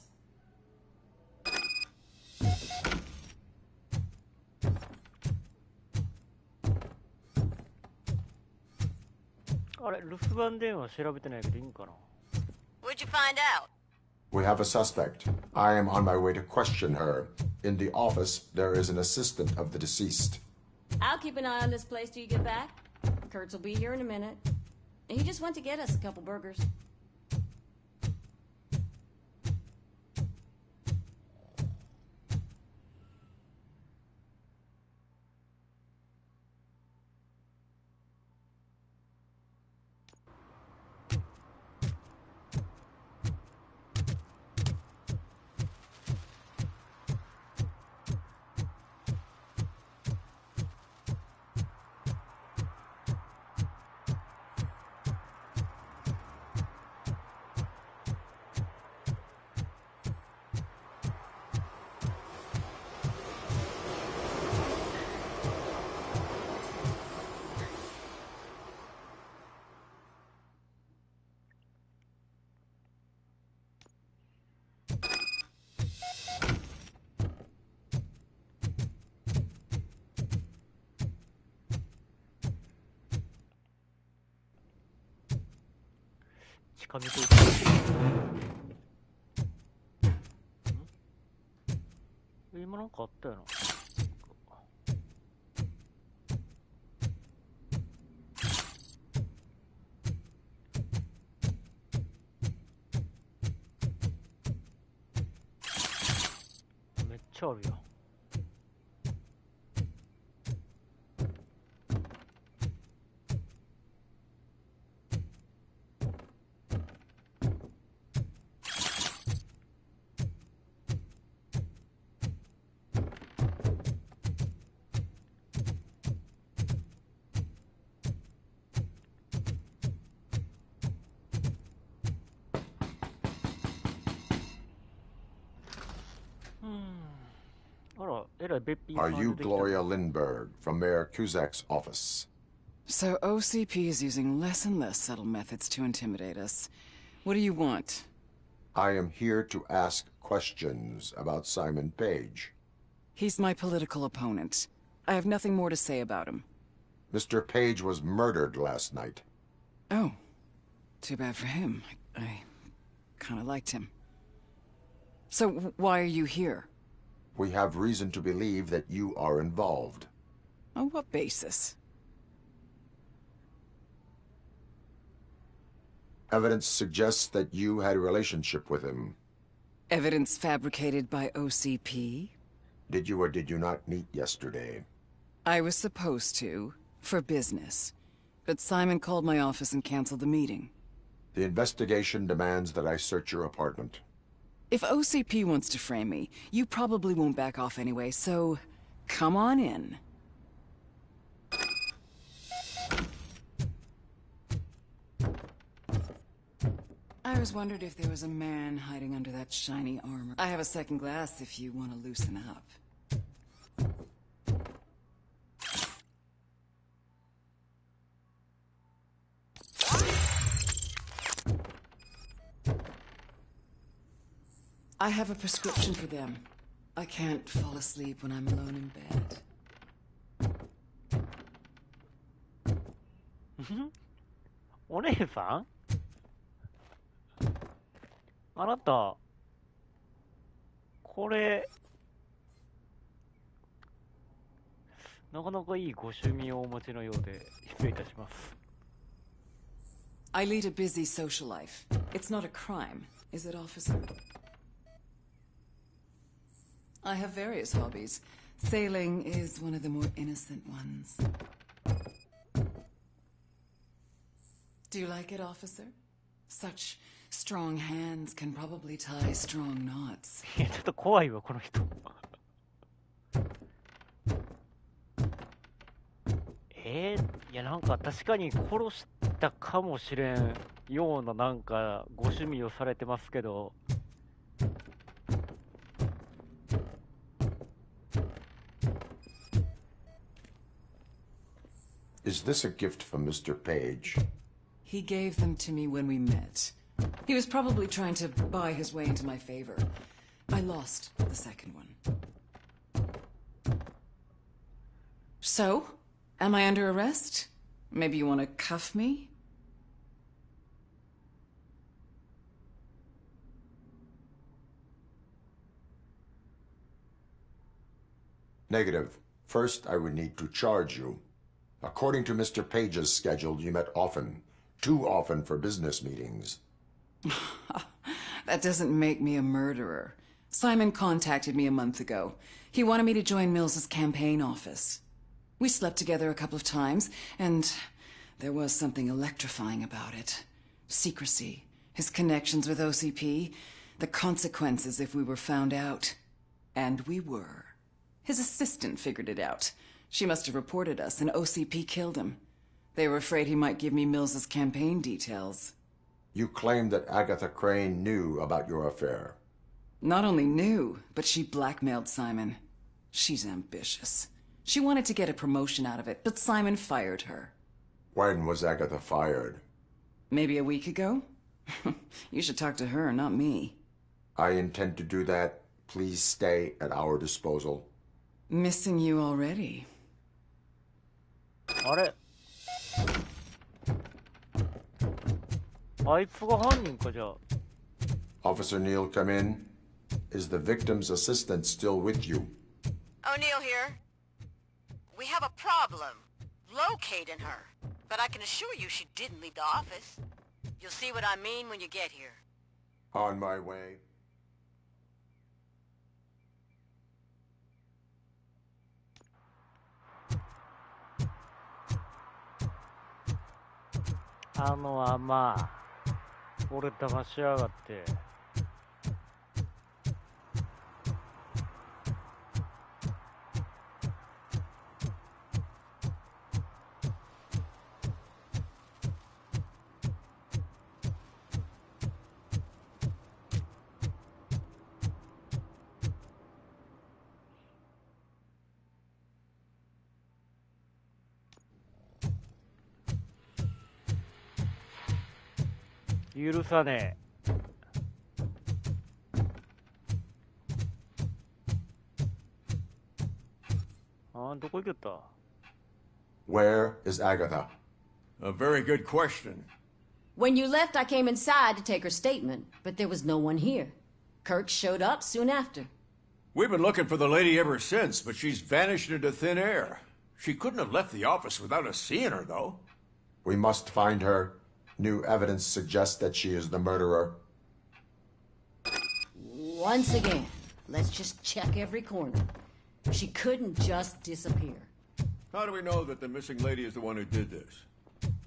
あれ、留守番電話調べてないけどいいんかな。 What'd you find out? We have a suspect. I am on my way to question her. In the office, there is an assistant of the deceased. I'll keep an eye on this place till you get back. Kurtz will be here in a minute. He just went to get us a couple burgers.今なんかあったよな。めっちゃあるやん。Are you Gloria Lindbergh from Mayor Kuzak's office? So OCP is using less and less subtle methods to intimidate us. What do you want? I am here to ask questions about Simon Page. He's my political opponent. I have nothing more to say about him. Mr. Page was murdered last night. Oh. Too bad for him. I kind of liked him. So why are you here? We have reason to believe that you are involved. On what basis? Evidence suggests that you had a relationship with him. Evidence fabricated by OCP? Did you or did you not meet yesterday? I was supposed to, for business. But Simon called my office and canceled the meeting. The investigation demands that I search your apartment. If OCP wants to frame me, you probably won't back off anyway, so come on in. I always wondered if there was a man hiding under that shiny armor. I have a second glass if you want to loosen up. I have a prescription for them. I can't fall asleep when I'm alone in bed. お姉さんあなた、これ、なかなかいいご趣味をお持ちのようで、失礼いたします。I lead a busy social life. It's not a crime, is it, officer? I have various hobbies. Sailing is one of the more innocent ones. Do you like it, officer? Such strong hands can probably tie strong knots. いや、ちょっと怖いわ、この人。いや、なんか確かに殺したかもしれんようななんかご趣味をされてますけど。Is this a gift from Mr. Page? He gave them to me when we met. He was probably trying to buy his way into my favor. I lost the second one. So, am I under arrest? Maybe you want to cuff me? Negative. First, I would need to charge you. According to Mr. Page's schedule, you met often. Too often for business meetings. That doesn't make me a murderer. Simon contacted me a month ago. He wanted me to join Mills's campaign office. We slept together a couple of times, and there was something electrifying about it. Secrecy, his connections with OCP, the consequences if we were found out. And we were. His assistant figured it out. She must have reported us, and OCP killed him. They were afraid he might give me Mills's campaign details. You claim that Agatha Crane knew about your affair. Not only knew, but she blackmailed Simon. She's ambitious. She wanted to get a promotion out of it, but Simon fired her. When was Agatha fired? Maybe a week ago? You should talk to her, not me. I intend to do that. Please stay at our disposal. Missing you already. あれあいつが犯人かじゃあ。Officer Neal, come in. Is the victim's assistant still with you? O'Neill here. We have a problem locating her, but I can assure you she didn't leave the office. You'll see what I mean when you get here. On my way. まあ、俺騙しやがって。許さねえ。あ、どこ行きよった？ Where is Agatha? A very good question. When you left, I came inside to take her statement, but there was no one here. Kirk showed up soon after. We've been looking for the lady ever since, but she's vanished into thin air. She couldn't have left the office without us seeing her, though. We must find her. New evidence suggests that she is the murderer. Once again, let's just check every corner. She couldn't just disappear. How do we know that the missing lady is the one who did this?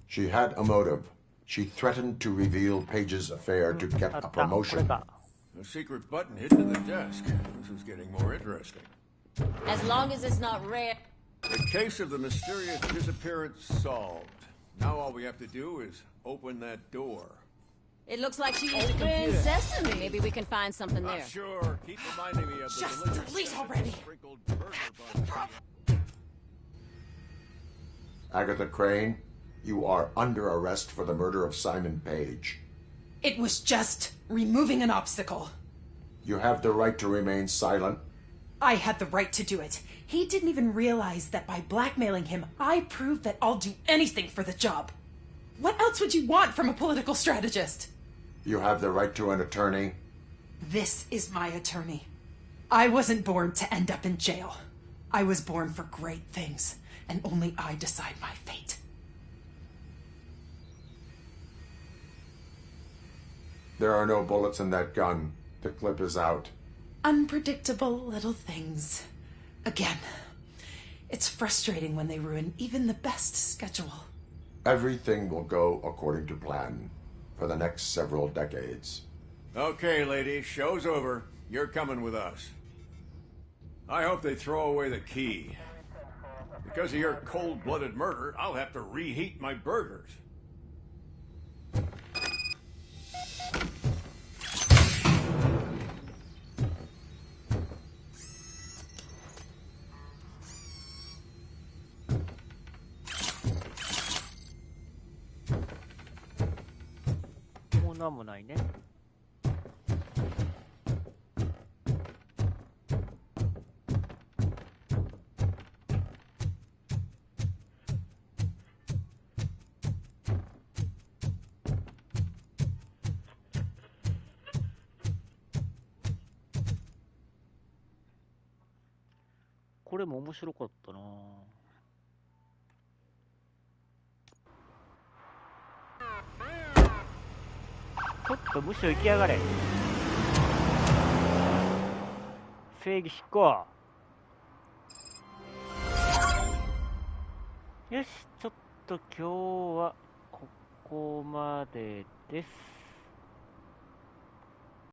She had a motive. She threatened to reveal Paige's affair to get a promotion. A secret button hidden in the desk. This is getting more interesting. As long as it's not rare. The case of the mysterious disappearance solved. Now all we have to do is open that door. It looks like she used a computer. Sesame. Maybe we can find something there. Sure. Keep reminding me of the Just delicious delete already. sprinkled burger buns. Agatha Crane, you are under arrest for the murder of Simon Page. It was just removing an obstacle. You have the right to remain silent. I had the right to do it. He didn't even realize that by blackmailing him, I proved that I'll do anything for the job. What else would you want from a political strategist? You have the right to an attorney. This is my attorney. I wasn't born to end up in jail. I was born for great things, and only I decide my fate. There are no bullets in that gun. The clip is out. Unpredictable little things. Again, it's frustrating when they ruin even the best schedule. Everything will go according to plan for the next several decades. Okay, lady, show's over. You're coming with us. I hope they throw away the key. Because of your cold-blooded murder, I'll have to reheat my burgers.もうなんもないね。これも面白かったな。ちょっとむしろ行きやがれ。正義執行。よし、ちょっと今日はここまでです。